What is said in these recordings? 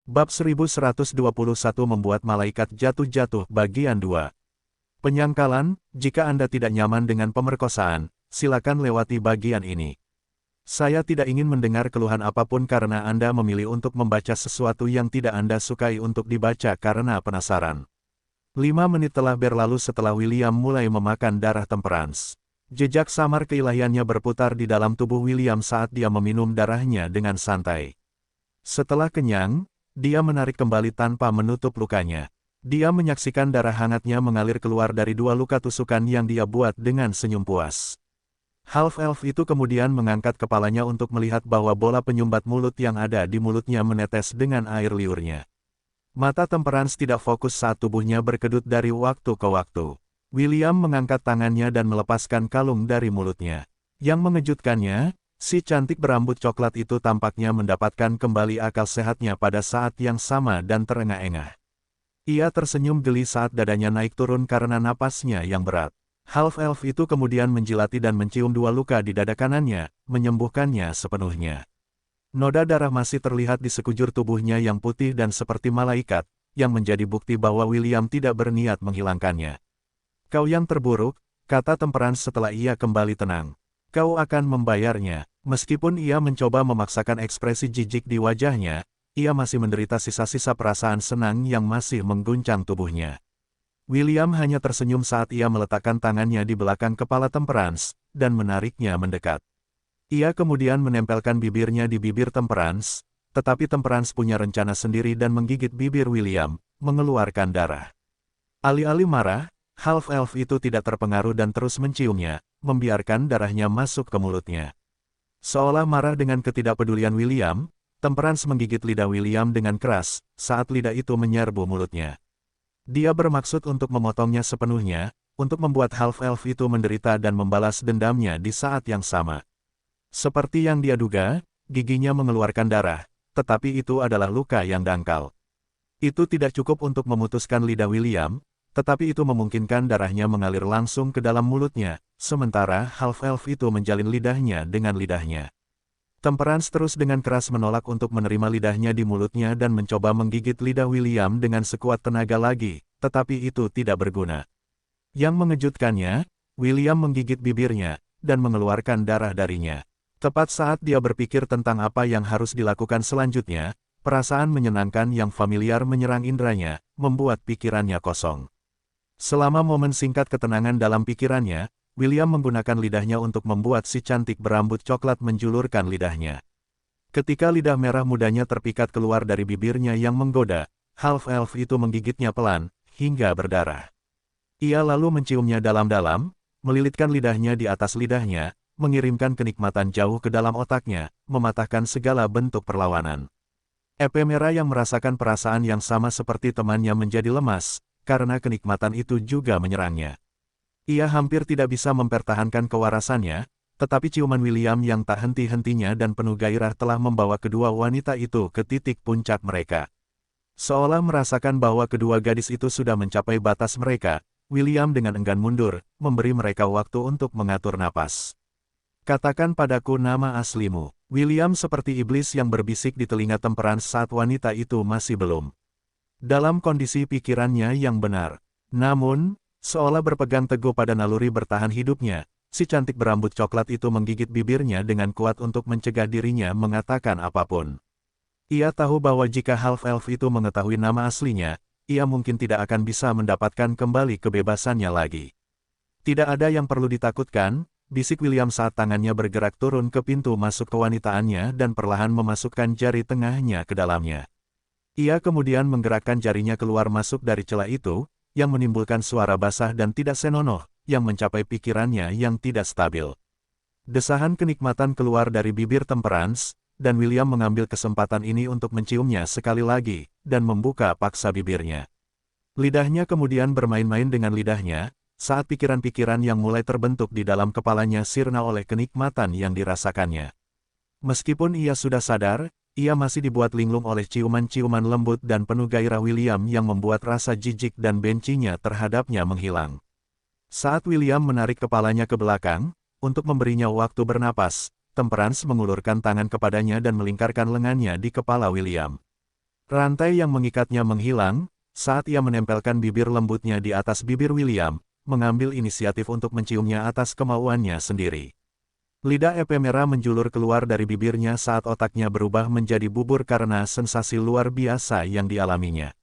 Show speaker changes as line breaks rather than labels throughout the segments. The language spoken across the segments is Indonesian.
Bab 1121 membuat malaikat jatuh-jatuh bagian 2. Penyangkalan, jika Anda tidak nyaman dengan pemerkosaan, silakan lewati bagian ini. Saya tidak ingin mendengar keluhan apapun karena Anda memilih untuk membaca sesuatu yang tidak Anda sukai untuk dibaca karena penasaran. 5 menit telah berlalu setelah William mulai memakan darah Temperance. Jejak samar keilahiannya berputar di dalam tubuh William saat dia meminum darahnya dengan santai. Setelah kenyang, dia menarik kembali tanpa menutup lukanya. Dia menyaksikan darah hangatnya mengalir keluar dari 2 luka tusukan yang dia buat dengan senyum puas. Half-elf itu kemudian mengangkat kepalanya untuk melihat bahwa bola penyumbat mulut yang ada di mulutnya menetes dengan air liurnya. Mata Temperance tidak fokus saat tubuhnya berkedut dari waktu ke waktu. William mengangkat tangannya dan melepaskan kalung dari mulutnya. Yang mengejutkannya, si cantik berambut coklat itu tampaknya mendapatkan kembali akal sehatnya pada saat yang sama dan terengah-engah. Ia tersenyum geli saat dadanya naik turun karena napasnya yang berat. Half-elf itu kemudian menjilati dan mencium 2 luka di dada kanannya, menyembuhkannya sepenuhnya. Noda darah masih terlihat di sekujur tubuhnya yang putih dan seperti malaikat, yang menjadi bukti bahwa William tidak berniat menghilangkannya. "Kau yang terburuk," kata Temperance setelah ia kembali tenang. "Kau akan membayarnya." Meskipun ia mencoba memaksakan ekspresi jijik di wajahnya, ia masih menderita sisa-sisa perasaan senang yang masih mengguncang tubuhnya. William hanya tersenyum saat ia meletakkan tangannya di belakang kepala Temperance, dan menariknya mendekat. Ia kemudian menempelkan bibirnya di bibir Temperance, tetapi Temperance punya rencana sendiri dan menggigit bibir William, mengeluarkan darah. Alih-alih marah, half-elf itu tidak terpengaruh dan terus menciumnya, membiarkan darahnya masuk ke mulutnya. Seolah marah dengan ketidakpedulian William, Temperance menggigit lidah William dengan keras, saat lidah itu menyerbu mulutnya. Dia bermaksud untuk memotongnya sepenuhnya, untuk membuat half-elf itu menderita dan membalas dendamnya di saat yang sama. Seperti yang dia duga, giginya mengeluarkan darah, tetapi itu adalah luka yang dangkal. Itu tidak cukup untuk memutuskan lidah William, tetapi itu memungkinkan darahnya mengalir langsung ke dalam mulutnya, sementara half-elf itu menjalin lidahnya dengan lidahnya. Temperance terus dengan keras menolak untuk menerima lidahnya di mulutnya dan mencoba menggigit lidah William dengan sekuat tenaga lagi, tetapi itu tidak berguna. Yang mengejutkannya, William menggigit bibirnya, dan mengeluarkan darah darinya. Tepat saat dia berpikir tentang apa yang harus dilakukan selanjutnya, perasaan menyenangkan yang familiar menyerang indranya, membuat pikirannya kosong. Selama momen singkat ketenangan dalam pikirannya, William menggunakan lidahnya untuk membuat si cantik berambut coklat menjulurkan lidahnya. Ketika lidah merah mudanya terpikat keluar dari bibirnya yang menggoda, half-elf itu menggigitnya pelan, hingga berdarah. Ia lalu menciumnya dalam-dalam, melilitkan lidahnya di atas lidahnya, mengirimkan kenikmatan jauh ke dalam otaknya, mematahkan segala bentuk perlawanan. Ephemera yang merasakan perasaan yang sama seperti temannya menjadi lemas, karena kenikmatan itu juga menyerangnya. Ia hampir tidak bisa mempertahankan kewarasannya, tetapi ciuman William yang tak henti-hentinya dan penuh gairah telah membawa kedua wanita itu ke titik puncak mereka. Seolah merasakan bahwa kedua gadis itu sudah mencapai batas mereka, William dengan enggan mundur, memberi mereka waktu untuk mengatur napas. "Katakan padaku nama aslimu." William seperti iblis yang berbisik di telinga Temperance saat wanita itu masih belum dalam kondisi pikirannya yang benar. Namun, seolah berpegang teguh pada naluri bertahan hidupnya, si cantik berambut coklat itu menggigit bibirnya dengan kuat untuk mencegah dirinya mengatakan apapun. Ia tahu bahwa jika half-elf itu mengetahui nama aslinya, ia mungkin tidak akan bisa mendapatkan kembali kebebasannya lagi. "Tidak ada yang perlu ditakutkan," bisik William saat tangannya bergerak turun ke pintu masuk kewanitaannya dan perlahan memasukkan jari tengahnya ke dalamnya. Ia kemudian menggerakkan jarinya keluar masuk dari celah itu, yang menimbulkan suara basah dan tidak senonoh, yang mencapai pikirannya yang tidak stabil. Desahan kenikmatan keluar dari bibir Temperance, dan William mengambil kesempatan ini untuk menciumnya sekali lagi, dan membuka paksa bibirnya. Lidahnya kemudian bermain-main dengan lidahnya, saat pikiran-pikiran yang mulai terbentuk di dalam kepalanya sirna oleh kenikmatan yang dirasakannya. Meskipun ia sudah sadar, ia masih dibuat linglung oleh ciuman-ciuman lembut dan penuh gairah William yang membuat rasa jijik dan bencinya terhadapnya menghilang. Saat William menarik kepalanya ke belakang, untuk memberinya waktu bernapas, Temperance mengulurkan tangan kepadanya dan melingkarkan lengannya di kepala William. Rantai yang mengikatnya menghilang, saat ia menempelkan bibir lembutnya di atas bibir William, mengambil inisiatif untuk menciumnya atas kemauannya sendiri. Lidah Epemera menjulur keluar dari bibirnya saat otaknya berubah menjadi bubur karena sensasi luar biasa yang dialaminya.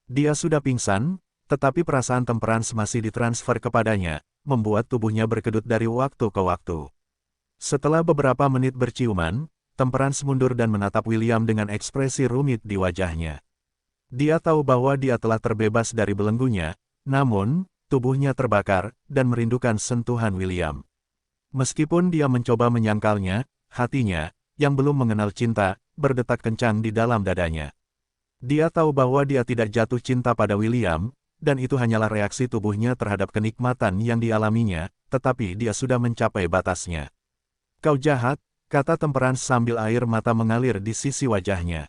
Dia sudah pingsan, tetapi perasaan Temperance masih ditransfer kepadanya, membuat tubuhnya berkedut dari waktu ke waktu. Setelah beberapa menit berciuman, Temperance mundur dan menatap William dengan ekspresi rumit di wajahnya. Dia tahu bahwa dia telah terbebas dari belenggunya, namun, tubuhnya terbakar, dan merindukan sentuhan William. Meskipun dia mencoba menyangkalnya, hatinya, yang belum mengenal cinta, berdetak kencang di dalam dadanya. Dia tahu bahwa dia tidak jatuh cinta pada William, dan itu hanyalah reaksi tubuhnya terhadap kenikmatan yang dialaminya, tetapi dia sudah mencapai batasnya. "Kau jahat," kata Temperance sambil air mata mengalir di sisi wajahnya.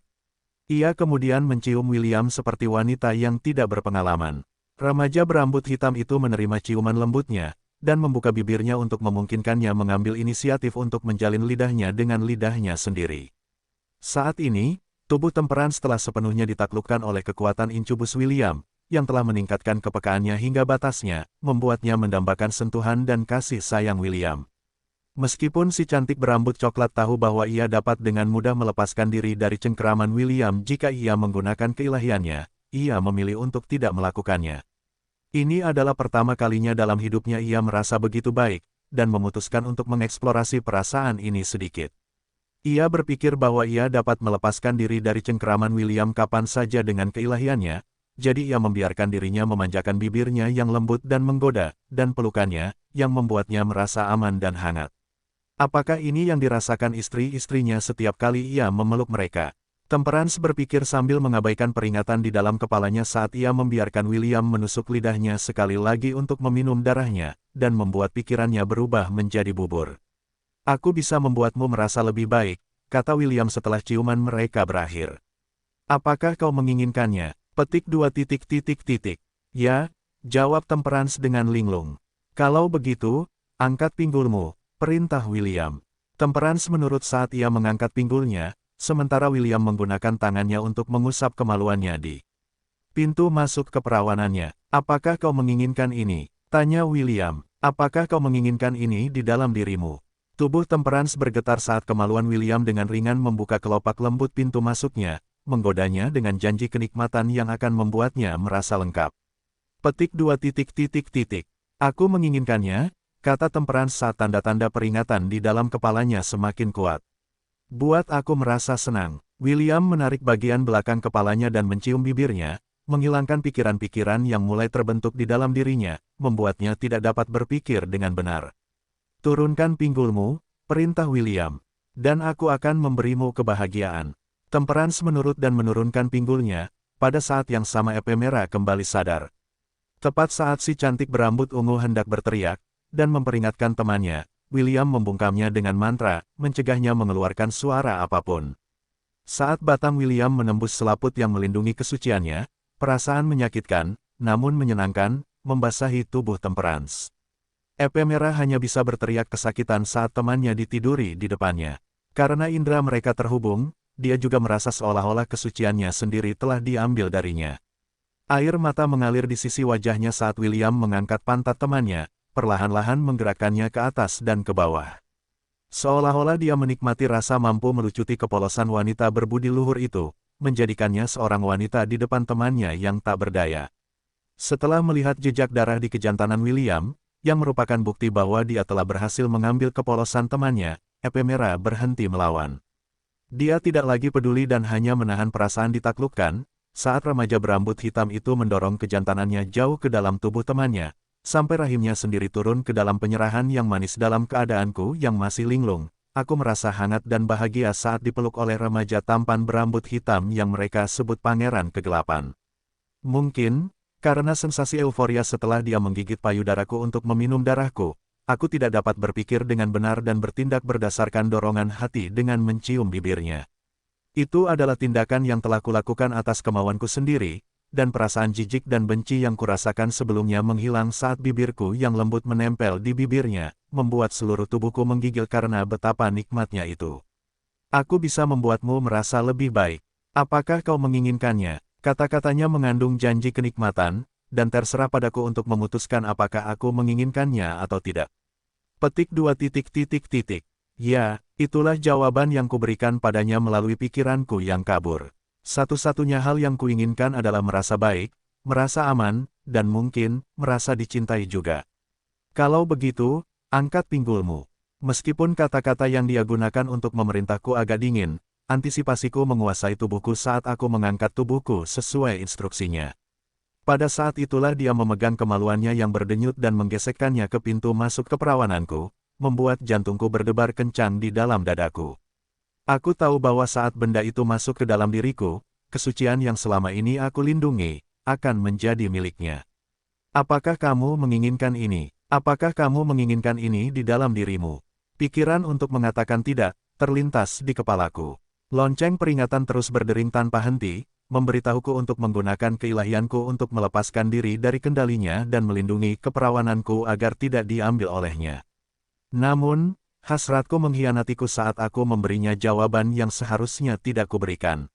Ia kemudian mencium William seperti wanita yang tidak berpengalaman. Remaja berambut hitam itu menerima ciuman lembutnya, dan membuka bibirnya untuk memungkinkannya mengambil inisiatif untuk menjalin lidahnya dengan lidahnya sendiri. Saat ini, tubuh Temperance telah sepenuhnya ditaklukkan oleh kekuatan incubus William, yang telah meningkatkan kepekaannya hingga batasnya, membuatnya mendambakan sentuhan dan kasih sayang William. Meskipun si cantik berambut coklat tahu bahwa ia dapat dengan mudah melepaskan diri dari cengkeraman William jika ia menggunakan keilahiannya, ia memilih untuk tidak melakukannya. Ini adalah pertama kalinya dalam hidupnya ia merasa begitu baik, dan memutuskan untuk mengeksplorasi perasaan ini sedikit. Ia berpikir bahwa ia dapat melepaskan diri dari cengkeraman William kapan saja dengan keilahiannya, jadi ia membiarkan dirinya memanjakan bibirnya yang lembut dan menggoda, dan pelukannya, yang membuatnya merasa aman dan hangat. Apakah ini yang dirasakan istri-istrinya setiap kali ia memeluk mereka? Temperance berpikir sambil mengabaikan peringatan di dalam kepalanya saat ia membiarkan William menusuk lidahnya sekali lagi untuk meminum darahnya, dan membuat pikirannya berubah menjadi bubur. "Aku bisa membuatmu merasa lebih baik," kata William setelah ciuman mereka berakhir. "Apakah kau menginginkannya?" Petik 2. "Ya," jawab Temperance dengan linglung. "Kalau begitu, angkat pinggulmu," perintah William. Temperance menurut saat ia mengangkat pinggulnya, sementara William menggunakan tangannya untuk mengusap kemaluannya di pintu masuk ke perawanannya. "Apakah kau menginginkan ini?" tanya William. "Apakah kau menginginkan ini di dalam dirimu?" Tubuh Temperance bergetar saat kemaluan William dengan ringan membuka kelopak lembut pintu masuknya, menggodanya dengan janji kenikmatan yang akan membuatnya merasa lengkap. Petik 2. "Aku menginginkannya," kata Temperance saat tanda-tanda peringatan di dalam kepalanya semakin kuat. "Buat aku merasa senang." William menarik bagian belakang kepalanya dan mencium bibirnya, menghilangkan pikiran-pikiran yang mulai terbentuk di dalam dirinya, membuatnya tidak dapat berpikir dengan benar. "Turunkan pinggulmu," perintah William, "dan aku akan memberimu kebahagiaan." Temperance menurut dan menurunkan pinggulnya, pada saat yang sama Epemera kembali sadar. Tepat saat si cantik berambut ungu hendak berteriak, dan memperingatkan temannya, William membungkamnya dengan mantra, mencegahnya mengeluarkan suara apapun. Saat batang William menembus selaput yang melindungi kesuciannya, perasaan menyakitkan, namun menyenangkan, membasahi tubuh Temperance. Epemera hanya bisa berteriak kesakitan saat temannya ditiduri di depannya. Karena indera mereka terhubung, dia juga merasa seolah-olah kesuciannya sendiri telah diambil darinya. Air mata mengalir di sisi wajahnya saat William mengangkat pantat temannya, perlahan-lahan menggerakkannya ke atas dan ke bawah. Seolah-olah dia menikmati rasa mampu melucuti kepolosan wanita berbudi luhur itu, menjadikannya seorang wanita di depan temannya yang tak berdaya. Setelah melihat jejak darah di kejantanan William, yang merupakan bukti bahwa dia telah berhasil mengambil kepolosan temannya, Epemera berhenti melawan. Dia tidak lagi peduli dan hanya menahan perasaan ditaklukkan, saat remaja berambut hitam itu mendorong kejantanannya jauh ke dalam tubuh temannya, sampai rahimnya sendiri turun ke dalam penyerahan yang manis. "Dalam keadaanku yang masih linglung, aku merasa hangat dan bahagia saat dipeluk oleh remaja tampan berambut hitam yang mereka sebut Pangeran Kegelapan. Mungkin, karena sensasi euforia setelah dia menggigit payudaraku untuk meminum darahku, aku tidak dapat berpikir dengan benar dan bertindak berdasarkan dorongan hati dengan mencium bibirnya. Itu adalah tindakan yang telah kulakukan atas kemauanku sendiri, dan perasaan jijik dan benci yang kurasakan sebelumnya menghilang saat bibirku yang lembut menempel di bibirnya, membuat seluruh tubuhku menggigil karena betapa nikmatnya itu. Aku bisa membuatmu merasa lebih baik. Apakah kau menginginkannya? Kata-katanya mengandung janji kenikmatan, dan terserah padaku untuk memutuskan apakah aku menginginkannya atau tidak. Petik 2. Ya, itulah jawaban yang kuberikan padanya melalui pikiranku yang kabur. Satu-satunya hal yang kuinginkan adalah merasa baik, merasa aman, dan mungkin, merasa dicintai juga. Kalau begitu, angkat pinggulmu. Meskipun kata-kata yang dia gunakan untuk memerintahku agak dingin, antisipasiku menguasai tubuhku saat aku mengangkat tubuhku sesuai instruksinya. Pada saat itulah dia memegang kemaluannya yang berdenyut dan menggesekkannya ke pintu masuk keperawananku, membuat jantungku berdebar kencang di dalam dadaku. Aku tahu bahwa saat benda itu masuk ke dalam diriku, kesucian yang selama ini aku lindungi, akan menjadi miliknya. Apakah kamu menginginkan ini? Apakah kamu menginginkan ini di dalam dirimu? Pikiran untuk mengatakan tidak, terlintas di kepalaku. Lonceng peringatan terus berdering tanpa henti, memberitahuku untuk menggunakan keilahianku untuk melepaskan diri dari kendalinya dan melindungi keperawananku agar tidak diambil olehnya. Namun, hasratku mengkhianatiku saat aku memberinya jawaban yang seharusnya tidak kuberikan.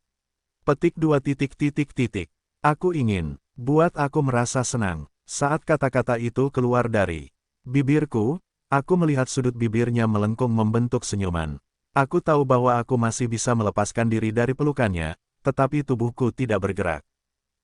Petik 2. Aku ingin, buat aku merasa senang. Saat kata-kata itu keluar dari bibirku, aku melihat sudut bibirnya melengkung membentuk senyuman. Aku tahu bahwa aku masih bisa melepaskan diri dari pelukannya, tetapi tubuhku tidak bergerak.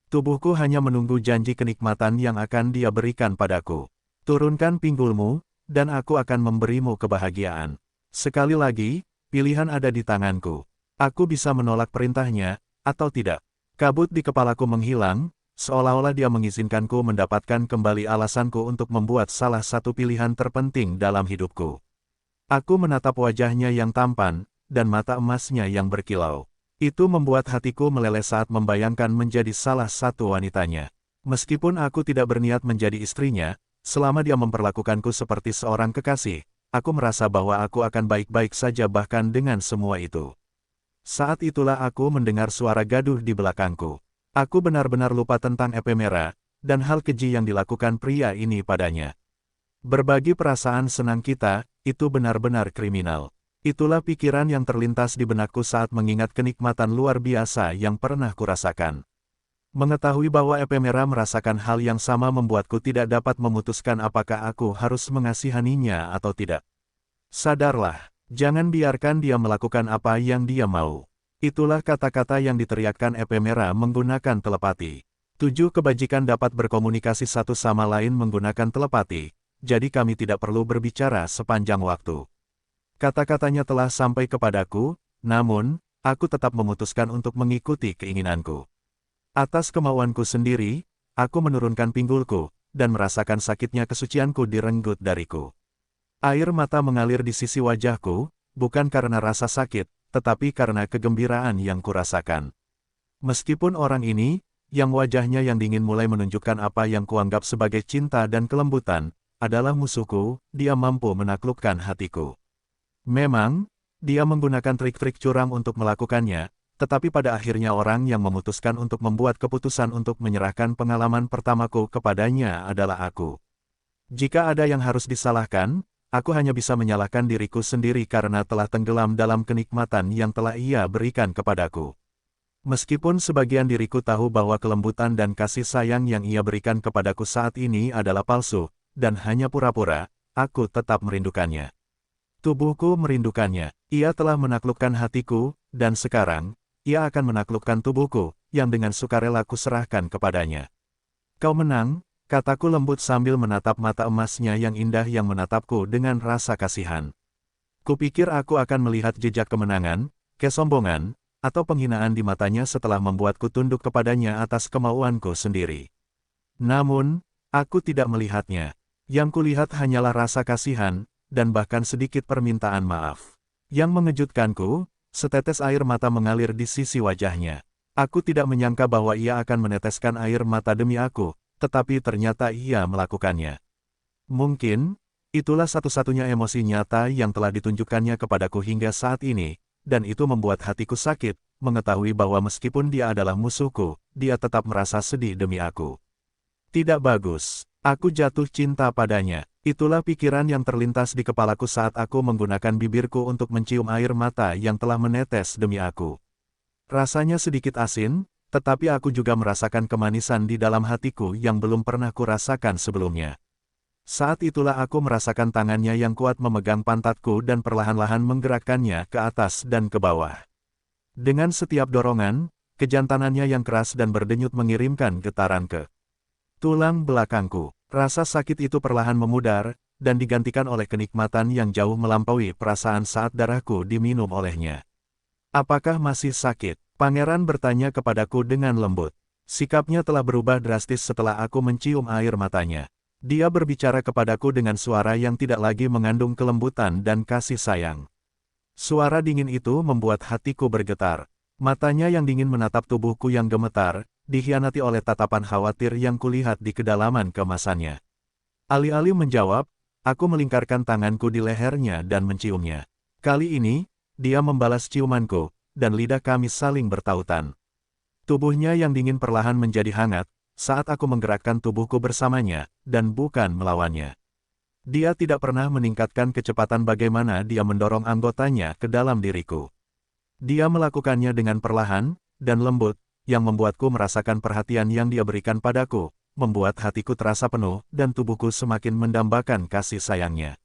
Tubuhku hanya menunggu janji kenikmatan yang akan dia berikan padaku. Turunkan pinggulmu, dan aku akan memberimu kebahagiaan. Sekali lagi, pilihan ada di tanganku. Aku bisa menolak perintahnya, atau tidak. Kabut di kepalaku menghilang, seolah-olah dia mengizinkanku mendapatkan kembali alasanku untuk membuat salah satu pilihan terpenting dalam hidupku. Aku menatap wajahnya yang tampan, dan mata emasnya yang berkilau. Itu membuat hatiku meleleh saat membayangkan menjadi salah satu wanitanya. Meskipun aku tidak berniat menjadi istrinya, selama dia memperlakukanku seperti seorang kekasih, aku merasa bahwa aku akan baik-baik saja bahkan dengan semua itu. Saat itulah aku mendengar suara gaduh di belakangku. Aku benar-benar lupa tentang efemera, dan hal keji yang dilakukan pria ini padanya. Berbagi perasaan senang kita, itu benar-benar kriminal. Itulah pikiran yang terlintas di benakku saat mengingat kenikmatan luar biasa yang pernah kurasakan. Mengetahui bahwa efemera merasakan hal yang sama membuatku tidak dapat memutuskan apakah aku harus mengasihaninya atau tidak. Sadarlah, jangan biarkan dia melakukan apa yang dia mau. Itulah kata-kata yang diteriakkan efemera menggunakan telepati. 7 kebajikan dapat berkomunikasi satu sama lain menggunakan telepati. Jadi kami tidak perlu berbicara sepanjang waktu. Kata-katanya telah sampai kepadaku, namun, aku tetap memutuskan untuk mengikuti keinginanku. Atas kemauanku sendiri, aku menurunkan pinggulku, dan merasakan sakitnya kesucianku direnggut dariku. Air mata mengalir di sisi wajahku, bukan karena rasa sakit, tetapi karena kegembiraan yang kurasakan. Meskipun orang ini, yang wajahnya yang dingin mulai menunjukkan apa yang kuanggap sebagai cinta dan kelembutan, adalah musuhku, dia mampu menaklukkan hatiku. Memang, dia menggunakan trik-trik curang untuk melakukannya, tetapi pada akhirnya orang yang memutuskan untuk membuat keputusan untuk menyerahkan pengalaman pertamaku kepadanya adalah aku. Jika ada yang harus disalahkan, aku hanya bisa menyalahkan diriku sendiri karena telah tenggelam dalam kenikmatan yang telah ia berikan kepadaku. Meskipun sebagian diriku tahu bahwa kelembutan dan kasih sayang yang ia berikan kepadaku saat ini adalah palsu, dan hanya pura-pura, aku tetap merindukannya. Tubuhku merindukannya. Ia telah menaklukkan hatiku, dan sekarang, ia akan menaklukkan tubuhku, yang dengan sukarela kuserahkan kepadanya. Kau menang, kataku lembut sambil menatap mata emasnya yang indah yang menatapku dengan rasa kasihan. Kupikir aku akan melihat jejak kemenangan, kesombongan, atau penghinaan di matanya setelah membuatku tunduk kepadanya atas kemauanku sendiri. Namun, aku tidak melihatnya. Yang kulihat hanyalah rasa kasihan, dan bahkan sedikit permintaan maaf. Yang mengejutkanku, setetes air mata mengalir di sisi wajahnya. Aku tidak menyangka bahwa ia akan meneteskan air mata demi aku, tetapi ternyata ia melakukannya. Mungkin, itulah satu-satunya emosi nyata yang telah ditunjukkannya kepadaku hingga saat ini, dan itu membuat hatiku sakit, mengetahui bahwa meskipun dia adalah musuhku, dia tetap merasa sedih demi aku. Tidak bagus. Aku jatuh cinta padanya. Itulah pikiran yang terlintas di kepalaku saat aku menggunakan bibirku untuk mencium air mata yang telah menetes demi aku. Rasanya sedikit asin, tetapi aku juga merasakan kemanisan di dalam hatiku yang belum pernah kurasakan sebelumnya. Saat itulah aku merasakan tangannya yang kuat memegang pantatku dan perlahan-lahan menggerakkannya ke atas dan ke bawah. Dengan setiap dorongan, kejantanannya yang keras dan berdenyut mengirimkan getaran ke tulang belakangku. Rasa sakit itu perlahan memudar, dan digantikan oleh kenikmatan yang jauh melampaui perasaan saat darahku diminum olehnya. Apakah masih sakit? Pangeran bertanya kepadaku dengan lembut. Sikapnya telah berubah drastis setelah aku mencium air matanya. Dia berbicara kepadaku dengan suara yang tidak lagi mengandung kelembutan dan kasih sayang. Suara dingin itu membuat hatiku bergetar. Matanya yang dingin menatap tubuhku yang gemetar, dikhianati oleh tatapan khawatir yang kulihat di kedalaman kemasannya. Alih-alih menjawab, aku melingkarkan tanganku di lehernya dan menciumnya. Kali ini, dia membalas ciumanku, dan lidah kami saling bertautan. Tubuhnya yang dingin perlahan menjadi hangat, saat aku menggerakkan tubuhku bersamanya, dan bukan melawannya. Dia tidak pernah meningkatkan kecepatan bagaimana dia mendorong anggotanya ke dalam diriku. Dia melakukannya dengan perlahan, dan lembut, yang membuatku merasakan perhatian yang dia berikan padaku, membuat hatiku terasa penuh, dan tubuhku semakin mendambakan kasih sayangnya.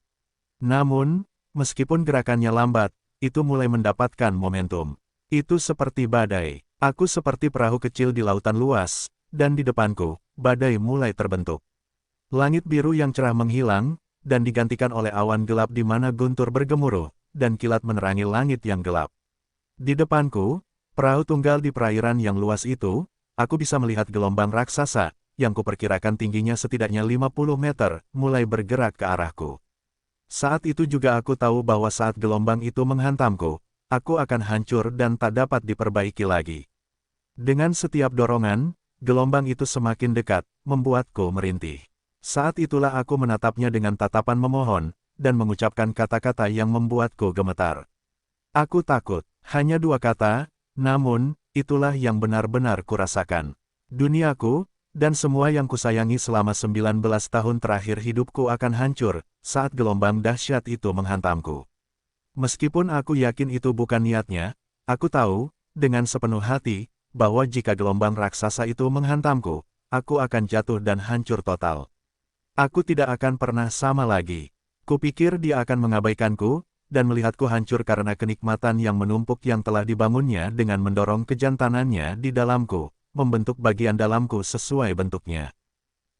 Namun, meskipun gerakannya lambat, itu mulai mendapatkan momentum. Itu seperti badai. Aku seperti perahu kecil di lautan luas, dan di depanku, badai mulai terbentuk. Langit biru yang cerah menghilang, dan digantikan oleh awan gelap di mana guntur bergemuruh, dan kilat menerangi langit yang gelap. Di depanku, perahu tunggal di perairan yang luas itu, aku bisa melihat gelombang raksasa, yang kuperkirakan tingginya setidaknya 50 meter, mulai bergerak ke arahku. Saat itu juga aku tahu bahwa saat gelombang itu menghantamku, aku akan hancur dan tak dapat diperbaiki lagi. Dengan setiap dorongan, gelombang itu semakin dekat, membuatku merintih. Saat itulah aku menatapnya dengan tatapan memohon, dan mengucapkan kata-kata yang membuatku gemetar. Aku takut, hanya 2 kata, namun, itulah yang benar-benar kurasakan. Duniaku, dan semua yang kusayangi selama 19 tahun terakhir hidupku akan hancur, saat gelombang dahsyat itu menghantamku. Meskipun aku yakin itu bukan niatnya, aku tahu, dengan sepenuh hati, bahwa jika gelombang raksasa itu menghantamku, aku akan jatuh dan hancur total. Aku tidak akan pernah sama lagi. Kupikir dia akan mengabaikanku, dan melihatku hancur karena kenikmatan yang menumpuk yang telah dibangunnya dengan mendorong kejantanannya di dalamku, membentuk bagian dalamku sesuai bentuknya.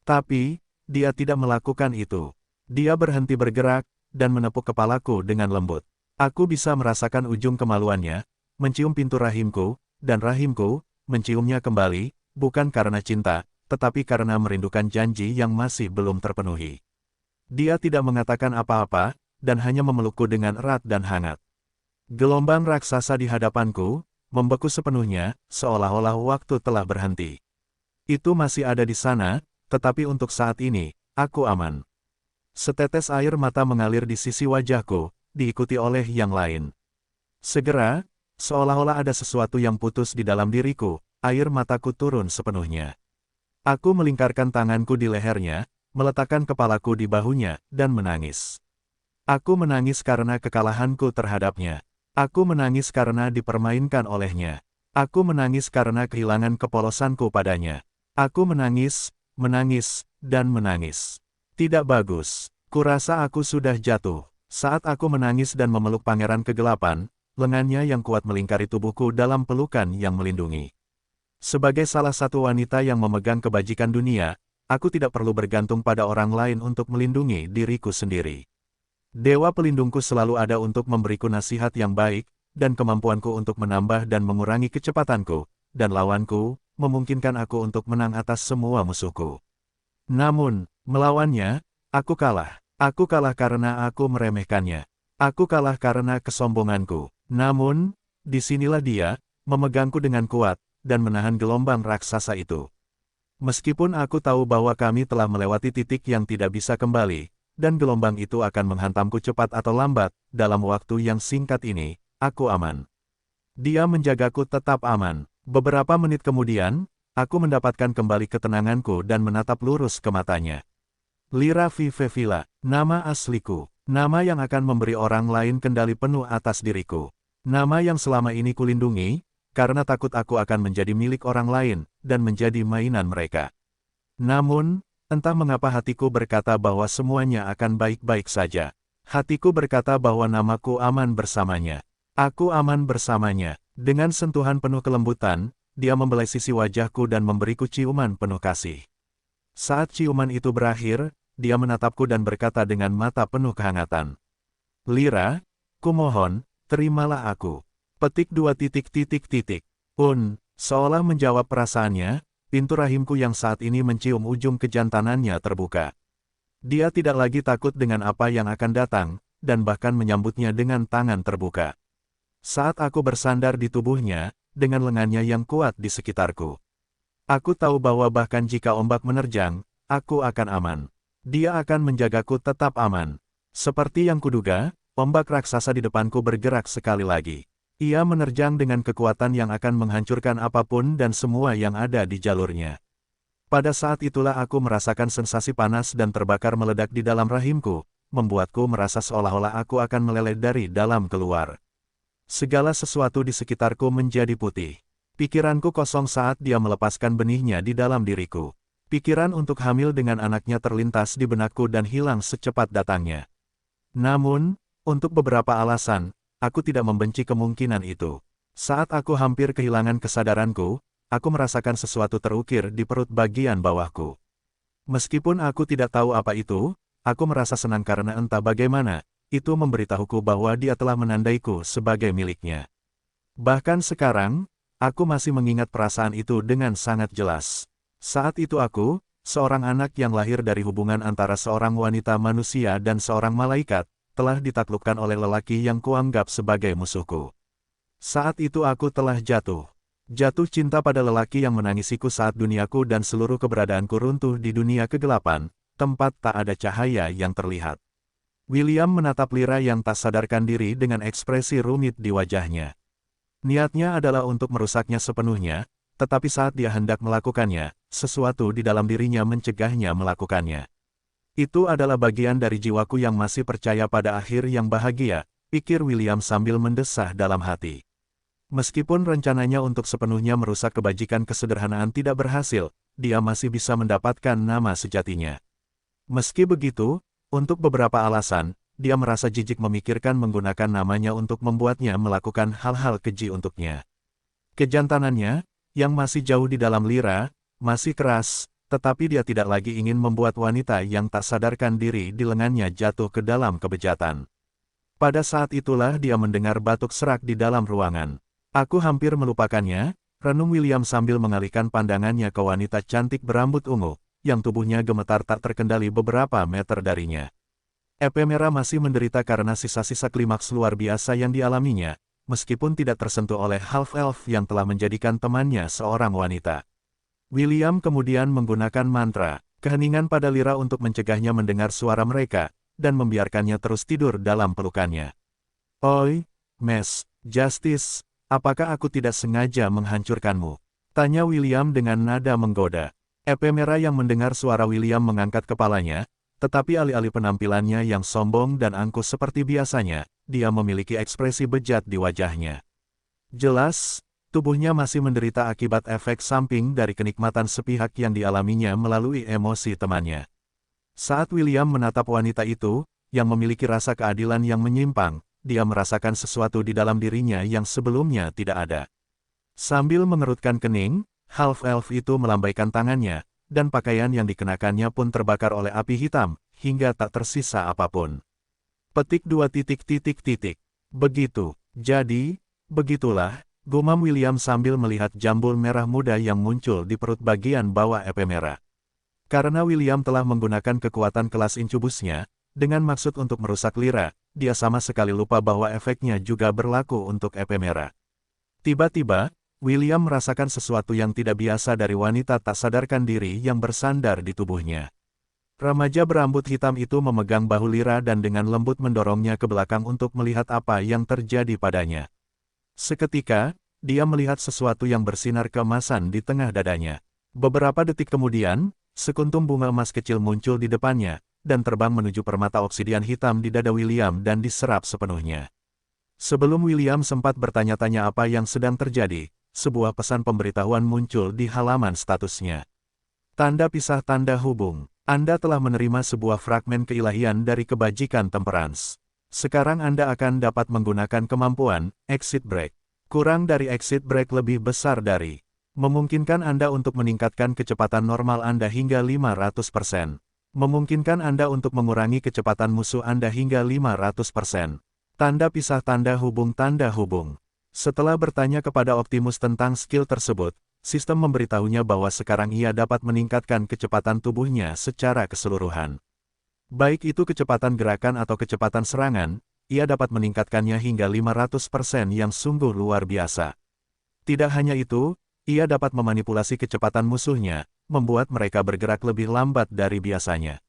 Tapi, dia tidak melakukan itu. Dia berhenti bergerak, dan menepuk kepalaku dengan lembut. Aku bisa merasakan ujung kemaluannya, mencium pintu rahimku, dan rahimku, menciumnya kembali, bukan karena cinta, tetapi karena merindukan janji yang masih belum terpenuhi. Dia tidak mengatakan apa-apa, dan hanya memelukku dengan erat dan hangat. Gelombang raksasa di hadapanku, membeku sepenuhnya, seolah-olah waktu telah berhenti. Itu masih ada di sana, tetapi untuk saat ini, aku aman. Setetes air mata mengalir di sisi wajahku, diikuti oleh yang lain. Segera, seolah-olah ada sesuatu yang putus di dalam diriku, air mataku turun sepenuhnya. Aku melingkarkan tanganku di lehernya, meletakkan kepalaku di bahunya, dan menangis. Aku menangis karena kekalahanku terhadapnya. Aku menangis karena dipermainkan olehnya. Aku menangis karena kehilangan kepolosanku padanya. Aku menangis, dan menangis. Tidak bagus. Kurasa aku sudah jatuh. Saat aku menangis dan memeluk pangeran kegelapan, lengannya yang kuat melingkari tubuhku dalam pelukan yang melindungi. Sebagai salah satu wanita yang memegang kebajikan dunia, aku tidak perlu bergantung pada orang lain untuk melindungi diriku sendiri. Dewa pelindungku selalu ada untuk memberiku nasihat yang baik, dan kemampuanku untuk menambah dan mengurangi kecepatanku, dan lawanku, memungkinkan aku untuk menang atas semua musuhku. Namun, melawannya, aku kalah. Aku kalah karena aku meremehkannya. Aku kalah karena kesombonganku. Namun, disinilah dia, memegangku dengan kuat, dan menahan gelombang raksasa itu. Meskipun aku tahu bahwa kami telah melewati titik yang tidak bisa kembali, dan gelombang itu akan menghantamku cepat atau lambat, dalam waktu yang singkat ini, aku aman. Dia menjagaku tetap aman. Beberapa menit kemudian, aku mendapatkan kembali ketenanganku dan menatap lurus ke matanya. Lyra Vivevilla, nama asliku. Nama yang akan memberi orang lain kendali penuh atas diriku. Nama yang selama ini kulindungi, karena takut aku akan menjadi milik orang lain, dan menjadi mainan mereka. Namun, entah mengapa hatiku berkata bahwa semuanya akan baik-baik saja. Hatiku berkata bahwa namaku aman bersamanya. Aku aman bersamanya. Dengan sentuhan penuh kelembutan, dia membelai sisi wajahku dan memberiku ciuman penuh kasih. Saat ciuman itu berakhir, dia menatapku dan berkata dengan mata penuh kehangatan. Lira, kumohon, terimalah aku. Petik 2 titik titik titik. Seolah menjawab perasaannya, pintu rahimku yang saat ini mencium ujung kejantanannya terbuka. Dia tidak lagi takut dengan apa yang akan datang, dan bahkan menyambutnya dengan tangan terbuka. Saat aku bersandar di tubuhnya, dengan lengannya yang kuat di sekitarku. Aku tahu bahwa bahkan jika ombak menerjang, aku akan aman. Dia akan menjagaku tetap aman. Seperti yang kuduga, ombak raksasa di depanku bergerak sekali lagi. Ia menerjang dengan kekuatan yang akan menghancurkan apapun dan semua yang ada di jalurnya. Pada saat itulah aku merasakan sensasi panas dan terbakar meledak di dalam rahimku, membuatku merasa seolah-olah aku akan meleleh dari dalam keluar. Segala sesuatu di sekitarku menjadi putih. Pikiranku kosong saat dia melepaskan benihnya di dalam diriku. Pikiran untuk hamil dengan anaknya terlintas di benakku dan hilang secepat datangnya. Namun, untuk beberapa alasan, aku tidak membenci kemungkinan itu. Saat aku hampir kehilangan kesadaranku, aku merasakan sesuatu terukir di perut bagian bawahku. Meskipun aku tidak tahu apa itu, aku merasa senang karena entah bagaimana, itu memberitahuku bahwa dia telah menandaiku sebagai miliknya. Bahkan sekarang, aku masih mengingat perasaan itu dengan sangat jelas. Saat itu aku, seorang anak yang lahir dari hubungan antara seorang wanita manusia dan seorang malaikat, telah ditaklukkan oleh lelaki yang kuanggap sebagai musuhku. Saat itu aku telah jatuh cinta pada lelaki yang menangisiku saat duniaku dan seluruh keberadaanku runtuh di dunia kegelapan, tempat tak ada cahaya yang terlihat. William menatap Lira yang tak sadarkan diri dengan ekspresi rumit di wajahnya. Niatnya adalah untuk merusaknya sepenuhnya, tetapi saat dia hendak melakukannya, sesuatu di dalam dirinya mencegahnya melakukannya. Itu adalah bagian dari jiwaku yang masih percaya pada akhir yang bahagia, pikir William sambil mendesah dalam hati. Meskipun rencananya untuk sepenuhnya merusak kebajikan kesederhanaan tidak berhasil, dia masih bisa mendapatkan nama sejatinya. Meski begitu, untuk beberapa alasan, dia merasa jijik memikirkan menggunakan namanya untuk membuatnya melakukan hal-hal keji untuknya. Kejantanannya, yang masih jauh di dalam Lira, masih keras, tetapi dia tidak lagi ingin membuat wanita yang tak sadarkan diri di lengannya jatuh ke dalam kebejatan. Pada saat itulah dia mendengar batuk serak di dalam ruangan. Aku hampir melupakannya, renung William sambil mengalihkan pandangannya ke wanita cantik berambut ungu, yang tubuhnya gemetar tak terkendali beberapa meter darinya. Epemera masih menderita karena sisa-sisa klimaks luar biasa yang dialaminya, meskipun tidak tersentuh oleh half-elf yang telah menjadikan temannya seorang wanita. William kemudian menggunakan mantra, keheningan pada Lira untuk mencegahnya mendengar suara mereka, dan membiarkannya terus tidur dalam pelukannya. Oi, Miss Justice, apakah aku tidak sengaja menghancurkanmu? Tanya William dengan nada menggoda. Epemera yang mendengar suara William mengangkat kepalanya, tetapi alih-alih penampilannya yang sombong dan angkuh seperti biasanya, dia memiliki ekspresi bejat di wajahnya. Jelas, tubuhnya masih menderita akibat efek samping dari kenikmatan sepihak yang dialaminya melalui emosi temannya. Saat William menatap wanita itu, yang memiliki rasa keadilan yang menyimpang, dia merasakan sesuatu di dalam dirinya yang sebelumnya tidak ada. Sambil mengerutkan kening, half-elf itu melambaikan tangannya, dan pakaian yang dikenakannya pun terbakar oleh api hitam, hingga tak tersisa apapun. Petik 2 titik titik titik. Begitu, jadi, begitulah, gumam William sambil melihat jambul merah muda yang muncul di perut bagian bawah Epemera. Karena William telah menggunakan kekuatan kelas incubusnya, dengan maksud untuk merusak Lira, dia sama sekali lupa bahwa efeknya juga berlaku untuk Epemera. Tiba-tiba, William merasakan sesuatu yang tidak biasa dari wanita tak sadarkan diri yang bersandar di tubuhnya. Remaja berambut hitam itu memegang bahu Lira dan dengan lembut mendorongnya ke belakang untuk melihat apa yang terjadi padanya. Seketika, dia melihat sesuatu yang bersinar keemasan di tengah dadanya. Beberapa detik kemudian, sekuntum bunga emas kecil muncul di depannya, dan terbang menuju permata obsidian hitam di dada William dan diserap sepenuhnya. Sebelum William sempat bertanya-tanya apa yang sedang terjadi, sebuah pesan pemberitahuan muncul di halaman statusnya. Tanda pisah tanda hubung. Anda telah menerima sebuah fragmen keilahian dari kebajikan Temperance. Sekarang Anda akan dapat menggunakan kemampuan Exit Break. Kurang dari Exit Break lebih besar dari memungkinkan Anda untuk meningkatkan kecepatan normal Anda hingga 500%. Memungkinkan Anda untuk mengurangi kecepatan musuh Anda hingga 500%. Tanda pisah tanda hubung tanda hubung. Setelah bertanya kepada Optimus tentang skill tersebut, sistem memberitahunya bahwa sekarang ia dapat meningkatkan kecepatan tubuhnya secara keseluruhan. Baik itu kecepatan gerakan atau kecepatan serangan, ia dapat meningkatkannya hingga 500% yang sungguh luar biasa. Tidak hanya itu, ia dapat memanipulasi kecepatan musuhnya, membuat mereka bergerak lebih lambat dari biasanya.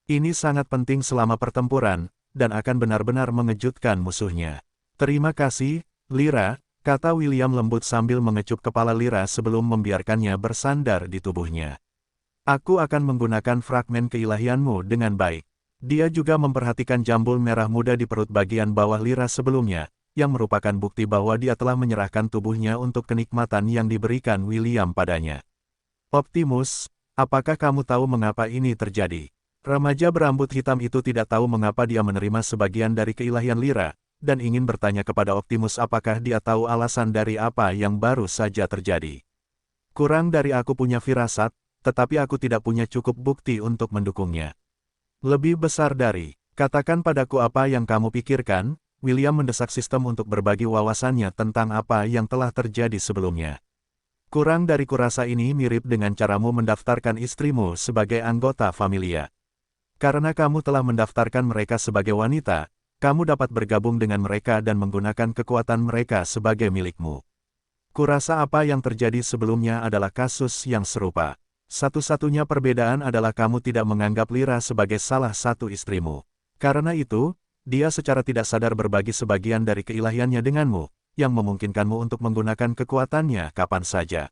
Ini sangat penting selama pertempuran, dan akan benar-benar mengejutkan musuhnya. Terima kasih, Lyra, kata William lembut sambil mengecup kepala Lyra sebelum membiarkannya bersandar di tubuhnya. Aku akan menggunakan fragmen keilahianmu dengan baik. Dia juga memperhatikan jambul merah muda di perut bagian bawah Lyra sebelumnya, yang merupakan bukti bahwa dia telah menyerahkan tubuhnya untuk kenikmatan yang diberikan William padanya. Optimus, apakah kamu tahu mengapa ini terjadi? Remaja berambut hitam itu tidak tahu mengapa dia menerima sebagian dari keilahian Lyra, dan ingin bertanya kepada Optimus apakah dia tahu alasan dari apa yang baru saja terjadi. Kurang dari aku punya firasat, tetapi aku tidak punya cukup bukti untuk mendukungnya. Lebih besar dari, katakan padaku apa yang kamu pikirkan, William mendesak sistem untuk berbagi wawasannya tentang apa yang telah terjadi sebelumnya. Kurang dari kurasa ini mirip dengan caramu mendaftarkan istrimu sebagai anggota familia. Karena kamu telah mendaftarkan mereka sebagai wanita, kamu dapat bergabung dengan mereka dan menggunakan kekuatan mereka sebagai milikmu. Kurasa apa yang terjadi sebelumnya adalah kasus yang serupa. Satu-satunya perbedaan adalah kamu tidak menganggap Lyra sebagai salah satu istrimu. Karena itu, dia secara tidak sadar berbagi sebagian dari keilahiannya denganmu, yang memungkinkanmu untuk menggunakan kekuatannya kapan saja.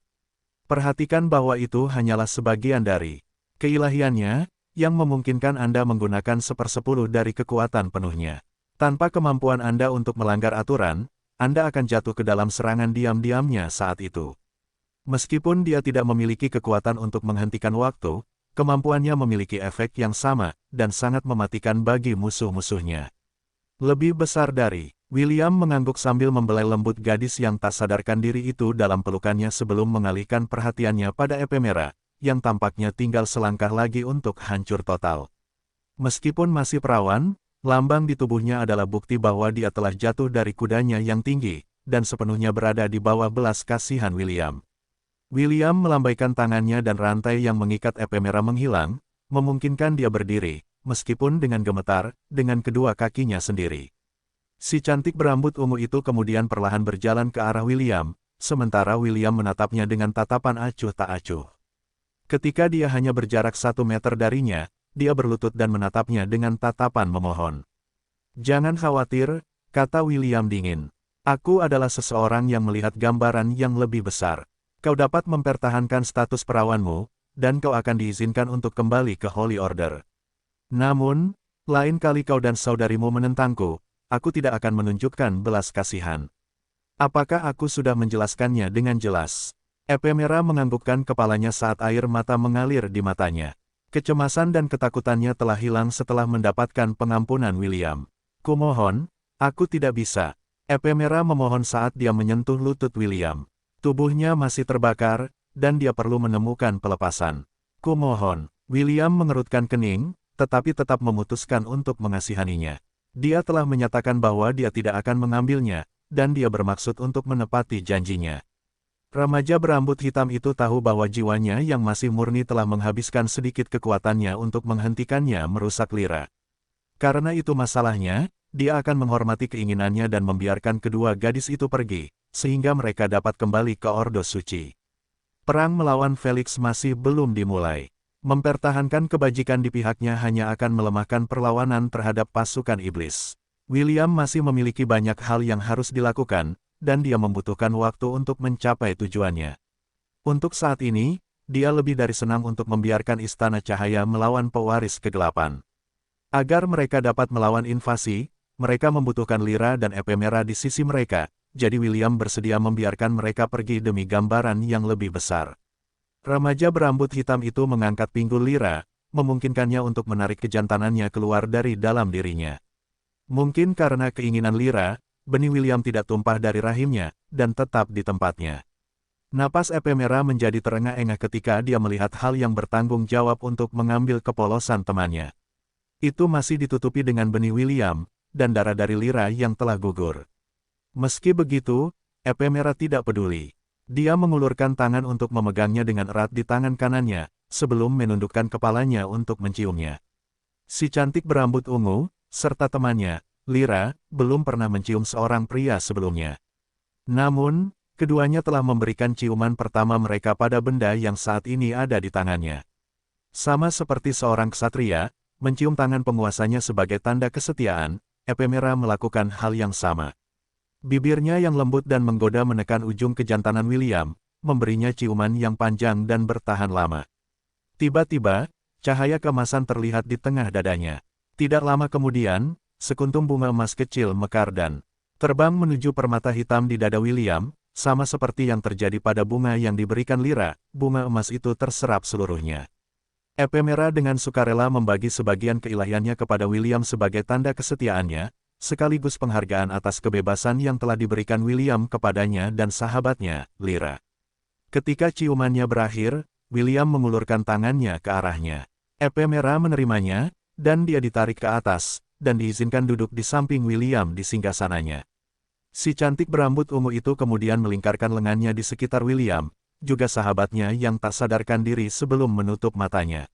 Perhatikan bahwa itu hanyalah sebagian dari keilahiannya, yang memungkinkan Anda menggunakan 1/10 dari kekuatan penuhnya. Tanpa kemampuan Anda untuk melanggar aturan, Anda akan jatuh ke dalam serangan diam-diamnya saat itu. Meskipun dia tidak memiliki kekuatan untuk menghentikan waktu, kemampuannya memiliki efek yang sama, dan sangat mematikan bagi musuh-musuhnya. Lebih besar dari, William mengangguk sambil membelai lembut gadis yang tak sadarkan diri itu dalam pelukannya sebelum mengalihkan perhatiannya pada Epemera, yang tampaknya tinggal selangkah lagi untuk hancur total. Meskipun masih perawan, lambang di tubuhnya adalah bukti bahwa dia telah jatuh dari kudanya yang tinggi, dan sepenuhnya berada di bawah belas kasihan William. William melambaikan tangannya dan rantai yang mengikat Epemera menghilang, memungkinkan dia berdiri, meskipun dengan gemetar, dengan kedua kakinya sendiri. Si cantik berambut ungu itu kemudian perlahan berjalan ke arah William, sementara William menatapnya dengan tatapan acuh tak acuh. Ketika dia hanya berjarak 1 meter darinya, dia berlutut dan menatapnya dengan tatapan memohon. Jangan khawatir, kata William dingin. Aku adalah seseorang yang melihat gambaran yang lebih besar. Kau dapat mempertahankan status perawanmu, dan kau akan diizinkan untuk kembali ke Holy Order. Namun, lain kali kau dan saudarimu menentangku, aku tidak akan menunjukkan belas kasihan. Apakah aku sudah menjelaskannya dengan jelas? Epemera menganggukkan kepalanya saat air mata mengalir di matanya. Kecemasan dan ketakutannya telah hilang setelah mendapatkan pengampunan William. Kumohon, aku tidak bisa. Epemera memohon saat dia menyentuh lutut William. Tubuhnya masih terbakar, dan dia perlu menemukan pelepasan. Kumohon, William mengerutkan kening, tetapi tetap memutuskan untuk mengasihaninya. Dia telah menyatakan bahwa dia tidak akan mengambilnya, dan dia bermaksud untuk menepati janjinya. Remaja berambut hitam itu tahu bahwa jiwanya yang masih murni telah menghabiskan sedikit kekuatannya untuk menghentikannya merusak Lyra. Karena itu masalahnya, dia akan menghormati keinginannya dan membiarkan kedua gadis itu pergi, sehingga mereka dapat kembali ke Ordo Suci. Perang melawan Felix masih belum dimulai. Mempertahankan kebajikan di pihaknya hanya akan melemahkan perlawanan terhadap pasukan iblis. William masih memiliki banyak hal yang harus dilakukan, dan dia membutuhkan waktu untuk mencapai tujuannya. Untuk saat ini, dia lebih dari senang untuk membiarkan Istana Cahaya melawan pewaris kegelapan. Agar mereka dapat melawan invasi, mereka membutuhkan Lyra dan Epemera di sisi mereka, jadi William bersedia membiarkan mereka pergi demi gambaran yang lebih besar. Remaja berambut hitam itu mengangkat pinggul Lyra, memungkinkannya untuk menarik kejantanannya keluar dari dalam dirinya. Mungkin karena keinginan Lyra, benih William tidak tumpah dari rahimnya, dan tetap di tempatnya. Napas Ephemera menjadi terengah-engah ketika dia melihat hal yang bertanggung jawab untuk mengambil kepolosan temannya. Itu masih ditutupi dengan benih William, dan darah dari Lyra yang telah gugur. Meski begitu, Ephemera tidak peduli. Dia mengulurkan tangan untuk memegangnya dengan erat di tangan kanannya, sebelum menundukkan kepalanya untuk menciumnya. Si cantik berambut ungu, serta temannya, Lyra, belum pernah mencium seorang pria sebelumnya. Namun, keduanya telah memberikan ciuman pertama mereka pada benda yang saat ini ada di tangannya. Sama seperti seorang ksatria, mencium tangan penguasanya sebagai tanda kesetiaan, Ephemera melakukan hal yang sama. Bibirnya yang lembut dan menggoda menekan ujung kejantanan William, memberinya ciuman yang panjang dan bertahan lama. Tiba-tiba, cahaya keemasan terlihat di tengah dadanya. Tidak lama kemudian, sekuntum bunga emas kecil mekar dan terbang menuju permata hitam di dada William, sama seperti yang terjadi pada bunga yang diberikan Lyra, bunga emas itu terserap seluruhnya. Ephemera dengan sukarela membagi sebagian keilahiannya kepada William sebagai tanda kesetiaannya, sekaligus penghargaan atas kebebasan yang telah diberikan William kepadanya dan sahabatnya, Lyra. Ketika ciumannya berakhir, William mengulurkan tangannya ke arahnya. Ephemera menerimanya, dan dia ditarik ke atas, dan diizinkan duduk di samping William di singgasananya. Si cantik berambut ungu itu kemudian melingkarkan lengannya di sekitar William, juga sahabatnya yang tak sadarkan diri sebelum menutup matanya.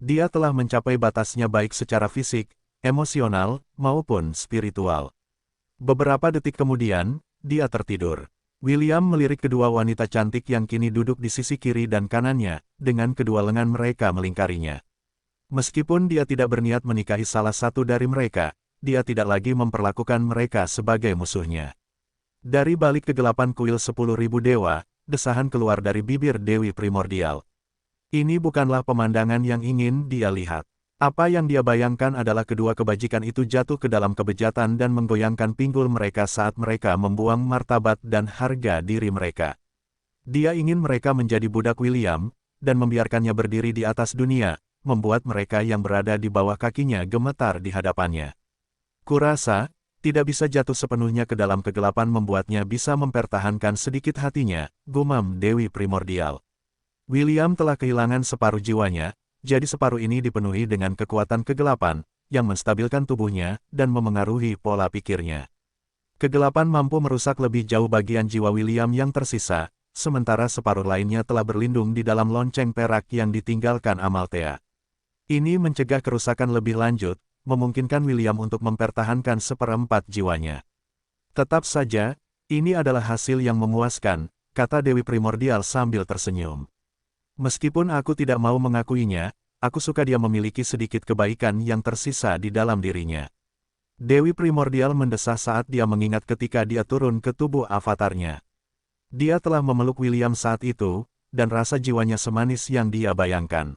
Dia telah mencapai batasnya baik secara fisik, emosional, maupun spiritual. Beberapa detik kemudian, dia tertidur. William melirik kedua wanita cantik yang kini duduk di sisi kiri dan kanannya, dengan kedua lengan mereka melingkarinya. Meskipun dia tidak berniat menikahi salah satu dari mereka, dia tidak lagi memperlakukan mereka sebagai musuhnya. Dari balik kegelapan kuil 10.000 dewa, desahan keluar dari bibir Dewi Primordial. Ini bukanlah pemandangan yang ingin dia lihat. Apa yang dia bayangkan adalah kedua kebajikan itu jatuh ke dalam kebejatan dan menggoyangkan pinggul mereka saat mereka membuang martabat dan harga diri mereka. Dia ingin mereka menjadi budak William, dan membiarkannya berdiri di atas dunia, membuat mereka yang berada di bawah kakinya gemetar di hadapannya. Kurasa, tidak bisa jatuh sepenuhnya ke dalam kegelapan membuatnya bisa mempertahankan sedikit hatinya, gumam Dewi Primordial. William telah kehilangan separuh jiwanya, jadi separuh ini dipenuhi dengan kekuatan kegelapan, yang menstabilkan tubuhnya, dan memengaruhi pola pikirnya. Kegelapan mampu merusak lebih jauh bagian jiwa William yang tersisa, sementara separuh lainnya telah berlindung di dalam lonceng perak yang ditinggalkan Amalthea. Ini mencegah kerusakan lebih lanjut, memungkinkan William untuk mempertahankan seperempat jiwanya. Tetap saja, ini adalah hasil yang memuaskan, kata Dewi Primordial sambil tersenyum. Meskipun aku tidak mau mengakuinya, aku suka dia memiliki sedikit kebaikan yang tersisa di dalam dirinya. Dewi Primordial mendesah saat dia mengingat ketika dia turun ke tubuh avatarnya. Dia telah memeluk William saat itu, dan rasa jiwanya semanis yang dia bayangkan.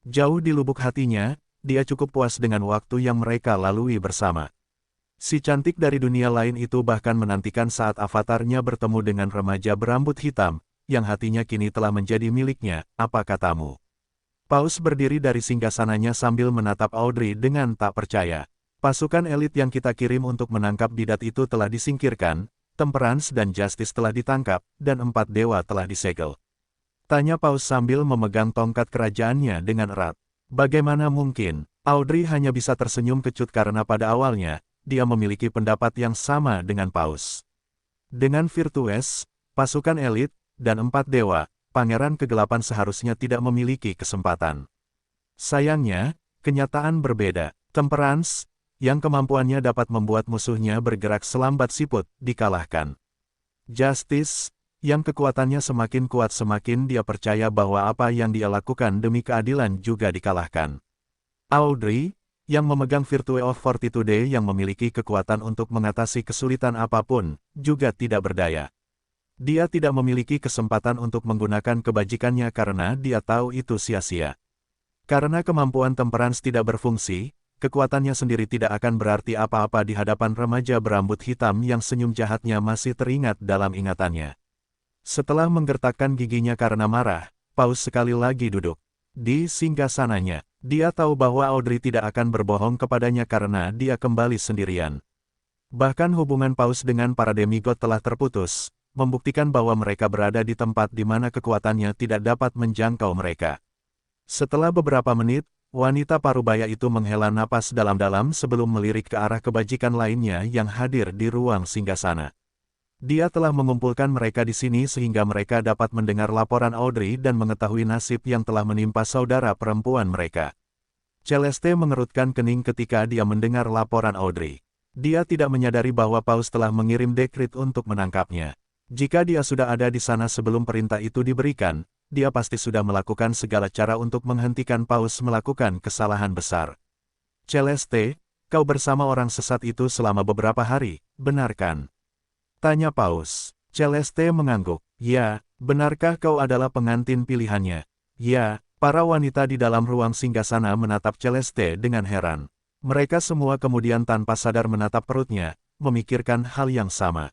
Jauh di lubuk hatinya, dia cukup puas dengan waktu yang mereka lalui bersama. Si cantik dari dunia lain itu bahkan menantikan saat avatarnya bertemu dengan remaja berambut hitam, yang hatinya kini telah menjadi miliknya, apa katamu? Paus berdiri dari singgasananya sambil menatap Audrey dengan tak percaya. Pasukan elit yang kita kirim untuk menangkap bidat itu telah disingkirkan, Temperance dan Justice telah ditangkap, dan 4 dewa telah disegel. Tanya Paus sambil memegang tongkat kerajaannya dengan erat. Bagaimana mungkin? Audrey hanya bisa tersenyum kecut karena pada awalnya, dia memiliki pendapat yang sama dengan Paus. Dengan Virtues, pasukan elit, dan 4 dewa, Pangeran Kegelapan seharusnya tidak memiliki kesempatan. Sayangnya, kenyataan berbeda. Temperance, yang kemampuannya dapat membuat musuhnya bergerak selambat siput, dikalahkan. Justice, yang kekuatannya semakin kuat semakin dia percaya bahwa apa yang dia lakukan demi keadilan juga dikalahkan. Audrey, yang memegang Virtue of Fortitude yang memiliki kekuatan untuk mengatasi kesulitan apapun, juga tidak berdaya. Dia tidak memiliki kesempatan untuk menggunakan kebajikannya karena dia tahu itu sia-sia. Karena kemampuan Temperance tidak berfungsi, kekuatannya sendiri tidak akan berarti apa-apa di hadapan remaja berambut hitam yang senyum jahatnya masih teringat dalam ingatannya. Setelah menggertakkan giginya karena marah, Paus sekali lagi duduk di singgasananya. Dia tahu bahwa Audrey tidak akan berbohong kepadanya karena dia kembali sendirian. Bahkan hubungan Paus dengan para demigod telah terputus, membuktikan bahwa mereka berada di tempat di mana kekuatannya tidak dapat menjangkau mereka. Setelah beberapa menit, wanita parubaya itu menghela napas dalam-dalam sebelum melirik ke arah kebajikan lainnya yang hadir di ruang singgasana. Dia telah mengumpulkan mereka di sini sehingga mereka dapat mendengar laporan Audrey dan mengetahui nasib yang telah menimpa saudara perempuan mereka. Celeste mengerutkan kening ketika dia mendengar laporan Audrey. Dia tidak menyadari bahwa Paus telah mengirim dekrit untuk menangkapnya. Jika dia sudah ada di sana sebelum perintah itu diberikan, dia pasti sudah melakukan segala cara untuk menghentikan Paus melakukan kesalahan besar. Celeste, kau bersama orang sesat itu selama beberapa hari, benar kan? Tanya Paus. Celeste mengangguk. Ya, benarkah kau adalah pengantin pilihannya? Ya, para wanita di dalam ruang singgasana menatap Celeste dengan heran. Mereka semua kemudian tanpa sadar menatap perutnya, memikirkan hal yang sama.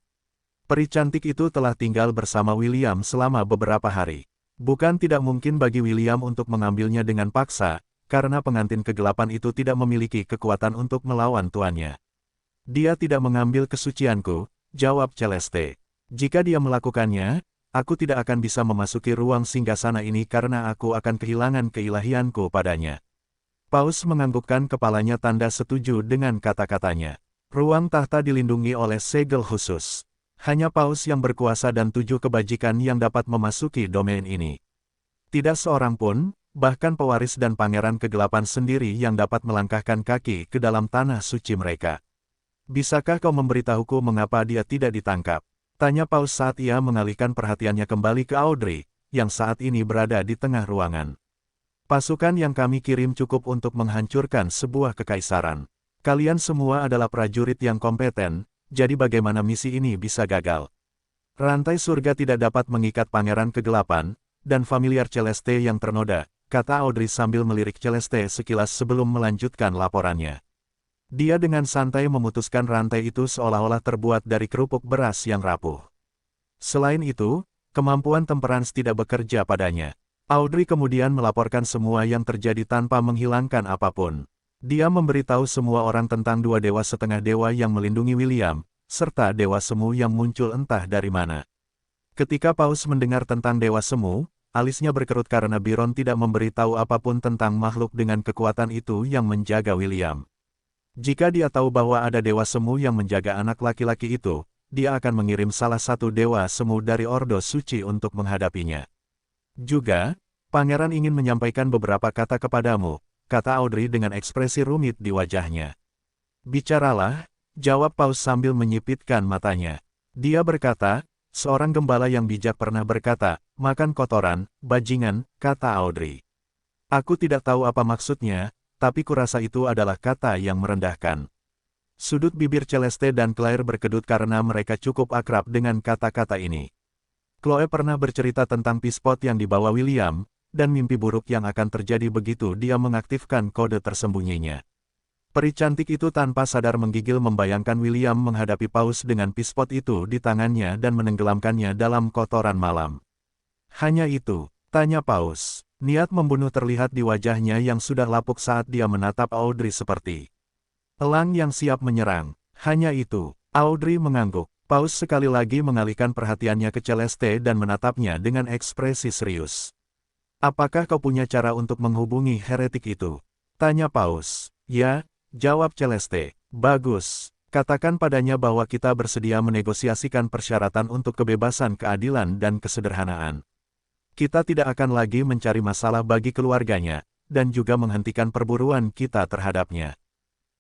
Peri cantik itu telah tinggal bersama William selama beberapa hari. Bukan tidak mungkin bagi William untuk mengambilnya dengan paksa, karena pengantin kegelapan itu tidak memiliki kekuatan untuk melawan tuannya. Dia tidak mengambil kesucianku, jawab Celeste. Jika dia melakukannya, aku tidak akan bisa memasuki ruang singgasana ini karena aku akan kehilangan keilahianku padanya. Paus menganggukkan kepalanya tanda setuju dengan kata-katanya. Ruang tahta dilindungi oleh segel khusus. Hanya Paus yang berkuasa dan 7 kebajikan yang dapat memasuki domain ini. Tidak seorang pun, bahkan pewaris dan pangeran kegelapan sendiri yang dapat melangkahkan kaki ke dalam tanah suci mereka. Bisakah kau memberitahuku mengapa dia tidak ditangkap? Tanya Paus saat ia mengalihkan perhatiannya kembali ke Audrey, yang saat ini berada di tengah ruangan. Pasukan yang kami kirim cukup untuk menghancurkan sebuah kekaisaran. Kalian semua adalah prajurit yang kompeten, jadi bagaimana misi ini bisa gagal? Rantai surga tidak dapat mengikat pangeran kegelapan, dan familiar Celeste yang ternoda, kata Audrey sambil melirik Celeste sekilas sebelum melanjutkan laporannya. Dia dengan santai memutuskan rantai itu seolah-olah terbuat dari kerupuk beras yang rapuh. Selain itu, kemampuan temperance tidak bekerja padanya. Audrey kemudian melaporkan semua yang terjadi tanpa menghilangkan apapun. Dia memberitahu semua orang tentang 2 dewa setengah dewa yang melindungi William, serta dewa semu yang muncul entah dari mana. Ketika Paus mendengar tentang dewa semu, alisnya berkerut karena Biron tidak memberitahu apapun tentang makhluk dengan kekuatan itu yang menjaga William. Jika dia tahu bahwa ada dewa semu yang menjaga anak laki-laki itu, dia akan mengirim salah satu dewa semu dari Ordo Suci untuk menghadapinya. Juga, Pangeran ingin menyampaikan beberapa kata kepadamu, kata Audrey dengan ekspresi rumit di wajahnya. Bicaralah, jawab Paus sambil menyipitkan matanya. Dia berkata, seorang gembala yang bijak pernah berkata, makan kotoran, bajingan, kata Audrey. Aku tidak tahu apa maksudnya, tapi kurasa itu adalah kata yang merendahkan. Sudut bibir Celeste dan Claire berkedut karena mereka cukup akrab dengan kata-kata ini. Chloe pernah bercerita tentang pispot yang dibawa William, dan mimpi buruk yang akan terjadi begitu dia mengaktifkan kode tersembunyinya. Peri cantik itu tanpa sadar menggigil membayangkan William menghadapi Paus dengan pispot itu di tangannya dan menenggelamkannya dalam kotoran malam. Hanya itu, tanya Paus. Niat membunuh terlihat di wajahnya yang sudah lapuk saat dia menatap Audrey seperti elang yang siap menyerang. Hanya itu, Audrey mengangguk. Paus sekali lagi mengalihkan perhatiannya ke Celeste dan menatapnya dengan ekspresi serius. Apakah kau punya cara untuk menghubungi heretik itu? Tanya Paus. Ya, jawab Celeste. Bagus. Katakan padanya bahwa kita bersedia menegosiasikan persyaratan untuk kebebasan, keadilan, dan kesederhanaan. Kita tidak akan lagi mencari masalah bagi keluarganya, dan juga menghentikan perburuan kita terhadapnya.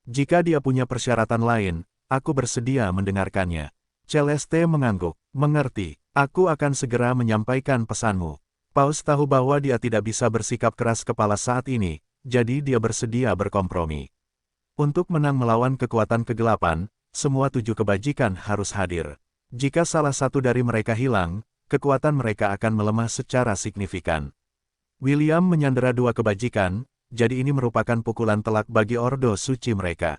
Jika dia punya persyaratan lain, aku bersedia mendengarkannya. Celeste mengangguk. Mengerti. Aku akan segera menyampaikan pesanmu. Paus tahu bahwa dia tidak bisa bersikap keras kepala saat ini, jadi dia bersedia berkompromi. Untuk menang melawan kekuatan kegelapan, semua 7 kebajikan harus hadir. Jika salah satu dari mereka hilang, kekuatan mereka akan melemah secara signifikan. William menyandera 2 kebajikan, jadi ini merupakan pukulan telak bagi Ordo Suci mereka.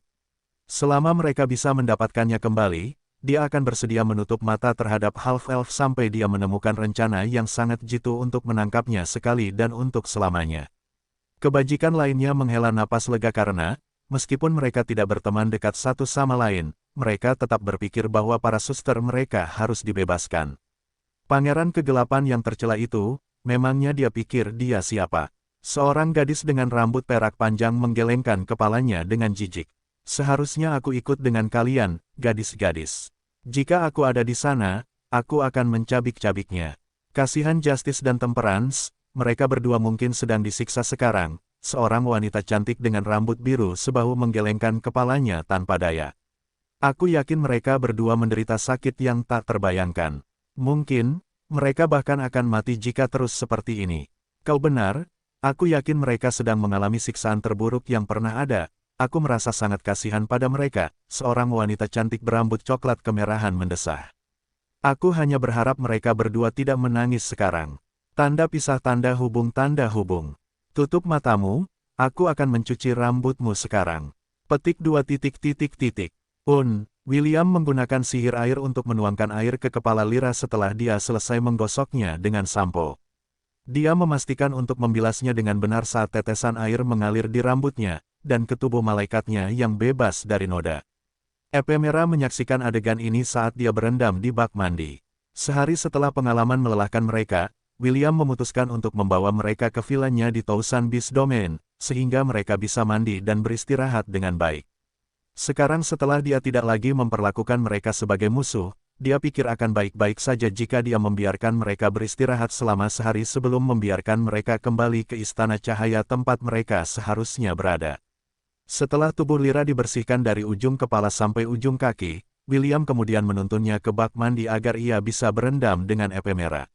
Selama mereka bisa mendapatkannya kembali, dia akan bersedia menutup mata terhadap half-elf sampai dia menemukan rencana yang sangat jitu untuk menangkapnya sekali dan untuk selamanya. Kebajikan lainnya menghela napas lega karena, meskipun mereka tidak berteman dekat satu sama lain, mereka tetap berpikir bahwa para suster mereka harus dibebaskan. Pangeran kegelapan yang tercela itu, memangnya dia pikir dia siapa? Seorang gadis dengan rambut perak panjang menggelengkan kepalanya dengan jijik. Seharusnya aku ikut dengan kalian, gadis-gadis. Jika aku ada di sana, aku akan mencabik-cabiknya. Kasihan Justice dan Temperance, mereka berdua mungkin sedang disiksa sekarang. Seorang wanita cantik dengan rambut biru sebahu menggelengkan kepalanya tanpa daya. Aku yakin mereka berdua menderita sakit yang tak terbayangkan. Mungkin, mereka bahkan akan mati jika terus seperti ini. Kau benar, aku yakin mereka sedang mengalami siksaan terburuk yang pernah ada. Aku merasa sangat kasihan pada mereka, seorang wanita cantik berambut coklat kemerahan mendesah. Aku hanya berharap mereka berdua tidak menangis sekarang. Tanda pisah tanda hubung. Tutup matamu, aku akan mencuci rambutmu sekarang. Petik 2. William menggunakan sihir air untuk menuangkan air ke kepala Lyra setelah dia selesai menggosoknya dengan sampo. Dia memastikan untuk membilasnya dengan benar saat tetesan air mengalir di rambutnya, dan ke tubuh malaikatnya yang bebas dari noda. Ephemera menyaksikan adegan ini saat dia berendam di bak mandi. Sehari setelah pengalaman melelahkan mereka, William memutuskan untuk membawa mereka ke vilanya di Thousand Beast Domain, sehingga mereka bisa mandi dan beristirahat dengan baik. Sekarang setelah dia tidak lagi memperlakukan mereka sebagai musuh, dia pikir akan baik-baik saja jika dia membiarkan mereka beristirahat selama sehari sebelum membiarkan mereka kembali ke Istana Cahaya tempat mereka seharusnya berada. Setelah tubuh Lyra dibersihkan dari ujung kepala sampai ujung kaki, William kemudian menuntunnya ke bak mandi agar ia bisa berendam dengan Ephemera.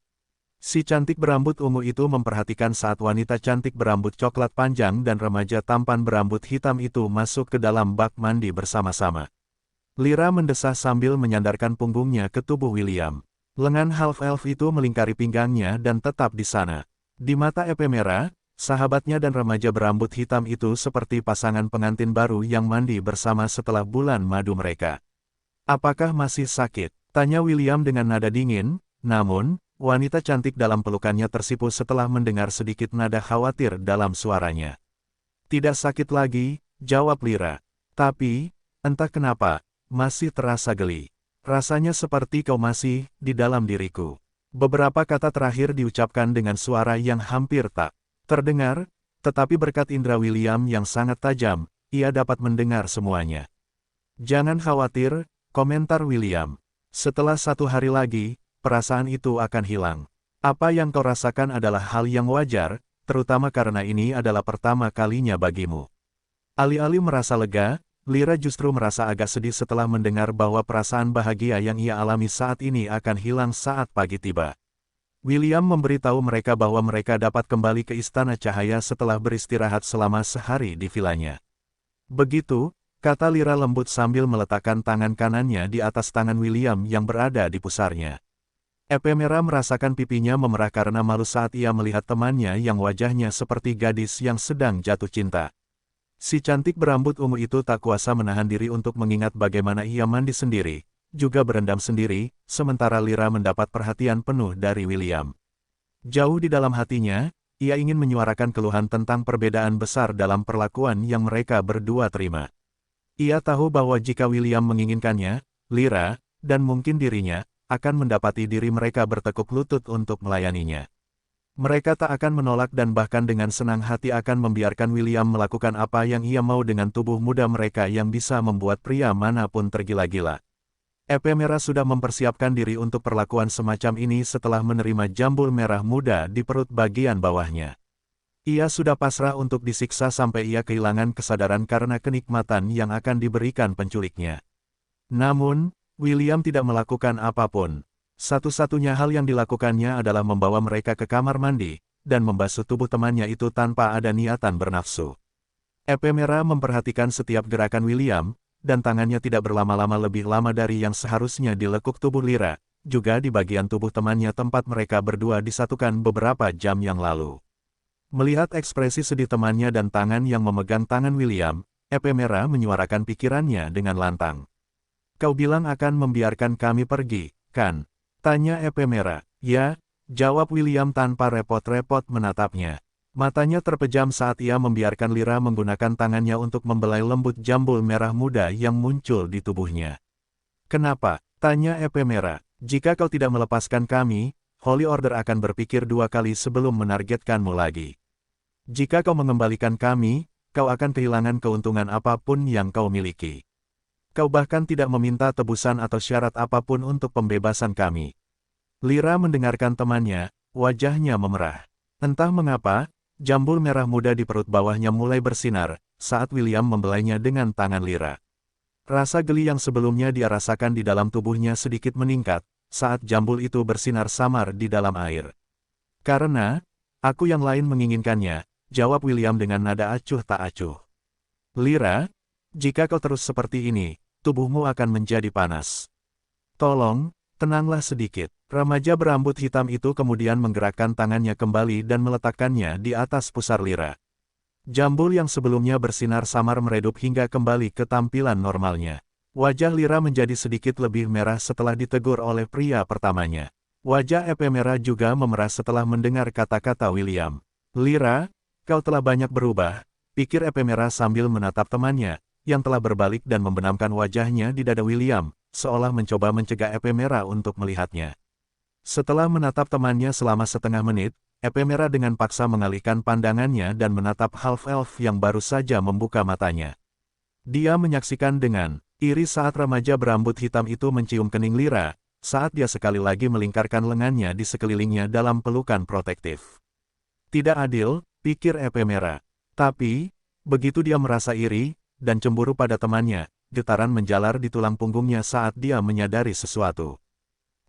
Si cantik berambut ungu itu memperhatikan saat wanita cantik berambut coklat panjang dan remaja tampan berambut hitam itu masuk ke dalam bak mandi bersama-sama. Lyra mendesah sambil menyandarkan punggungnya ke tubuh William. Lengan half-elf itu melingkari pinggangnya dan tetap di sana. Di mata Ephemera, sahabatnya dan remaja berambut hitam itu seperti pasangan pengantin baru yang mandi bersama setelah bulan madu mereka. "Apakah masih sakit?" tanya William dengan nada dingin, namun, wanita cantik dalam pelukannya tersipu setelah mendengar sedikit nada khawatir dalam suaranya. "Tidak sakit lagi," jawab Lyra. "Tapi, entah kenapa, masih terasa geli. Rasanya seperti kau masih di dalam diriku." Beberapa kata terakhir diucapkan dengan suara yang hampir tak terdengar, tetapi berkat indera William yang sangat tajam, ia dapat mendengar semuanya. "Jangan khawatir," komentar William. "Setelah 1 hari lagi, perasaan itu akan hilang. Apa yang kau rasakan adalah hal yang wajar, terutama karena ini adalah pertama kalinya bagimu." Alih-alih merasa lega, Lyra justru merasa agak sedih setelah mendengar bahwa perasaan bahagia yang ia alami saat ini akan hilang saat pagi tiba. William memberitahu mereka bahwa mereka dapat kembali ke Istana Cahaya setelah beristirahat selama sehari di vilanya. "Begitu," kata Lyra lembut sambil meletakkan tangan kanannya di atas tangan William yang berada di pusarnya. Ephemera merasakan pipinya memerah karena malu saat ia melihat temannya yang wajahnya seperti gadis yang sedang jatuh cinta. Si cantik berambut ungu itu tak kuasa menahan diri untuk mengingat bagaimana ia mandi sendiri, juga berendam sendiri, sementara Lyra mendapat perhatian penuh dari William. Jauh di dalam hatinya, ia ingin menyuarakan keluhan tentang perbedaan besar dalam perlakuan yang mereka berdua terima. Ia tahu bahwa jika William menginginkannya, Lyra, dan mungkin dirinya, akan mendapati diri mereka bertekuk lutut untuk melayaninya. Mereka tak akan menolak dan bahkan dengan senang hati akan membiarkan William melakukan apa yang ia mau dengan tubuh muda mereka yang bisa membuat pria manapun tergila-gila. Ephemera sudah mempersiapkan diri untuk perlakuan semacam ini setelah menerima jambul merah muda di perut bagian bawahnya. Ia sudah pasrah untuk disiksa sampai ia kehilangan kesadaran karena kenikmatan yang akan diberikan penculiknya. Namun, William tidak melakukan apapun. Satu-satunya hal yang dilakukannya adalah membawa mereka ke kamar mandi, dan membasuh tubuh temannya itu tanpa ada niatan bernafsu. Ephemera memperhatikan setiap gerakan William, dan tangannya tidak berlama-lama lebih lama dari yang seharusnya dilekuk tubuh Lyra, juga di bagian tubuh temannya tempat mereka berdua disatukan beberapa jam yang lalu. Melihat ekspresi sedih temannya dan tangan yang memegang tangan William, Ephemera menyuarakan pikirannya dengan lantang. Kau bilang akan membiarkan kami pergi, kan? Tanya Ephemera. Ya, jawab William tanpa repot-repot menatapnya. Matanya terpejam saat ia membiarkan Lyra menggunakan tangannya untuk membelai lembut jambul merah muda yang muncul di tubuhnya. Kenapa? Tanya Ephemera. Jika kau tidak melepaskan kami, Holy Order akan berpikir dua kali sebelum menargetkanmu lagi. Jika kau mengembalikan kami, kau akan kehilangan keuntungan apapun yang kau miliki. Kau bahkan tidak meminta tebusan atau syarat apapun untuk pembebasan kami. Lyra mendengarkan temannya, wajahnya memerah. Entah mengapa, jambul merah muda di perut bawahnya mulai bersinar, saat William membelainya dengan tangan Lyra. Rasa geli yang sebelumnya dia rasakan di dalam tubuhnya sedikit meningkat, saat jambul itu bersinar samar di dalam air. Karena, aku yang lain menginginkannya, jawab William dengan nada acuh tak acuh. Lyra, jika kau terus seperti ini, tubuhmu akan menjadi panas. Tolong, tenanglah sedikit. Remaja berambut hitam itu kemudian menggerakkan tangannya kembali dan meletakkannya di atas pusar Lyra. Jambul yang sebelumnya bersinar samar meredup hingga kembali ke tampilan normalnya. Wajah Lyra menjadi sedikit lebih merah setelah ditegur oleh pria pertamanya. Wajah Ephemera juga memerah setelah mendengar kata-kata William. Lyra, kau telah banyak berubah, pikir Ephemera sambil menatap temannya, yang telah berbalik dan membenamkan wajahnya di dada William, seolah mencoba mencegah Ephemera untuk melihatnya. Setelah menatap temannya selama setengah menit, Ephemera dengan paksa mengalihkan pandangannya dan menatap half-elf yang baru saja membuka matanya. Dia menyaksikan dengan iri saat remaja berambut hitam itu mencium kening Lyra, saat dia sekali lagi melingkarkan lengannya di sekelilingnya dalam pelukan protektif. Tidak adil, pikir Ephemera. Tapi, begitu dia merasa iri dan cemburu pada temannya, getaran menjalar di tulang punggungnya saat dia menyadari sesuatu.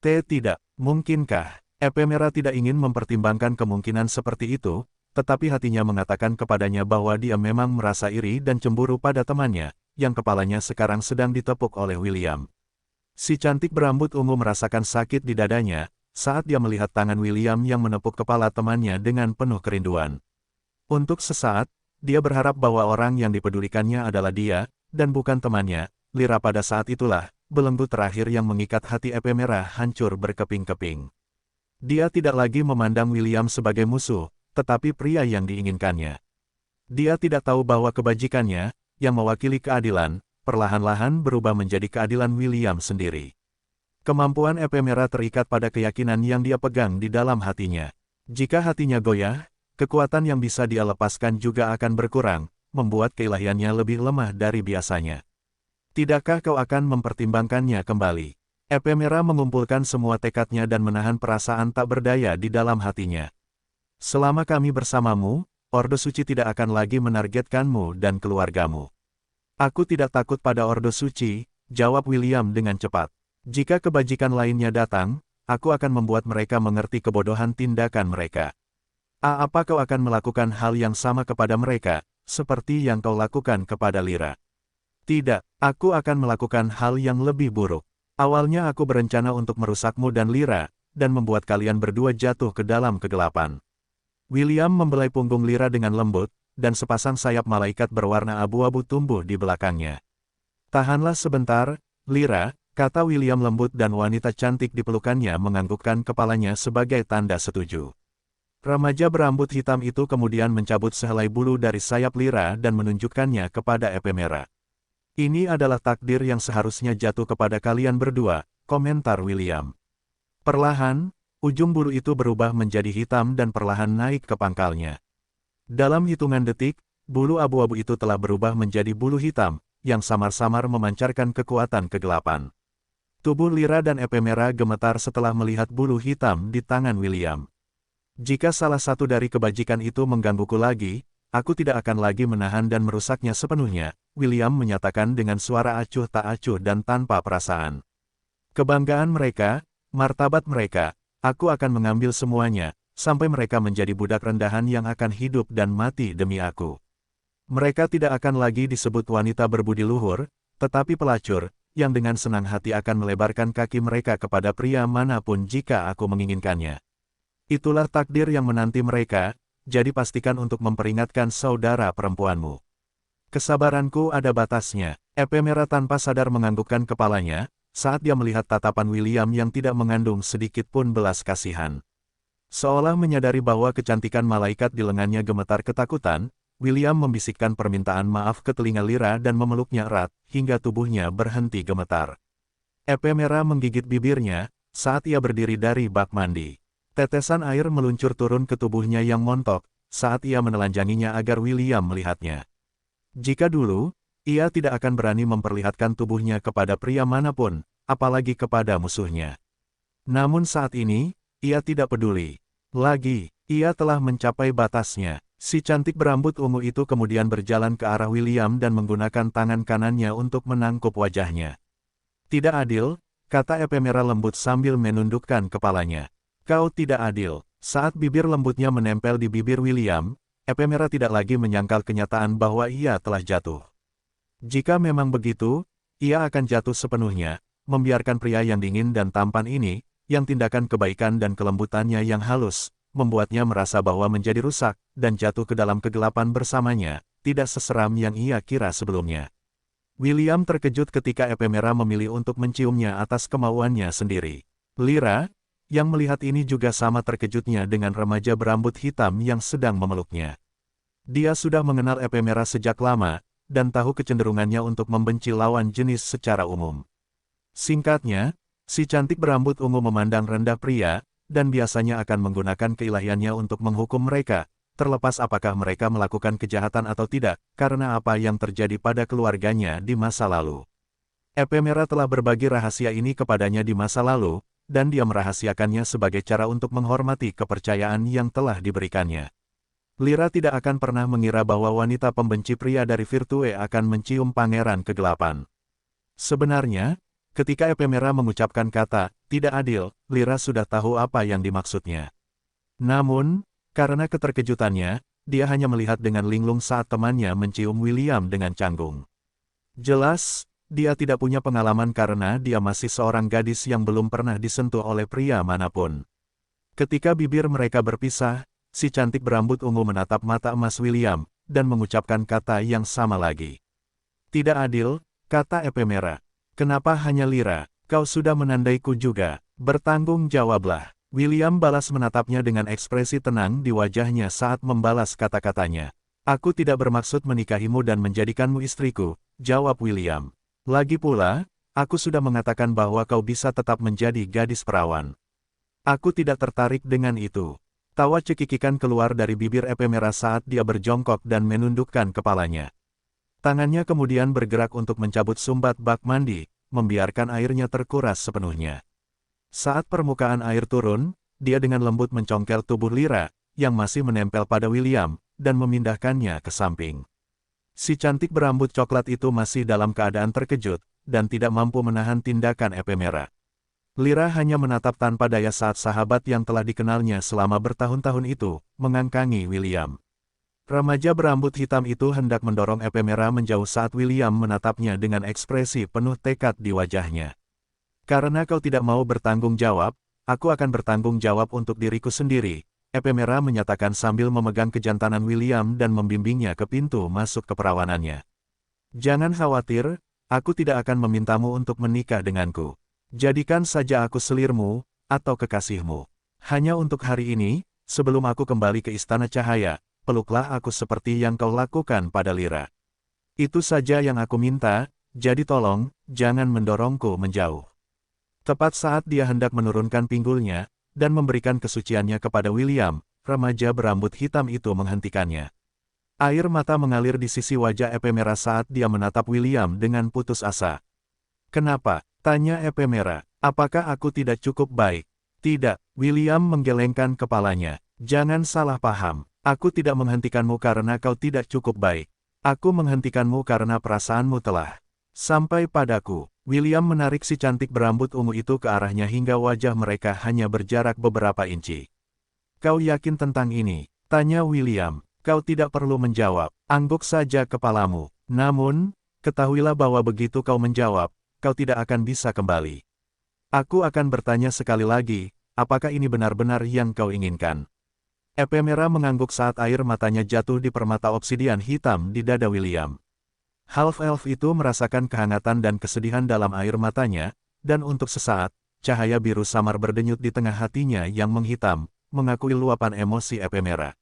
Tidak, mungkinkah? Ephemera tidak ingin mempertimbangkan kemungkinan seperti itu, tetapi hatinya mengatakan kepadanya bahwa dia memang merasa iri dan cemburu pada temannya, yang kepalanya sekarang sedang ditepuk oleh William. Si cantik berambut ungu merasakan sakit di dadanya, saat dia melihat tangan William yang menepuk kepala temannya dengan penuh kerinduan. Untuk sesaat, dia berharap bahwa orang yang dipedulikannya adalah dia, dan bukan temannya. Lyra pada saat itulah, belenggu terakhir yang mengikat hati Ephemera hancur berkeping-keping. Dia tidak lagi memandang William sebagai musuh, tetapi pria yang diinginkannya. Dia tidak tahu bahwa kebajikannya, yang mewakili keadilan, perlahan-lahan berubah menjadi keadilan William sendiri. Kemampuan Ephemera terikat pada keyakinan yang dia pegang di dalam hatinya. Jika hatinya goyah, kekuatan yang bisa dia lepaskan juga akan berkurang, membuat keilahiannya lebih lemah dari biasanya. Tidakkah kau akan mempertimbangkannya kembali? Ephemera mengumpulkan semua tekadnya dan menahan perasaan tak berdaya di dalam hatinya. Selama kami bersamamu, Ordo Suci tidak akan lagi menargetkanmu dan keluargamu. Aku tidak takut pada Ordo Suci, jawab William dengan cepat. Jika kebajikan lainnya datang, aku akan membuat mereka mengerti kebodohan tindakan mereka. Apa kau akan melakukan hal yang sama kepada mereka, seperti yang kau lakukan kepada Lyra? Tidak, aku akan melakukan hal yang lebih buruk. Awalnya aku berencana untuk merusakmu dan Lyra, dan membuat kalian berdua jatuh ke dalam kegelapan. William membelai punggung Lyra dengan lembut, dan sepasang sayap malaikat berwarna abu-abu tumbuh di belakangnya. Tahanlah sebentar, Lyra, kata William lembut dan wanita cantik di pelukannya menganggukkan kepalanya sebagai tanda setuju. Remaja berambut hitam itu kemudian mencabut sehelai bulu dari sayap Lyra dan menunjukkannya kepada Ephemera. Ini adalah takdir yang seharusnya jatuh kepada kalian berdua, komentar William. Perlahan, ujung bulu itu berubah menjadi hitam dan perlahan naik ke pangkalnya. Dalam hitungan detik, bulu abu-abu itu telah berubah menjadi bulu hitam, yang samar-samar memancarkan kekuatan kegelapan. Tubuh Lyra dan Ephemera gemetar setelah melihat bulu hitam di tangan William. Jika salah satu dari kebajikan itu menggangguku lagi, aku tidak akan lagi menahan dan merusaknya sepenuhnya, William menyatakan dengan suara acuh tak acuh dan tanpa perasaan. Kebanggaan mereka, martabat mereka, aku akan mengambil semuanya, sampai mereka menjadi budak rendahan yang akan hidup dan mati demi aku. Mereka tidak akan lagi disebut wanita berbudi luhur, tetapi pelacur, yang dengan senang hati akan melebarkan kaki mereka kepada pria manapun jika aku menginginkannya. Itulah takdir yang menanti mereka, jadi pastikan untuk memperingatkan saudara perempuanmu. Kesabaranku ada batasnya. Epemera tanpa sadar menganggukkan kepalanya, saat dia melihat tatapan William yang tidak mengandung sedikit pun belas kasihan. Seolah menyadari bahwa kecantikan malaikat di lengannya gemetar ketakutan, William membisikkan permintaan maaf ke telinga Lyra dan memeluknya erat, hingga tubuhnya berhenti gemetar. Epemera menggigit bibirnya, saat ia berdiri dari bak mandi. Tetesan air meluncur turun ke tubuhnya yang montok, saat ia menelanjanginya agar William melihatnya. Jika dulu, ia tidak akan berani memperlihatkan tubuhnya kepada pria manapun, apalagi kepada musuhnya. Namun saat ini, ia tidak peduli. Lagi, ia telah mencapai batasnya. Si cantik berambut ungu itu kemudian berjalan ke arah William dan menggunakan tangan kanannya untuk menangkup wajahnya. Tidak adil, kata Epemera lembut sambil menundukkan kepalanya. Kau tidak adil. Saat bibir lembutnya menempel di bibir William, Epemera tidak lagi menyangkal kenyataan bahwa ia telah jatuh. Jika memang begitu, ia akan jatuh sepenuhnya, membiarkan pria yang dingin dan tampan ini, yang tindakan kebaikan dan kelembutannya yang halus, membuatnya merasa bahwa menjadi rusak, dan jatuh ke dalam kegelapan bersamanya, tidak seseram yang ia kira sebelumnya. William terkejut ketika Epemera memilih untuk menciumnya atas kemauannya sendiri. Lyra, yang melihat ini juga sama terkejutnya dengan remaja berambut hitam yang sedang memeluknya. Dia sudah mengenal Epemera sejak lama, dan tahu kecenderungannya untuk membenci lawan jenis secara umum. Singkatnya, si cantik berambut ungu memandang rendah pria, dan biasanya akan menggunakan keilahiannya untuk menghukum mereka, terlepas apakah mereka melakukan kejahatan atau tidak, karena apa yang terjadi pada keluarganya di masa lalu. Epemera telah berbagi rahasia ini kepadanya di masa lalu, dan dia merahasiakannya sebagai cara untuk menghormati kepercayaan yang telah diberikannya. Lyra tidak akan pernah mengira bahwa wanita pembenci pria dari Virtue akan mencium pangeran kegelapan. Sebenarnya, ketika Epemera mengucapkan kata, tidak adil, Lyra sudah tahu apa yang dimaksudnya. Namun, karena keterkejutannya, dia hanya melihat dengan linglung saat temannya mencium William dengan canggung. Jelas, dia tidak punya pengalaman karena dia masih seorang gadis yang belum pernah disentuh oleh pria manapun. Ketika bibir mereka berpisah, si cantik berambut ungu menatap mata emas William, dan mengucapkan kata yang sama lagi. Tidak adil, kata Epemera. Kenapa hanya Lyra? Kau sudah menandaiku juga. Bertanggung jawablah. William balas menatapnya dengan ekspresi tenang di wajahnya saat membalas kata-katanya. Aku tidak bermaksud menikahimu dan menjadikanmu istriku, jawab William. Lagi pula, aku sudah mengatakan bahwa kau bisa tetap menjadi gadis perawan. Aku tidak tertarik dengan itu. Tawa cekikikan keluar dari bibir Epemera saat dia berjongkok dan menundukkan kepalanya. Tangannya kemudian bergerak untuk mencabut sumbat bak mandi, membiarkan airnya terkuras sepenuhnya. Saat permukaan air turun, dia dengan lembut mencongkel tubuh Lyra, yang masih menempel pada William, dan memindahkannya ke samping. Si cantik berambut coklat itu masih dalam keadaan terkejut, dan tidak mampu menahan tindakan Epemera. Lyra hanya menatap tanpa daya saat sahabat yang telah dikenalnya selama bertahun-tahun itu, mengangkangi William. Remaja berambut hitam itu hendak mendorong Epemera menjauh saat William menatapnya dengan ekspresi penuh tekad di wajahnya. Karena kau tidak mau bertanggung jawab, aku akan bertanggung jawab untuk diriku sendiri, Epemera menyatakan sambil memegang kejantanan William dan membimbingnya ke pintu masuk keperawanannya. Jangan khawatir, aku tidak akan memintamu untuk menikah denganku. Jadikan saja aku selirmu, atau kekasihmu. Hanya untuk hari ini, sebelum aku kembali ke Istana Cahaya, peluklah aku seperti yang kau lakukan pada Lyra. Itu saja yang aku minta, jadi tolong, jangan mendorongku menjauh. Tepat saat dia hendak menurunkan pinggulnya, dan memberikan kesuciannya kepada William, remaja berambut hitam itu menghentikannya. Air mata mengalir di sisi wajah Epemera saat dia menatap William dengan putus asa. Kenapa? Tanya Epemera. Apakah aku tidak cukup baik? Tidak, William menggelengkan kepalanya. Jangan salah paham. Aku tidak menghentikanmu karena kau tidak cukup baik. Aku menghentikanmu karena perasaanmu telah sampai padaku. William menarik si cantik berambut ungu itu ke arahnya hingga wajah mereka hanya berjarak beberapa inci. Kau yakin tentang ini? Tanya William. Kau tidak perlu menjawab. Angguk saja kepalamu. Namun, ketahuilah bahwa begitu kau menjawab, kau tidak akan bisa kembali. Aku akan bertanya sekali lagi, apakah ini benar-benar yang kau inginkan? Epemera mengangguk saat air matanya jatuh di permata obsidian hitam di dada William. Half-elf itu merasakan kehangatan dan kesedihan dalam air matanya, dan untuk sesaat, cahaya biru samar berdenyut di tengah hatinya yang menghitam, mengakui luapan emosi Epemera.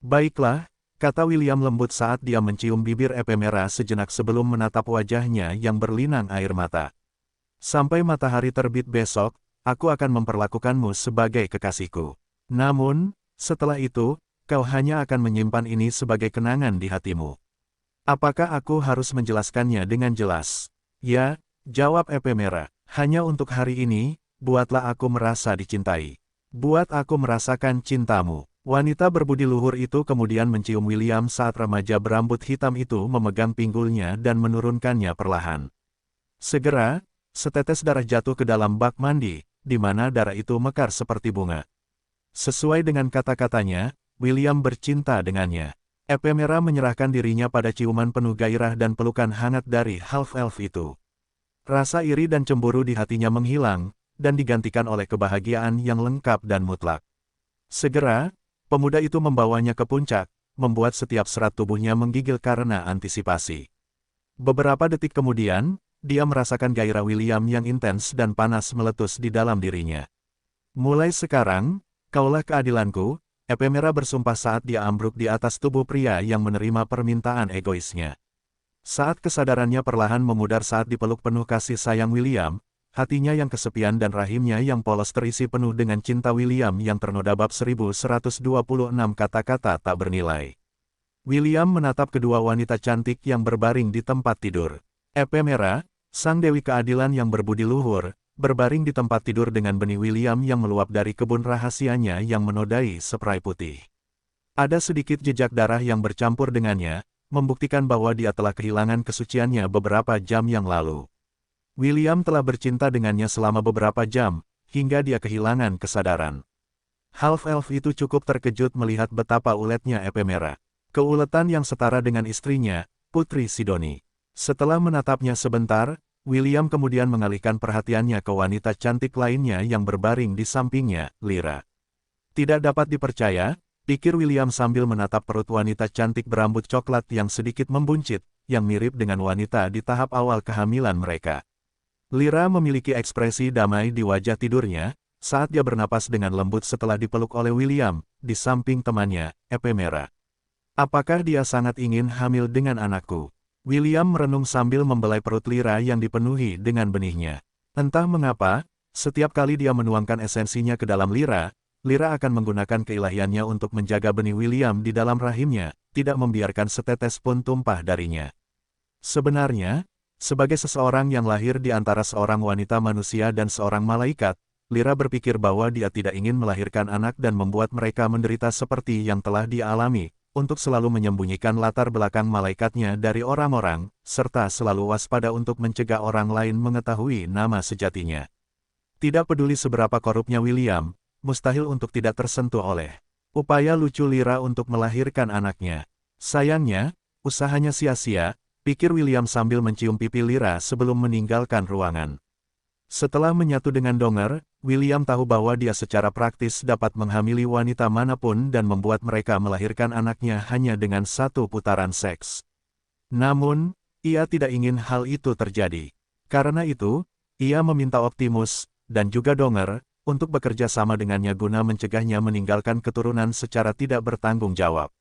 Baiklah, kata William lembut saat dia mencium bibir Epemera sejenak sebelum menatap wajahnya yang berlinang air mata. Sampai matahari terbit besok, aku akan memperlakukanmu sebagai kekasihku. Namun, setelah itu, kau hanya akan menyimpan ini sebagai kenangan di hatimu. Apakah aku harus menjelaskannya dengan jelas? Ya, jawab Epemera. Hanya untuk hari ini, buatlah aku merasa dicintai. Buat aku merasakan cintamu. Wanita berbudi luhur itu kemudian mencium William saat remaja berambut hitam itu memegang pinggulnya dan menurunkannya perlahan. Segera, setetes darah jatuh ke dalam bak mandi, di mana darah itu mekar seperti bunga. Sesuai dengan kata-katanya, William bercinta dengannya. Epemera menyerahkan dirinya pada ciuman penuh gairah dan pelukan hangat dari half-elf itu. Rasa iri dan cemburu di hatinya menghilang, dan digantikan oleh kebahagiaan yang lengkap dan mutlak. Segera, pemuda itu membawanya ke puncak, membuat setiap serat tubuhnya menggigil karena antisipasi. Beberapa detik kemudian, dia merasakan gairah William yang intens dan panas meletus di dalam dirinya. Mulai sekarang, kaulah keadilanku, Epemera bersumpah saat dia ambruk di atas tubuh pria yang menerima permintaan egoisnya. Saat kesadarannya perlahan memudar saat dipeluk penuh kasih sayang William, hatinya yang kesepian dan rahimnya yang polos terisi penuh dengan cinta William yang ternoda. Bab 1126 kata-kata tak bernilai. William menatap kedua wanita cantik yang berbaring di tempat tidur. Epemera, sang dewi keadilan yang berbudi luhur, berbaring di tempat tidur dengan benih William yang meluap dari kebun rahasianya yang menodai spray putih. Ada sedikit jejak darah yang bercampur dengannya, membuktikan bahwa dia telah kehilangan kesuciannya beberapa jam yang lalu. William telah bercinta dengannya selama beberapa jam, hingga dia kehilangan kesadaran. Half-elf itu cukup terkejut melihat betapa uletnya Epemera. Keuletan yang setara dengan istrinya, Putri Sidoni. Setelah menatapnya sebentar, William kemudian mengalihkan perhatiannya ke wanita cantik lainnya yang berbaring di sampingnya, Lyra. Tidak dapat dipercaya, pikir William sambil menatap perut wanita cantik berambut coklat yang sedikit membuncit, yang mirip dengan wanita di tahap awal kehamilan mereka. Lyra memiliki ekspresi damai di wajah tidurnya, saat dia bernapas dengan lembut setelah dipeluk oleh William, di samping temannya, Epemera. Apakah dia sangat ingin hamil dengan anakku? William merenung sambil membelai perut Lyra yang dipenuhi dengan benihnya. Entah mengapa, setiap kali dia menuangkan esensinya ke dalam Lyra, Lyra akan menggunakan keilahiannya untuk menjaga benih William di dalam rahimnya, tidak membiarkan setetes pun tumpah darinya. Sebenarnya, sebagai seseorang yang lahir di antara seorang wanita manusia dan seorang malaikat, Lyra berpikir bahwa dia tidak ingin melahirkan anak dan membuat mereka menderita seperti yang telah dia alami, untuk selalu menyembunyikan latar belakang malaikatnya dari orang-orang, serta selalu waspada untuk mencegah orang lain mengetahui nama sejatinya. Tidak peduli seberapa korupnya William, mustahil untuk tidak tersentuh oleh upaya lucu Lyra untuk melahirkan anaknya. Sayangnya, usahanya sia-sia, pikir William sambil mencium pipi Lyra sebelum meninggalkan ruangan. Setelah menyatu dengan Donger, William tahu bahwa dia secara praktis dapat menghamili wanita manapun dan membuat mereka melahirkan anaknya hanya dengan satu putaran seks. Namun, ia tidak ingin hal itu terjadi. Karena itu, ia meminta Optimus, dan juga Donger, untuk bekerja sama dengannya guna mencegahnya meninggalkan keturunan secara tidak bertanggung jawab.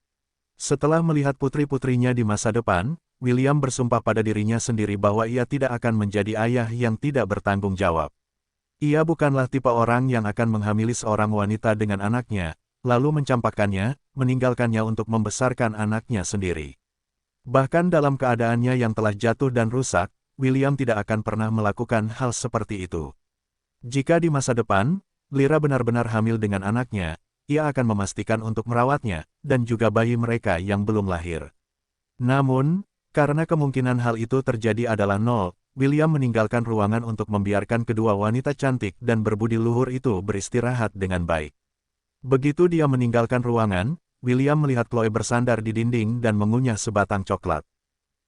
Setelah melihat putri-putrinya di masa depan, William bersumpah pada dirinya sendiri bahwa ia tidak akan menjadi ayah yang tidak bertanggung jawab. Ia bukanlah tipe orang yang akan menghamili seorang wanita dengan anaknya, lalu mencampakkannya, meninggalkannya untuk membesarkan anaknya sendiri. Bahkan dalam keadaannya yang telah jatuh dan rusak, William tidak akan pernah melakukan hal seperti itu. Jika di masa depan, Lyra benar-benar hamil dengan anaknya, ia akan memastikan untuk merawatnya, dan juga bayi mereka yang belum lahir. Namun, karena kemungkinan hal itu terjadi adalah nol, William meninggalkan ruangan untuk membiarkan kedua wanita cantik dan berbudi luhur itu beristirahat dengan baik. Begitu dia meninggalkan ruangan, William melihat Chloe bersandar di dinding dan mengunyah sebatang coklat.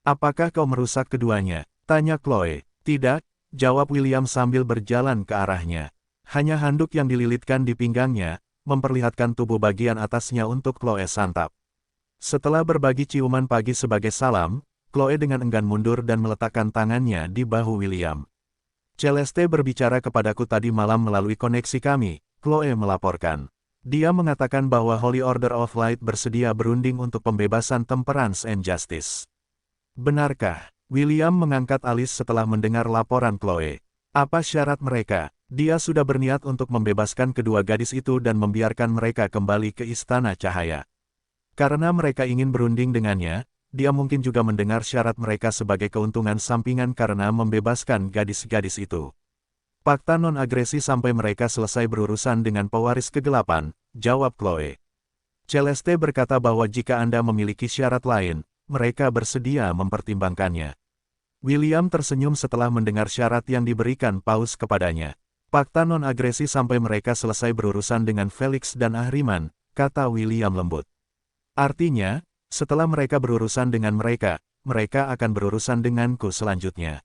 "Apakah kau merusak keduanya?" tanya Chloe. "Tidak," jawab William sambil berjalan ke arahnya. "Hanya handuk yang dililitkan di pinggangnya, memperlihatkan tubuh bagian atasnya untuk Chloe santap. Setelah berbagi ciuman pagi sebagai salam, Chloe dengan enggan mundur dan meletakkan tangannya di bahu William. Celeste berbicara kepadaku tadi malam melalui koneksi kami, Chloe melaporkan. Dia mengatakan bahwa Holy Order of Light bersedia berunding untuk pembebasan Temperance and Justice. Benarkah? William mengangkat alis setelah mendengar laporan Chloe. Apa syarat mereka? Dia sudah berniat untuk membebaskan kedua gadis itu dan membiarkan mereka kembali ke Istana Cahaya. Karena mereka ingin berunding dengannya, dia mungkin juga mendengar syarat mereka sebagai keuntungan sampingan karena membebaskan gadis-gadis itu. Fakta non-agresi sampai mereka selesai berurusan dengan pewaris kegelapan, jawab Chloe. Celeste berkata bahwa jika Anda memiliki syarat lain, mereka bersedia mempertimbangkannya. William tersenyum setelah mendengar syarat yang diberikan Paus kepadanya. Fakta non-agresi sampai mereka selesai berurusan dengan Felix dan Ahriman, kata William lembut. Artinya, setelah mereka berurusan dengan mereka, mereka akan berurusan denganku selanjutnya.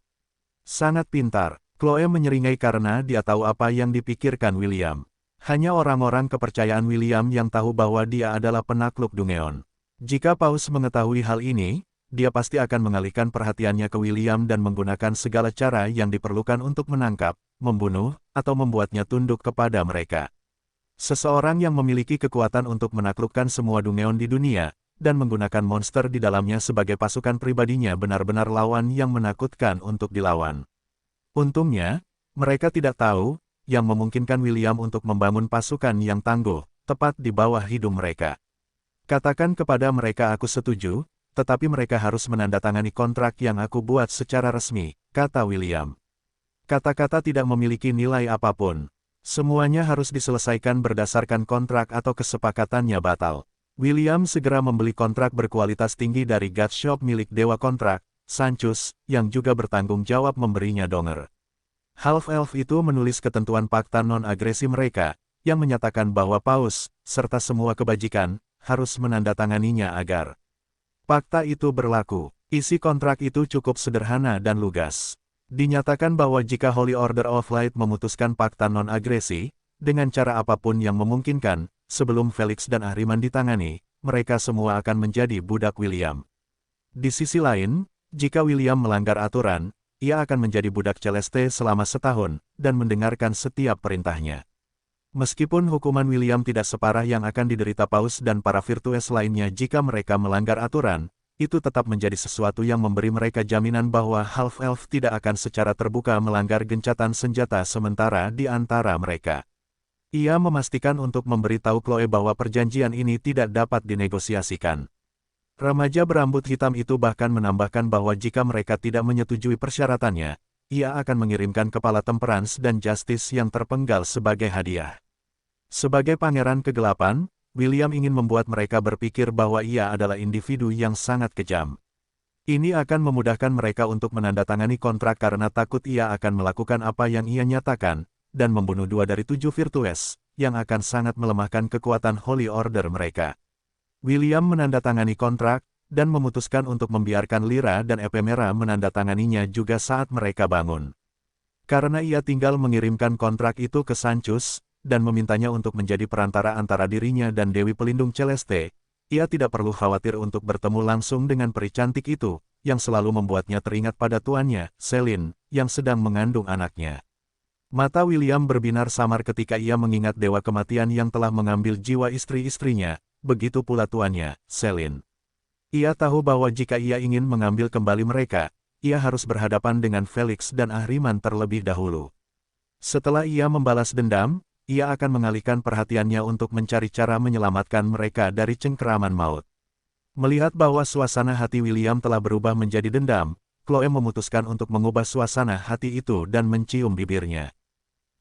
Sangat pintar. Chloe menyeringai karena dia tahu apa yang dipikirkan William. Hanya orang-orang kepercayaan William yang tahu bahwa dia adalah penakluk Dungeon. Jika Paus mengetahui hal ini, dia pasti akan mengalihkan perhatiannya ke William dan menggunakan segala cara yang diperlukan untuk menangkap, membunuh, atau membuatnya tunduk kepada mereka. Seseorang yang memiliki kekuatan untuk menaklukkan semua Dungeon di dunia, dan menggunakan monster di dalamnya sebagai pasukan pribadinya benar-benar lawan yang menakutkan untuk dilawan. Untungnya, mereka tidak tahu, yang memungkinkan William untuk membangun pasukan yang tangguh, tepat di bawah hidung mereka. Katakan kepada mereka aku setuju, tetapi mereka harus menandatangani kontrak yang aku buat secara resmi, kata William. Kata-kata tidak memiliki nilai apapun. Semuanya harus diselesaikan berdasarkan kontrak atau kesepakatannya batal. William segera membeli kontrak berkualitas tinggi dari God Shop milik Dewa Kontrak, Sancus, yang juga bertanggung jawab memberinya donger. Half-Elf itu menulis ketentuan fakta non-agresi mereka, yang menyatakan bahwa Paus, serta semua kebajikan, harus menandatanganinya agar fakta itu berlaku. Isi kontrak itu cukup sederhana dan lugas. Dinyatakan bahwa jika Holy Order of Light memutuskan fakta non-agresi, dengan cara apapun yang memungkinkan, sebelum Felix dan Ahriman ditangani, mereka semua akan menjadi budak William. Di sisi lain, jika William melanggar aturan, ia akan menjadi budak Celeste selama setahun, dan mendengarkan setiap perintahnya. Meskipun hukuman William tidak separah yang akan diderita Paus dan para virtues lainnya jika mereka melanggar aturan, itu tetap menjadi sesuatu yang memberi mereka jaminan bahwa Half-Elf tidak akan secara terbuka melanggar gencatan senjata sementara di antara mereka. Ia memastikan untuk memberitahu Chloe bahwa perjanjian ini tidak dapat dinegosiasikan. Remaja berambut hitam itu bahkan menambahkan bahwa jika mereka tidak menyetujui persyaratannya, ia akan mengirimkan kepala Temperance dan Justice yang terpenggal sebagai hadiah. Sebagai pangeran kegelapan, William ingin membuat mereka berpikir bahwa ia adalah individu yang sangat kejam. Ini akan memudahkan mereka untuk menandatangani kontrak karena takut ia akan melakukan apa yang ia nyatakan, dan membunuh 2 dari 7 virtues, yang akan sangat melemahkan kekuatan Holy Order mereka. William menandatangani kontrak, dan memutuskan untuk membiarkan Lyra dan Ephemera menandatanganinya juga saat mereka bangun. Karena ia tinggal mengirimkan kontrak itu ke Sancus, dan memintanya untuk menjadi perantara antara dirinya dan Dewi Pelindung Celeste, ia tidak perlu khawatir untuk bertemu langsung dengan peri cantik itu, yang selalu membuatnya teringat pada tuannya, Selin, yang sedang mengandung anaknya. Mata William berbinar samar ketika ia mengingat Dewa Kematian yang telah mengambil jiwa istri-istrinya, begitu pula tuannya, Selin. Ia tahu bahwa jika ia ingin mengambil kembali mereka, ia harus berhadapan dengan Felix dan Ahriman terlebih dahulu. Setelah ia membalas dendam, ia akan mengalihkan perhatiannya untuk mencari cara menyelamatkan mereka dari cengkeraman maut. Melihat bahwa suasana hati William telah berubah menjadi dendam, Chloe memutuskan untuk mengubah suasana hati itu dan mencium bibirnya.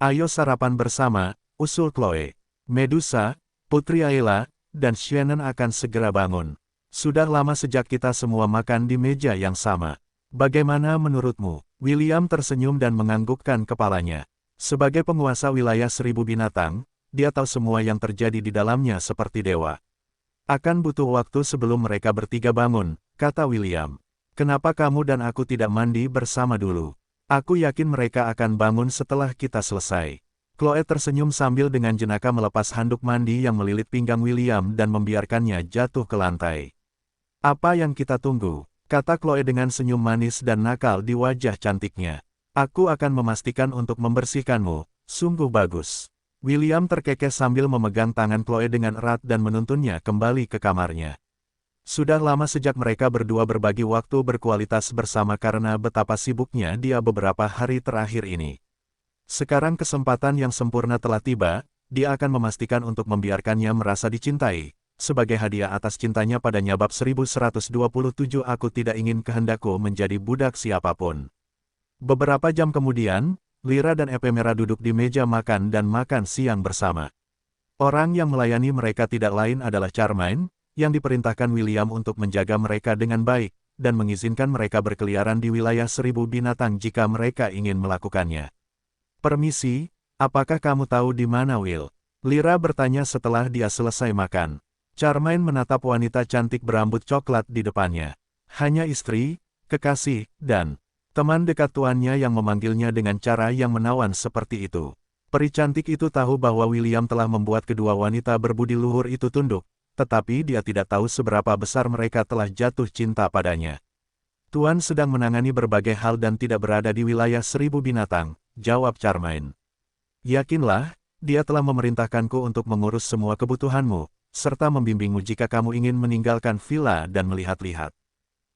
Ayo sarapan bersama, usul Chloe. Medusa, Putri Ayla, dan Shannon akan segera bangun. Sudah lama sejak kita semua makan di meja yang sama. Bagaimana menurutmu? William tersenyum dan menganggukkan kepalanya. Sebagai penguasa wilayah 1000 binatang, dia tahu semua yang terjadi di dalamnya seperti dewa. Akan butuh waktu sebelum mereka bertiga bangun, kata William. Kenapa kamu dan aku tidak mandi bersama dulu? Aku yakin mereka akan bangun setelah kita selesai. Chloe tersenyum sambil dengan jenaka melepas handuk mandi yang melilit pinggang William dan membiarkannya jatuh ke lantai. "Apa yang kita tunggu?" kata Chloe dengan senyum manis dan nakal di wajah cantiknya. "Aku akan memastikan untuk membersihkanmu, sungguh bagus." William terkekeh sambil memegang tangan Chloe dengan erat dan menuntunnya kembali ke kamarnya. Sudah lama sejak mereka berdua berbagi waktu berkualitas bersama karena betapa sibuknya dia beberapa hari terakhir ini. Sekarang kesempatan yang sempurna telah tiba, dia akan memastikan untuk membiarkannya merasa dicintai. Sebagai hadiah atas cintanya padanya bab 1127 aku tidak ingin kehendakku menjadi budak siapapun. Beberapa jam kemudian, Lyra dan Ephemera duduk di meja makan dan makan siang bersama. Orang yang melayani mereka tidak lain adalah Charmaine, yang diperintahkan William untuk menjaga mereka dengan baik, dan mengizinkan mereka berkeliaran di wilayah 1000 binatang jika mereka ingin melakukannya. "Permisi, apakah kamu tahu di mana Will?" Lyra bertanya setelah dia selesai makan. Charmaine menatap wanita cantik berambut coklat di depannya. Hanya istri, kekasih, dan teman dekat tuannya yang memanggilnya dengan cara yang menawan seperti itu. Peri cantik itu tahu bahwa William telah membuat kedua wanita berbudi luhur itu tunduk, tetapi dia tidak tahu seberapa besar mereka telah jatuh cinta padanya. "Tuan sedang menangani berbagai hal dan tidak berada di wilayah 1000 binatang, jawab Charmaine. "Yakinlah, dia telah memerintahkanku untuk mengurus semua kebutuhanmu, serta membimbingmu jika kamu ingin meninggalkan villa dan melihat-lihat."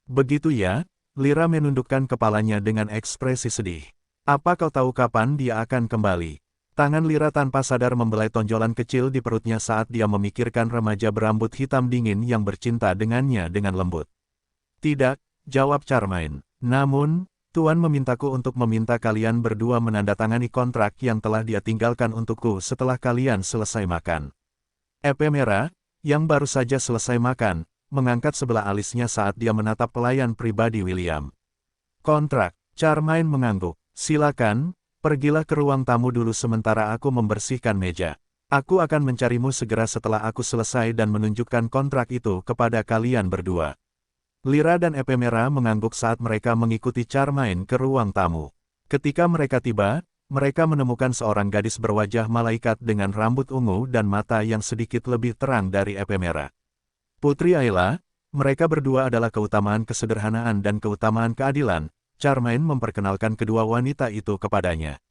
"Begitu ya?" Lyra menundukkan kepalanya dengan ekspresi sedih. "Apa kau tahu kapan dia akan kembali?" Tangan Lyra tanpa sadar membelai tonjolan kecil di perutnya saat dia memikirkan remaja berambut hitam dingin yang bercinta dengannya dengan lembut. "Tidak," jawab Charmaine. "Namun, Tuan memintaku untuk meminta kalian berdua menandatangani kontrak yang telah dia tinggalkan untukku setelah kalian selesai makan." Ephemera, yang baru saja selesai makan, mengangkat sebelah alisnya saat dia menatap pelayan pribadi William. "Kontrak," Charmaine mengangguk. "Silakan, pergilah ke ruang tamu dulu sementara aku membersihkan meja. Aku akan mencarimu segera setelah aku selesai dan menunjukkan kontrak itu kepada kalian berdua." Lyra dan Ephemera mengangguk saat mereka mengikuti Charmaine ke ruang tamu. Ketika mereka tiba, mereka menemukan seorang gadis berwajah malaikat dengan rambut ungu dan mata yang sedikit lebih terang dari Ephemera. "Putri Ayla, mereka berdua adalah keutamaan kesederhanaan dan keutamaan keadilan." Charmaine memperkenalkan kedua wanita itu kepadanya.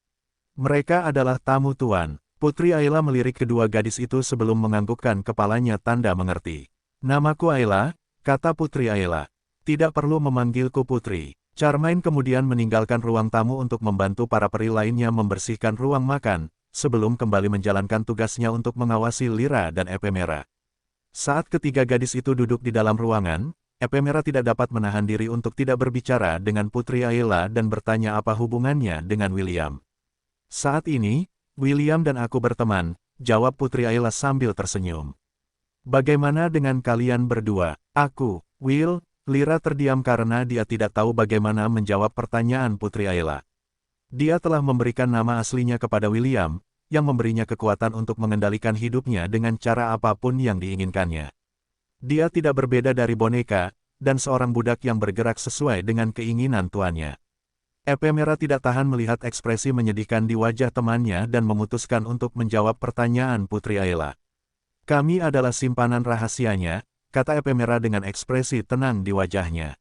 "Mereka adalah tamu tuan." Putri Ayla melirik kedua gadis itu sebelum menganggukkan kepalanya tanda mengerti. "Namaku Ayla," kata Putri Ayla. "Tidak perlu memanggilku Putri." Charmaine kemudian meninggalkan ruang tamu untuk membantu para peri lainnya membersihkan ruang makan, sebelum kembali menjalankan tugasnya untuk mengawasi Lyra dan Ephemera. Saat ketiga gadis itu duduk di dalam ruangan, Ephemera tidak dapat menahan diri untuk tidak berbicara dengan Putri Ayla dan bertanya apa hubungannya dengan William. "Saat ini, William dan aku berteman," jawab Putri Ayla sambil tersenyum. "Bagaimana dengan kalian berdua?" "Aku, Will." Lyra terdiam karena dia tidak tahu bagaimana menjawab pertanyaan Putri Ayla. Dia telah memberikan nama aslinya kepada William, yang memberinya kekuatan untuk mengendalikan hidupnya dengan cara apapun yang diinginkannya. Dia tidak berbeda dari boneka, dan seorang budak yang bergerak sesuai dengan keinginan tuannya. Ephemera tidak tahan melihat ekspresi menyedihkan di wajah temannya dan memutuskan untuk menjawab pertanyaan Putri Ayla. "Kami adalah simpanan rahasianya," kata Ephemera dengan ekspresi tenang di wajahnya.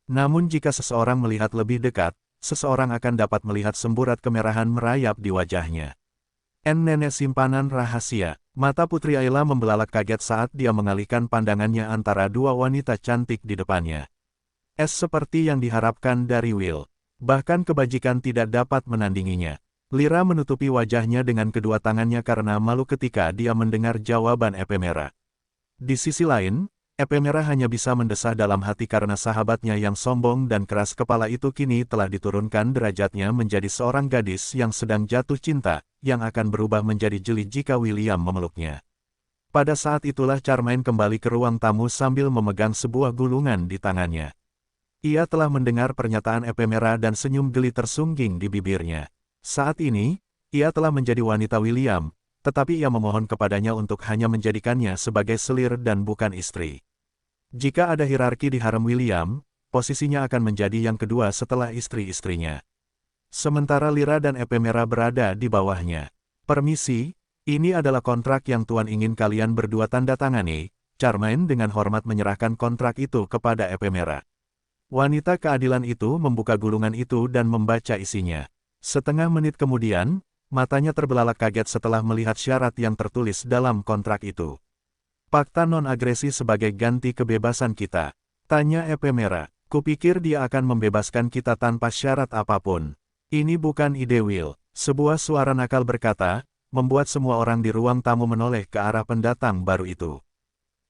Namun jika seseorang melihat lebih dekat, seseorang akan dapat melihat semburat kemerahan merayap di wajahnya. Nenek simpanan rahasia." Mata Putri Ayla membelalak kaget saat dia mengalihkan pandangannya antara dua wanita cantik di depannya. Seperti yang diharapkan dari Will. Bahkan kebajikan tidak dapat menandinginya. Lyra menutupi wajahnya dengan kedua tangannya karena malu ketika dia mendengar jawaban Ephemera. Di sisi lain, Ephemera hanya bisa mendesah dalam hati karena sahabatnya yang sombong dan keras kepala itu kini telah diturunkan derajatnya menjadi seorang gadis yang sedang jatuh cinta, yang akan berubah menjadi jeli jika William memeluknya. Pada saat itulah Charmaine kembali ke ruang tamu sambil memegang sebuah gulungan di tangannya. Ia telah mendengar pernyataan Ephemera dan senyum geli tersungging di bibirnya. Saat ini, ia telah menjadi wanita William, tetapi ia memohon kepadanya untuk hanya menjadikannya sebagai selir dan bukan istri. Jika ada hierarki di harem William, posisinya akan menjadi yang kedua setelah istri-istrinya. Sementara Lyra dan Ephemera berada di bawahnya. Permisi, ini adalah kontrak yang Tuan ingin kalian berdua tanda tangani. Charmaine dengan hormat menyerahkan kontrak itu kepada Ephemera. Wanita keadilan itu membuka gulungan itu dan membaca isinya. Setengah menit kemudian, matanya terbelalak kaget setelah melihat syarat yang tertulis dalam kontrak itu. Fakta non-agresi sebagai ganti kebebasan kita. Tanya Ephemera. Kupikir dia akan membebaskan kita tanpa syarat apapun. Ini bukan ide Will. Sebuah suara nakal berkata, membuat semua orang di ruang tamu menoleh ke arah pendatang baru itu.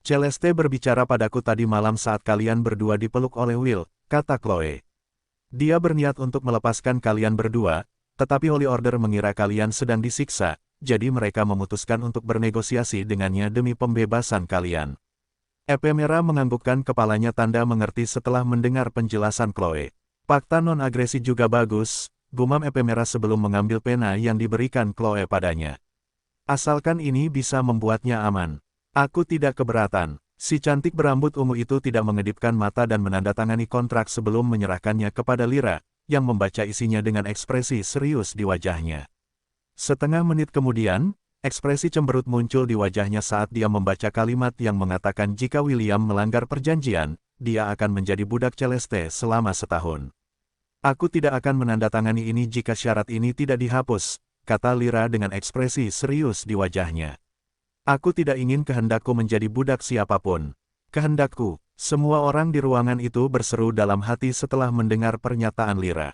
Celeste berbicara padaku tadi malam saat kalian berdua dipeluk oleh Will, kata Chloe. Dia berniat untuk melepaskan kalian berdua, tetapi Holy Order mengira kalian sedang disiksa, jadi mereka memutuskan untuk bernegosiasi dengannya demi pembebasan kalian. Ephemera menganggukkan kepalanya tanda mengerti setelah mendengar penjelasan Chloe. Fakta non-agresi juga bagus, gumam Ephemera sebelum mengambil pena yang diberikan Chloe padanya. Asalkan ini bisa membuatnya aman. Aku tidak keberatan. Si cantik berambut ungu itu tidak mengedipkan mata dan menandatangani kontrak sebelum menyerahkannya kepada Lyra, yang membaca isinya dengan ekspresi serius di wajahnya. Setengah menit kemudian, ekspresi cemberut muncul di wajahnya saat dia membaca kalimat yang mengatakan jika William melanggar perjanjian, dia akan menjadi budak Celeste selama setahun. Aku tidak akan menandatangani ini jika syarat ini tidak dihapus, kata Lyra dengan ekspresi serius di wajahnya. Aku tidak ingin kehendakku menjadi budak siapapun. Kehendakku, semua orang di ruangan itu berseru dalam hati setelah mendengar pernyataan Lyra.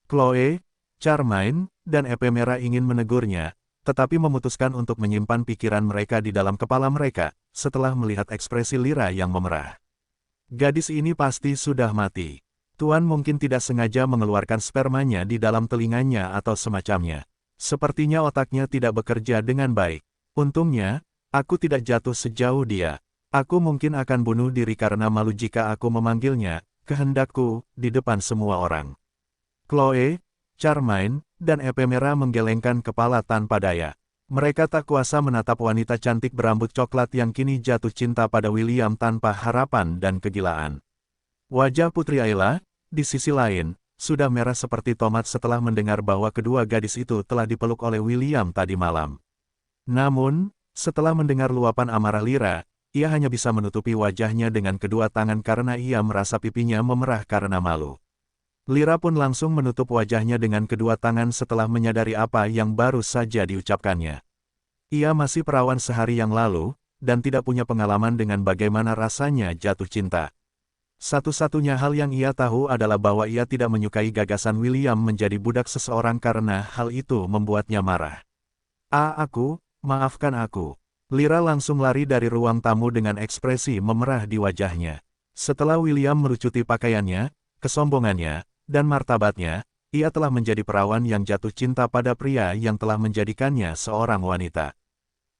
Chloe, Charmaine, dan Ephemera ingin menegurnya, tetapi memutuskan untuk menyimpan pikiran mereka di dalam kepala mereka, setelah melihat ekspresi Lyra yang memerah. Gadis ini pasti sudah mati. Tuan mungkin tidak sengaja mengeluarkan spermanya di dalam telinganya atau semacamnya. Sepertinya otaknya tidak bekerja dengan baik. Untungnya, aku tidak jatuh sejauh dia. Aku mungkin akan bunuh diri karena malu jika aku memanggilnya, kehendakku, di depan semua orang. Chloe, Charmaine, dan Ephemera menggelengkan kepala tanpa daya. Mereka tak kuasa menatap wanita cantik berambut coklat yang kini jatuh cinta pada William tanpa harapan dan kegilaan. Wajah Putri Ayla, di sisi lain, sudah merah seperti tomat setelah mendengar bahwa kedua gadis itu telah dipeluk oleh William tadi malam. Namun, setelah mendengar luapan amarah Lyra, ia hanya bisa menutupi wajahnya dengan kedua tangan karena ia merasa pipinya memerah karena malu. Lyra pun langsung menutup wajahnya dengan kedua tangan setelah menyadari apa yang baru saja diucapkannya. Ia masih perawan sehari yang lalu, dan tidak punya pengalaman dengan bagaimana rasanya jatuh cinta. Satu-satunya hal yang ia tahu adalah bahwa ia tidak menyukai gagasan William menjadi budak seseorang karena hal itu membuatnya marah. Maafkan aku. Lyra langsung lari dari ruang tamu dengan ekspresi memerah di wajahnya. Setelah William melucuti pakaiannya, kesombongannya, dan martabatnya, ia telah menjadi perawan yang jatuh cinta pada pria yang telah menjadikannya seorang wanita.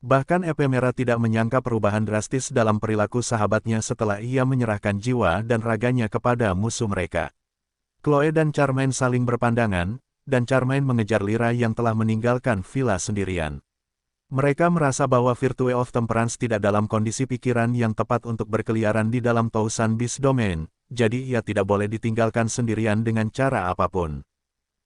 Bahkan Ephemera tidak menyangka perubahan drastis dalam perilaku sahabatnya setelah ia menyerahkan jiwa dan raganya kepada musuh mereka. Chloe dan Charmaine saling berpandangan, dan Charmaine mengejar Lyra yang telah meninggalkan villa sendirian. Mereka merasa bahwa Virtue of Temperance tidak dalam kondisi pikiran yang tepat untuk berkeliaran di dalam Thousand Beast Domain, jadi ia tidak boleh ditinggalkan sendirian dengan cara apapun.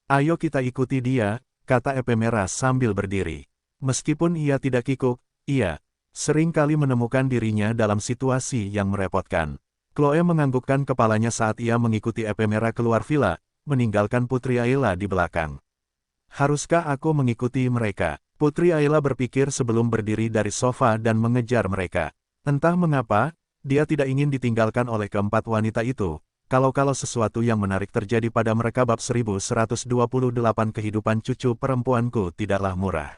Ayo kita ikuti dia, kata Ephemera sambil berdiri. Meskipun ia tidak kikuk, ia sering kali menemukan dirinya dalam situasi yang merepotkan. Chloe menganggukkan kepalanya saat ia mengikuti Ephemera keluar villa, meninggalkan Putri Ayla di belakang. Haruskah aku mengikuti mereka? Putri Ayla berpikir sebelum berdiri dari sofa dan mengejar mereka. Entah mengapa, dia tidak ingin ditinggalkan oleh keempat wanita itu. Kalau sesuatu yang menarik terjadi pada mereka bab 1128 kehidupan cucu perempuanku tidaklah murah.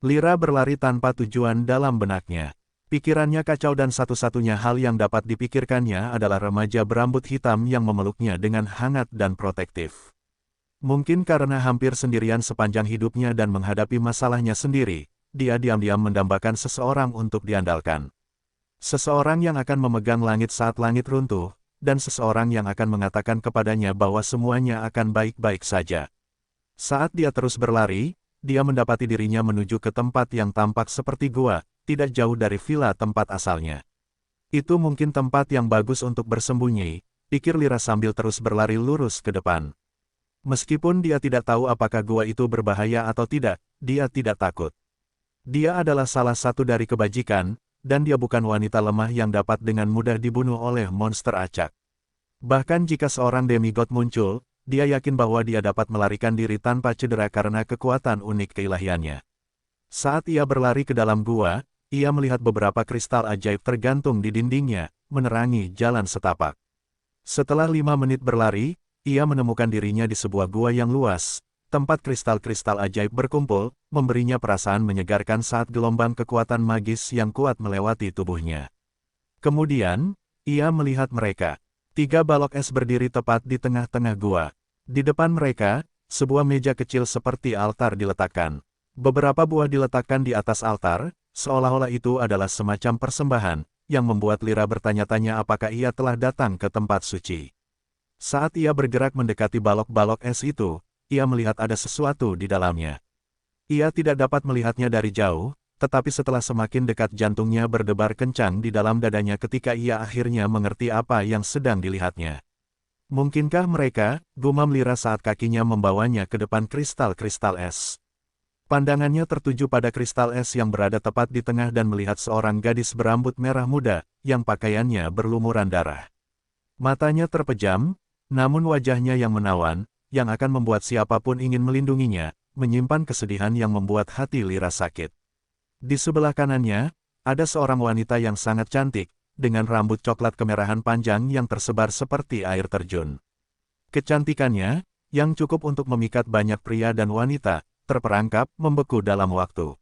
Lyra berlari tanpa tujuan dalam benaknya. Pikirannya kacau dan satu-satunya hal yang dapat dipikirkannya adalah remaja berambut hitam yang memeluknya dengan hangat dan protektif. Mungkin karena hampir sendirian sepanjang hidupnya dan menghadapi masalahnya sendiri, dia diam-diam mendambakan seseorang untuk diandalkan. Seseorang yang akan memegang langit saat langit runtuh, dan seseorang yang akan mengatakan kepadanya bahwa semuanya akan baik-baik saja. Saat dia terus berlari, dia mendapati dirinya menuju ke tempat yang tampak seperti gua, tidak jauh dari villa tempat asalnya. Itu mungkin tempat yang bagus untuk bersembunyi, pikir Lyra sambil terus berlari lurus ke depan. Meskipun dia tidak tahu apakah gua itu berbahaya atau tidak, dia tidak takut. Dia adalah salah satu dari kebajikan, dan dia bukan wanita lemah yang dapat dengan mudah dibunuh oleh monster acak. Bahkan jika seorang demigod muncul, dia yakin bahwa dia dapat melarikan diri tanpa cedera karena kekuatan unik keilahiannya. Saat ia berlari ke dalam gua, ia melihat beberapa kristal ajaib tergantung di dindingnya, menerangi jalan setapak. Setelah 5 menit berlari, ia menemukan dirinya di sebuah gua yang luas, tempat kristal-kristal ajaib berkumpul, memberinya perasaan menyegarkan saat gelombang kekuatan magis yang kuat melewati tubuhnya. Kemudian, ia melihat mereka. 3 balok es berdiri tepat di tengah-tengah gua. Di depan mereka, sebuah meja kecil seperti altar diletakkan. Beberapa buah diletakkan di atas altar, seolah-olah itu adalah semacam persembahan, yang membuat Lyra bertanya-tanya apakah ia telah datang ke tempat suci. Saat ia bergerak mendekati balok-balok es itu, ia melihat ada sesuatu di dalamnya. Ia tidak dapat melihatnya dari jauh, tetapi setelah semakin dekat jantungnya berdebar kencang di dalam dadanya ketika ia akhirnya mengerti apa yang sedang dilihatnya. Mungkinkah mereka, gumam Lyra saat kakinya membawanya ke depan kristal-kristal es. Pandangannya tertuju pada kristal es yang berada tepat di tengah dan melihat seorang gadis berambut merah muda, yang pakaiannya berlumuran darah. Matanya terpejam, namun wajahnya yang menawan, yang akan membuat siapapun ingin melindunginya, menyimpan kesedihan yang membuat hati Lyra sakit. Di sebelah kanannya, ada seorang wanita yang sangat cantik, dengan rambut coklat kemerahan panjang yang tersebar seperti air terjun. Kecantikannya, yang cukup untuk memikat banyak pria dan wanita, terperangkap, membeku dalam waktu.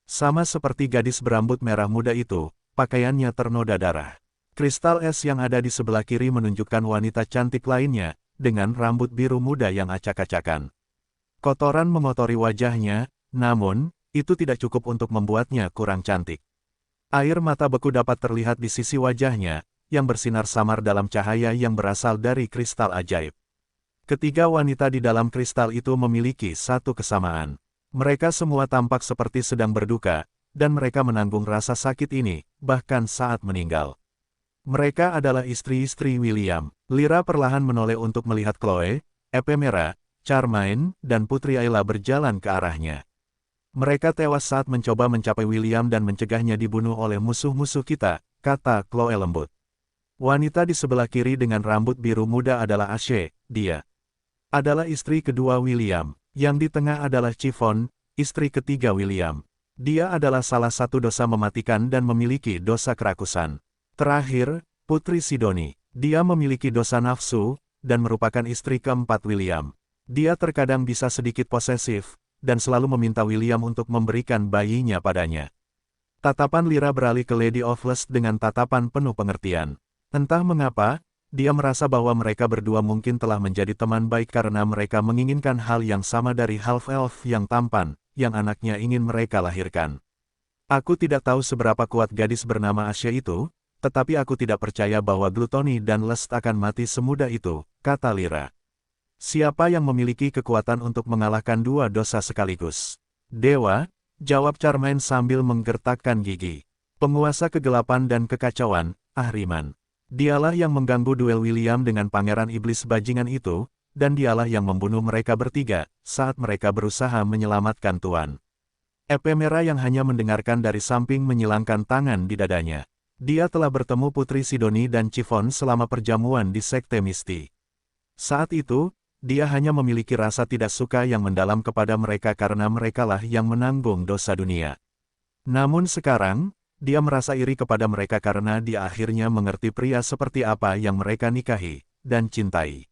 Sama seperti gadis berambut merah muda itu, pakaiannya ternoda darah. Kristal es yang ada di sebelah kiri menunjukkan wanita cantik lainnya, dengan rambut biru muda yang acak-acakan. Kotoran mengotori wajahnya, namun, itu tidak cukup untuk membuatnya kurang cantik. Air mata beku dapat terlihat di sisi wajahnya, yang bersinar samar dalam cahaya yang berasal dari kristal ajaib. Ketiga wanita di dalam kristal itu memiliki satu kesamaan. Mereka semua tampak seperti sedang berduka, dan mereka menanggung rasa sakit ini, bahkan saat meninggal. Mereka adalah istri-istri William. Lyra perlahan menoleh untuk melihat Chloe, Ephemera, Charmaine, dan Putri Ayla berjalan ke arahnya. Mereka tewas saat mencoba mencapai William dan mencegahnya dibunuh oleh musuh-musuh kita, kata Chloe lembut. Wanita di sebelah kiri dengan rambut biru muda adalah Ashe, dia adalah istri kedua William. Yang di tengah adalah Chiffon, istri ketiga William. Dia adalah salah satu dosa mematikan dan memiliki dosa kerakusan. Terakhir, Putri Sidoni. Dia memiliki dosa nafsu, dan merupakan istri keempat William. Dia terkadang bisa sedikit posesif, dan selalu meminta William untuk memberikan bayinya padanya. Tatapan Lyra beralih ke Lady of Lust dengan tatapan penuh pengertian. Entah mengapa, dia merasa bahwa mereka berdua mungkin telah menjadi teman baik karena mereka menginginkan hal yang sama dari half-elf yang tampan, yang anaknya ingin mereka lahirkan. Aku tidak tahu seberapa kuat gadis bernama Ashe itu, tetapi aku tidak percaya bahwa Gluttony dan Lust akan mati semudah itu, kata Lyra. Siapa yang memiliki kekuatan untuk mengalahkan dua dosa sekaligus? Dewa, jawab Charmaine sambil menggertakkan gigi. Penguasa kegelapan dan kekacauan, Ahriman. Dialah yang mengganggu duel William dengan pangeran iblis bajingan itu, dan dialah yang membunuh mereka bertiga, saat mereka berusaha menyelamatkan Tuan. Ephemera yang hanya mendengarkan dari samping menyilangkan tangan di dadanya. Dia telah bertemu Putri Sidoni dan Chiffon selama perjamuan di Sekte Misti. Saat itu, dia hanya memiliki rasa tidak suka yang mendalam kepada mereka karena merekalah yang menanggung dosa dunia. Namun sekarang, dia merasa iri kepada mereka karena dia akhirnya mengerti pria seperti apa yang mereka nikahi dan cintai.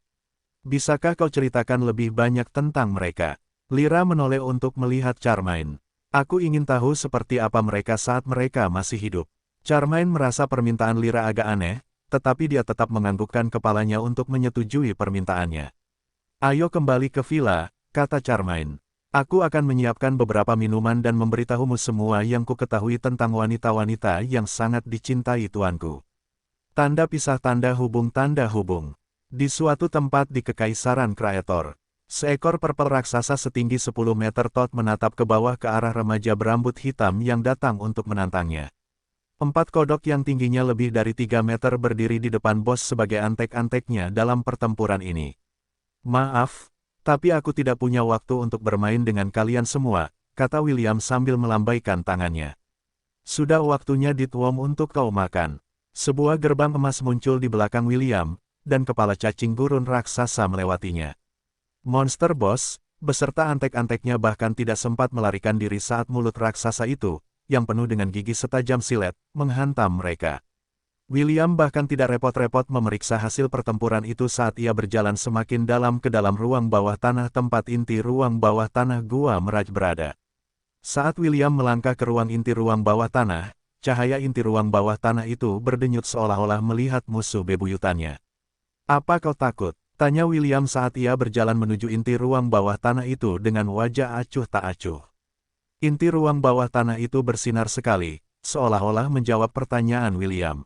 Bisakah kau ceritakan lebih banyak tentang mereka? Lyra menoleh untuk melihat Charmaine. Aku ingin tahu seperti apa mereka saat mereka masih hidup. Charmaine merasa permintaan Lyra agak aneh, tetapi dia tetap menganggukkan kepalanya untuk menyetujui permintaannya. Ayo kembali ke villa, kata Charmaine. Aku akan menyiapkan beberapa minuman dan memberitahumu semua yang ku ketahui tentang wanita-wanita yang sangat dicintai tuanku. Tanda pisah tanda hubung. Di suatu tempat di Kekaisaran Kraetor, seekor purple raksasa setinggi 10 meter tot menatap ke bawah ke arah remaja berambut hitam yang datang untuk menantangnya. 4 kodok yang tingginya lebih dari 3 meter berdiri di depan bos sebagai antek-anteknya dalam pertempuran ini. Maaf, Tapi aku tidak punya waktu untuk bermain dengan kalian semua, kata William sambil melambaikan tangannya. Sudah waktunya dituam untuk kau makan. Sebuah gerbang emas muncul di belakang William, dan kepala cacing gurun raksasa melewatinya. Monster Boss, beserta antek-anteknya bahkan tidak sempat melarikan diri saat mulut raksasa itu, yang penuh dengan gigi setajam silet, menghantam mereka. William bahkan tidak repot-repot memeriksa hasil pertempuran itu saat ia berjalan semakin dalam ke dalam ruang bawah tanah tempat inti ruang bawah tanah Gua Meraj berada. Saat William melangkah ke ruang inti ruang bawah tanah, cahaya inti ruang bawah tanah itu berdenyut seolah-olah melihat musuh bebuyutannya. Apa kau takut? Tanya William saat ia berjalan menuju inti ruang bawah tanah itu dengan wajah acuh tak acuh. Inti ruang bawah tanah itu bersinar sekali, seolah-olah menjawab pertanyaan William.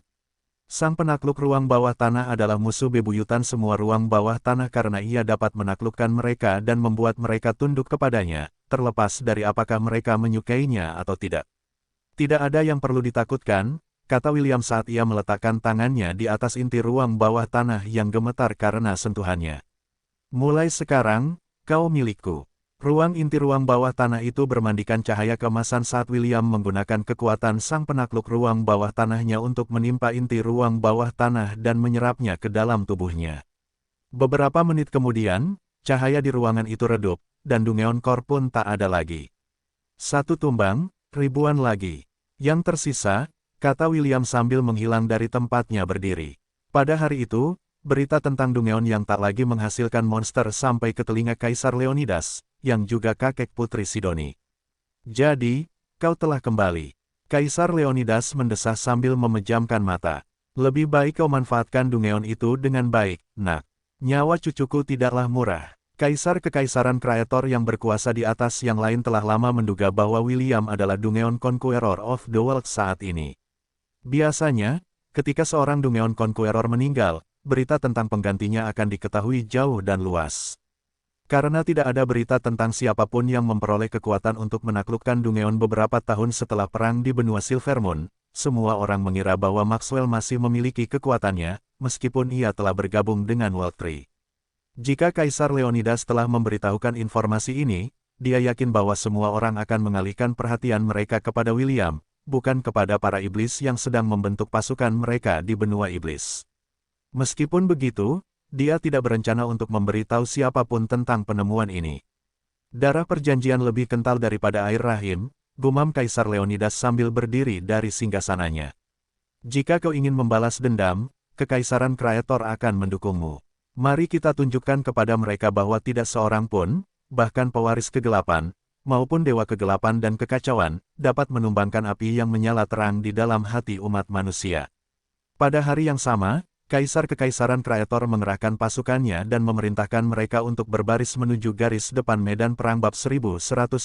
Sang penakluk ruang bawah tanah adalah musuh bebuyutan semua ruang bawah tanah karena ia dapat menaklukkan mereka dan membuat mereka tunduk kepadanya, terlepas dari apakah mereka menyukainya atau tidak. Tidak ada yang perlu ditakutkan, kata William saat ia meletakkan tangannya di atas inti ruang bawah tanah yang gemetar karena sentuhannya. Mulai sekarang, kau milikku. Ruang inti ruang bawah tanah itu bermandikan cahaya keemasan saat William menggunakan kekuatan sang penakluk ruang bawah tanahnya untuk menimpa inti ruang bawah tanah dan menyerapnya ke dalam tubuhnya. Beberapa menit kemudian, cahaya di ruangan itu redup, dan Dungeon Core pun tak ada lagi. Satu tumbang, ribuan lagi. Yang tersisa, kata William sambil menghilang dari tempatnya berdiri. Pada hari itu, berita tentang Dungeon yang tak lagi menghasilkan monster sampai ke telinga Kaisar Leonidas, yang juga kakek Putri Sidoni. Jadi, kau telah kembali. Kaisar Leonidas mendesah sambil memejamkan mata. Lebih baik kau manfaatkan Dungeon itu dengan baik, nak. Nyawa cucuku tidaklah murah. Kaisar Kekaisaran Kreator yang berkuasa di atas yang lain telah lama menduga bahwa William adalah Dungeon Conqueror of the World saat ini. Biasanya, ketika seorang Dungeon Conqueror meninggal, berita tentang penggantinya akan diketahui jauh dan luas. Karena tidak ada berita tentang siapapun yang memperoleh kekuatan untuk menaklukkan Dungeon beberapa tahun setelah perang di benua Silvermoon, semua orang mengira bahwa Maxwell masih memiliki kekuatannya, meskipun ia telah bergabung dengan World Tree. Jika Kaisar Leonidas telah memberitahukan informasi ini, dia yakin bahwa semua orang akan mengalihkan perhatian mereka kepada William, bukan kepada para iblis yang sedang membentuk pasukan mereka di benua iblis. Meskipun begitu, dia tidak berencana untuk memberitahu siapapun tentang penemuan ini. Darah perjanjian lebih kental daripada air rahim, gumam Kaisar Leonidas sambil berdiri dari singgasananya. Jika kau ingin membalas dendam, Kekaisaran Kreator akan mendukungmu. Mari kita tunjukkan kepada mereka bahwa tidak seorang pun, bahkan pewaris kegelapan, maupun dewa kegelapan dan kekacauan, dapat menumbangkan api yang menyala terang di dalam hati umat manusia. Pada hari yang sama, Kaisar Kekaisaran Kreator mengerahkan pasukannya dan memerintahkan mereka untuk berbaris menuju garis depan medan perang bab 1129.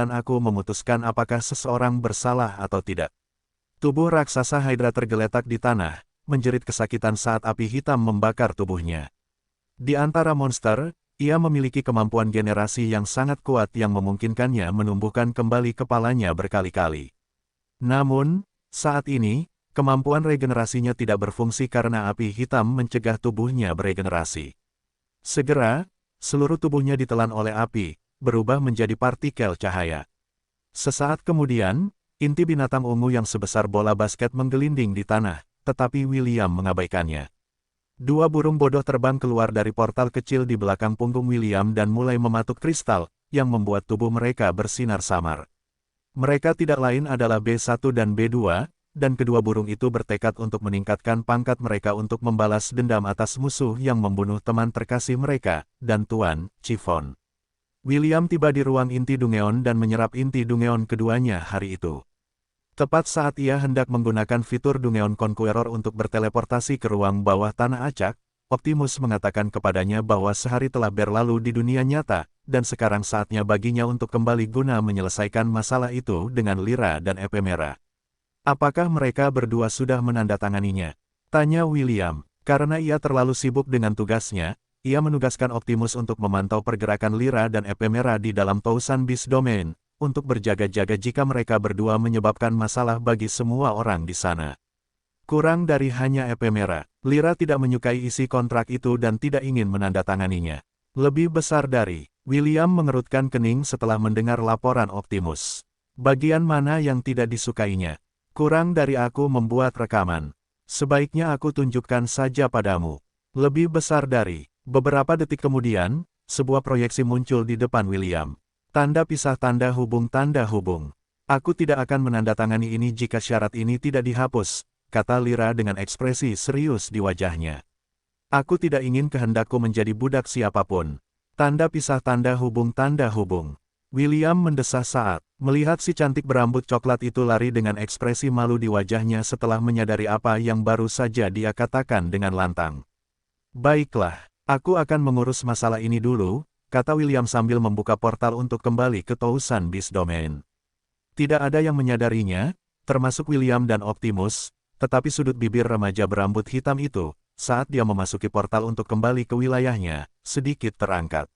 Aku memutuskan apakah seseorang bersalah atau tidak. Tubuh raksasa Hydra tergeletak di tanah, menjerit kesakitan saat api hitam membakar tubuhnya. Di antara monster, ia memiliki kemampuan generasi yang sangat kuat yang memungkinkannya menumbuhkan kembali kepalanya berkali-kali. Namun, saat ini, kemampuan regenerasinya tidak berfungsi karena api hitam mencegah tubuhnya beregenerasi. Segera, seluruh tubuhnya ditelan oleh api, berubah menjadi partikel cahaya. Sesaat kemudian, inti binatang ungu yang sebesar bola basket menggelinding di tanah, tetapi William mengabaikannya. Dua burung bodoh terbang keluar dari portal kecil di belakang punggung William dan mulai mematuk kristal, yang membuat tubuh mereka bersinar samar. Mereka tidak lain adalah B1 dan B2, dan kedua burung itu bertekad untuk meningkatkan pangkat mereka untuk membalas dendam atas musuh yang membunuh teman terkasih mereka, dan Tuan Chiffon. William tiba di ruang inti Dungeon dan menyerap inti Dungeon keduanya hari itu. Tepat saat ia hendak menggunakan fitur Dungeon Conqueror untuk berteleportasi ke ruang bawah tanah acak, Optimus mengatakan kepadanya bahwa sehari telah berlalu di dunia nyata, dan sekarang saatnya baginya untuk kembali guna menyelesaikan masalah itu dengan Lyra dan Ephemera. Apakah mereka berdua sudah menandatanganinya? Tanya William. Karena ia terlalu sibuk dengan tugasnya, ia menugaskan Optimus untuk memantau pergerakan Lyra dan Ephemera di dalam Thousand Beast Domain, untuk berjaga-jaga jika mereka berdua menyebabkan masalah bagi semua orang di sana. Kurang dari hanya Ephemera, Lyra tidak menyukai isi kontrak itu dan tidak ingin menandatanganinya. Lebih besar dari. William mengerutkan kening setelah mendengar laporan Optimus. Bagian mana yang tidak disukainya? Kurang dari aku membuat rekaman. Sebaiknya aku tunjukkan saja padamu. Lebih besar dari. Beberapa detik kemudian, sebuah proyeksi muncul di depan William. Tanda pisah tanda hubung tanda hubung. Aku tidak akan menandatangani ini jika syarat ini tidak dihapus, kata Lyra dengan ekspresi serius di wajahnya. Aku tidak ingin kehendakku menjadi budak siapapun. Tanda pisah tanda hubung tanda hubung. William mendesah saat melihat si cantik berambut coklat itu lari dengan ekspresi malu di wajahnya setelah menyadari apa yang baru saja dia katakan dengan lantang. Baiklah, aku akan mengurus masalah ini dulu, kata William sambil membuka portal untuk kembali ke Tousan Beast Domain. Tidak ada yang menyadarinya, termasuk William dan Optimus, tetapi sudut bibir remaja berambut hitam itu, saat dia memasuki portal untuk kembali ke wilayahnya, sedikit terangkat.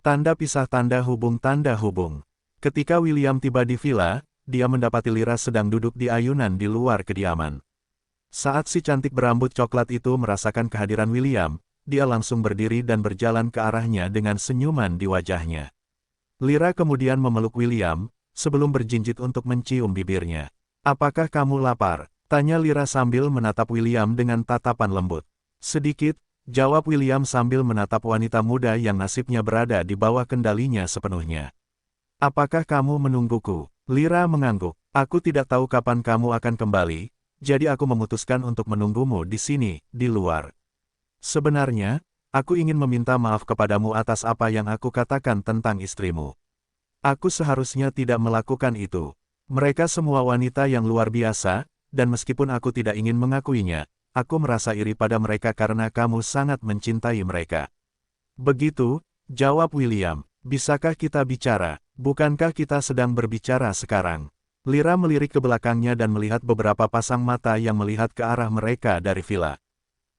Tanda pisah tanda hubung tanda hubung. Ketika William tiba di villa, dia mendapati Lyra sedang duduk di ayunan di luar kediaman. Saat si cantik berambut coklat itu merasakan kehadiran William, dia langsung berdiri dan berjalan ke arahnya dengan senyuman di wajahnya. Lyra kemudian memeluk William, sebelum berjinjit untuk mencium bibirnya. Apakah kamu lapar? Tanya Lyra sambil menatap William dengan tatapan lembut. Sedikit, jawab William sambil menatap wanita muda yang nasibnya berada di bawah kendalinya sepenuhnya. Apakah kamu menungguku? Lyra mengangguk. Aku tidak tahu kapan kamu akan kembali, jadi aku memutuskan untuk menunggumu di sini, di luar. Sebenarnya, aku ingin meminta maaf kepadamu atas apa yang aku katakan tentang istrimu. Aku seharusnya tidak melakukan itu. Mereka semua wanita yang luar biasa, dan meskipun aku tidak ingin mengakuinya, aku merasa iri pada mereka karena kamu sangat mencintai mereka. Begitu, jawab William. Bisakah kita bicara? Bukankah kita sedang berbicara sekarang? Lyra melirik ke belakangnya dan melihat beberapa pasang mata yang melihat ke arah mereka dari villa.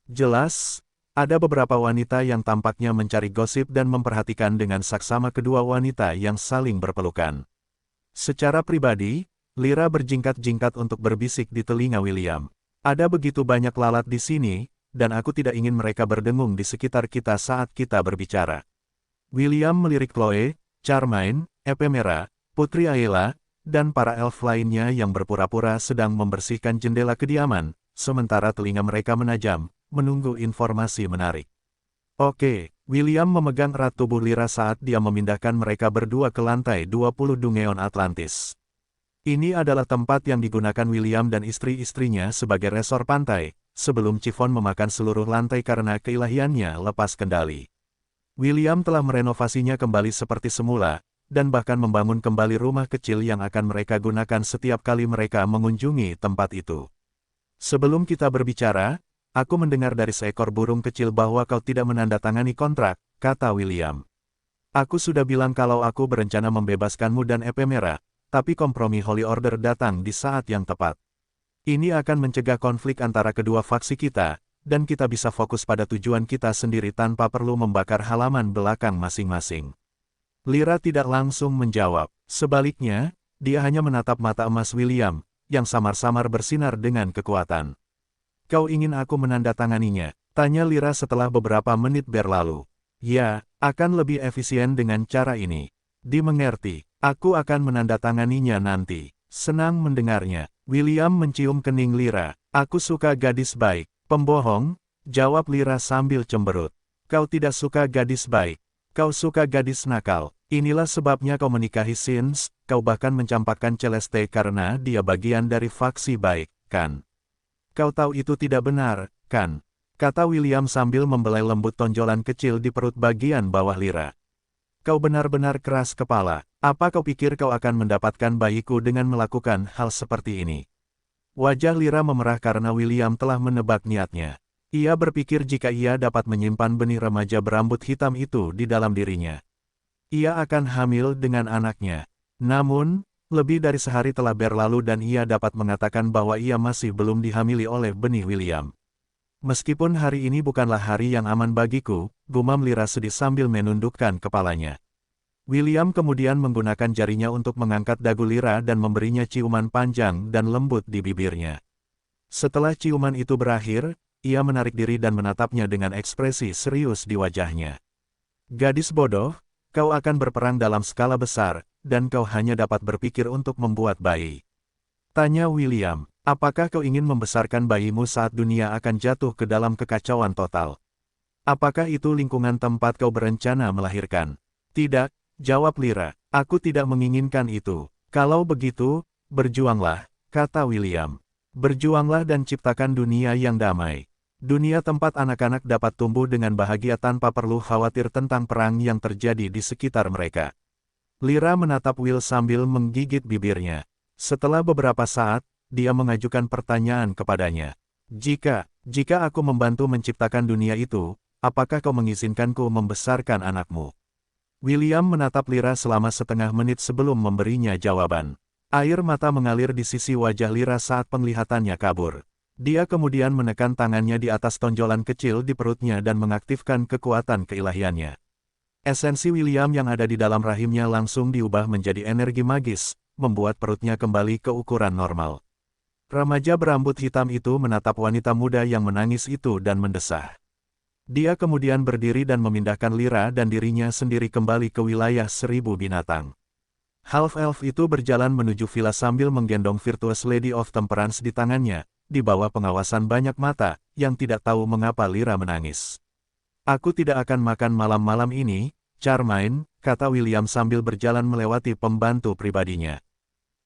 Jelas, ada beberapa wanita yang tampaknya mencari gosip dan memperhatikan dengan saksama kedua wanita yang saling berpelukan. Secara pribadi, Lyra berjingkat-jingkat untuk berbisik di telinga William. Ada begitu banyak lalat di sini, dan aku tidak ingin mereka berdengung di sekitar kita saat kita berbicara. William melirik Chloe, Charmaine, Ephemera, Putri Ayla, dan para elf lainnya yang berpura-pura sedang membersihkan jendela kediaman, sementara telinga mereka menajam, menunggu informasi menarik. Oke, William memegang erat tubuh Lyra saat dia memindahkan mereka berdua ke lantai 20 Dungeon Atlantis. Ini adalah tempat yang digunakan William dan istri-istrinya sebagai resor pantai, sebelum Chiffon memakan seluruh lantai karena keilahiannya lepas kendali. William telah merenovasinya kembali seperti semula, dan bahkan membangun kembali rumah kecil yang akan mereka gunakan setiap kali mereka mengunjungi tempat itu. Sebelum kita berbicara, aku mendengar dari seekor burung kecil bahwa kau tidak menandatangani kontrak, kata William. Aku sudah bilang kalau aku berencana membebaskanmu dan Ephemera, tapi kompromi Holy Order datang di saat yang tepat. Ini akan mencegah konflik antara kedua faksi kita, dan kita bisa fokus pada tujuan kita sendiri tanpa perlu membakar halaman belakang masing-masing. Lyra tidak langsung menjawab. Sebaliknya, dia hanya menatap mata emas William, yang samar-samar bersinar dengan kekuatan. Kau ingin aku menandatanganinya? Tanya Lyra setelah beberapa menit berlalu. Ya, akan lebih efisien dengan cara ini. Dimengerti. Aku akan menandatanganinya nanti. Senang mendengarnya. William mencium kening Lyra. Aku suka gadis baik. Pembohong, jawab Lyra sambil cemberut. Kau tidak suka gadis baik. Kau suka gadis nakal. Inilah sebabnya kau menikahi Sins, kau bahkan mencampakkan Celeste karena dia bagian dari faksi baik, kan? Kau tahu itu tidak benar, kan? Kata William sambil membelai lembut tonjolan kecil di perut bagian bawah Lyra. Kau benar-benar keras kepala. Apa kau pikir kau akan mendapatkan bayiku dengan melakukan hal seperti ini? Wajah Lyra memerah karena William telah menebak niatnya. Ia berpikir jika ia dapat menyimpan benih remaja berambut hitam itu di dalam dirinya, ia akan hamil dengan anaknya. Namun, lebih dari sehari telah berlalu dan ia dapat mengatakan bahwa ia masih belum dihamili oleh benih William. Meskipun hari ini bukanlah hari yang aman bagiku, gumam Lyra sedih sambil menundukkan kepalanya. William kemudian menggunakan jarinya untuk mengangkat dagu Lyra dan memberinya ciuman panjang dan lembut di bibirnya. Setelah ciuman itu berakhir, ia menarik diri dan menatapnya dengan ekspresi serius di wajahnya. Gadis bodoh, kau akan berperang dalam skala besar, dan kau hanya dapat berpikir untuk membuat bayi. Tanya William, apakah kau ingin membesarkan bayimu saat dunia akan jatuh ke dalam kekacauan total? Apakah itu lingkungan tempat kau berencana melahirkan? Tidak, jawab Lyra, aku tidak menginginkan itu. Kalau begitu, berjuanglah, kata William. Berjuanglah dan ciptakan dunia yang damai. Dunia tempat anak-anak dapat tumbuh dengan bahagia tanpa perlu khawatir tentang perang yang terjadi di sekitar mereka. Lyra menatap Will sambil menggigit bibirnya. Setelah beberapa saat, dia mengajukan pertanyaan kepadanya. Jika aku membantu menciptakan dunia itu, apakah kau mengizinkanku membesarkan anakmu? William menatap Lyra selama setengah menit sebelum memberinya jawaban. Air mata mengalir di sisi wajah Lyra saat penglihatannya kabur. Dia kemudian menekan tangannya di atas tonjolan kecil di perutnya dan mengaktifkan kekuatan keilahiannya. Esensi William yang ada di dalam rahimnya langsung diubah menjadi energi magis, membuat perutnya kembali ke ukuran normal. Remaja berambut hitam itu menatap wanita muda yang menangis itu dan mendesah. Dia kemudian berdiri dan memindahkan Lyra dan dirinya sendiri kembali ke wilayah 1000 binatang. Half-elf itu berjalan menuju villa sambil menggendong Virtuous Lady of Temperance di tangannya, di bawah pengawasan banyak mata, yang tidak tahu mengapa Lyra menangis. Aku tidak akan makan malam-malam ini, Charmaine, kata William sambil berjalan melewati pembantu pribadinya.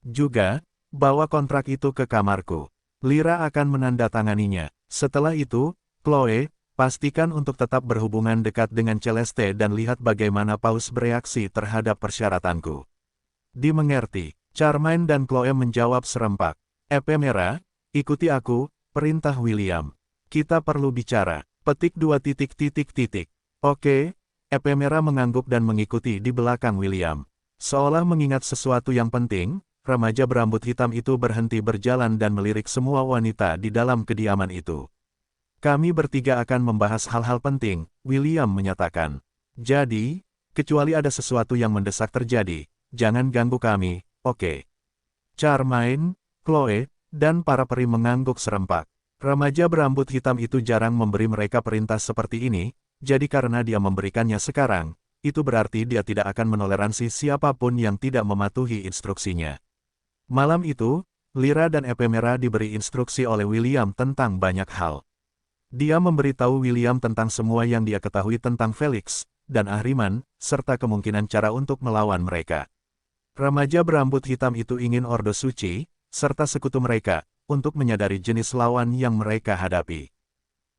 Juga, bawa kontrak itu ke kamarku. Lyra akan menandatanganinya. Setelah itu, Chloe, pastikan untuk tetap berhubungan dekat dengan Celeste dan lihat bagaimana Paus bereaksi terhadap persyaratanku. Dimengerti, Charmaine dan Chloe menjawab serempak. Ephemera, ikuti aku, perintah William. Kita perlu bicara. Petik 2 titik. Oke, Ephemera mengangguk dan mengikuti di belakang William. Seolah mengingat sesuatu yang penting, remaja berambut hitam itu berhenti berjalan dan melirik semua wanita di dalam kediaman itu. Kami bertiga akan membahas hal-hal penting, William menyatakan. Jadi, kecuali ada sesuatu yang mendesak terjadi, jangan ganggu kami, oke? Charmaine, Chloe, dan para peri mengangguk serempak. Remaja berambut hitam itu jarang memberi mereka perintah seperti ini, jadi karena dia memberikannya sekarang, itu berarti dia tidak akan menoleransi siapapun yang tidak mematuhi instruksinya. Malam itu, Lyra dan Ephemera diberi instruksi oleh William tentang banyak hal. Dia memberitahu William tentang semua yang dia ketahui tentang Felix dan Ahriman, serta kemungkinan cara untuk melawan mereka. Remaja berambut hitam itu ingin Ordo Suci, serta sekutu mereka, untuk menyadari jenis lawan yang mereka hadapi.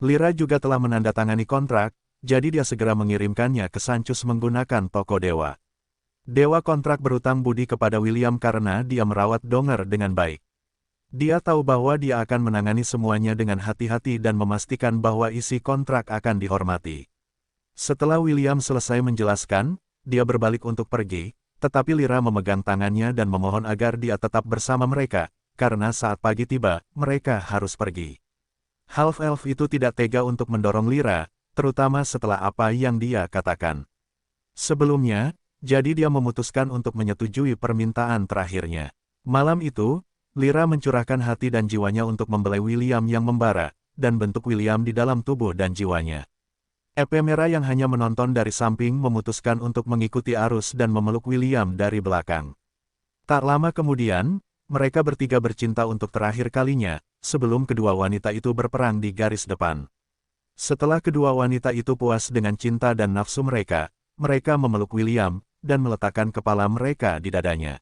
Lyra juga telah menandatangani kontrak, jadi dia segera mengirimkannya ke Sancus menggunakan toko dewa. Dewa kontrak berutang budi kepada William karena dia merawat Donger dengan baik. Dia tahu bahwa dia akan menangani semuanya dengan hati-hati dan memastikan bahwa isi kontrak akan dihormati. Setelah William selesai menjelaskan, dia berbalik untuk pergi, tetapi Lyra memegang tangannya dan memohon agar dia tetap bersama mereka, karena saat pagi tiba, mereka harus pergi. Half-elf itu tidak tega untuk mendorong Lyra, terutama setelah apa yang dia katakan. Sebelumnya, jadi dia memutuskan untuk menyetujui permintaan terakhirnya. Malam itu, Lyra mencurahkan hati dan jiwanya untuk membelai William yang membara, dan bentuk William di dalam tubuh dan jiwanya. Ephemera yang hanya menonton dari samping memutuskan untuk mengikuti arus dan memeluk William dari belakang. Tak lama kemudian, mereka bertiga bercinta untuk terakhir kalinya, sebelum kedua wanita itu berperang di garis depan. Setelah kedua wanita itu puas dengan cinta dan nafsu mereka, mereka memeluk William, dan meletakkan kepala mereka di dadanya.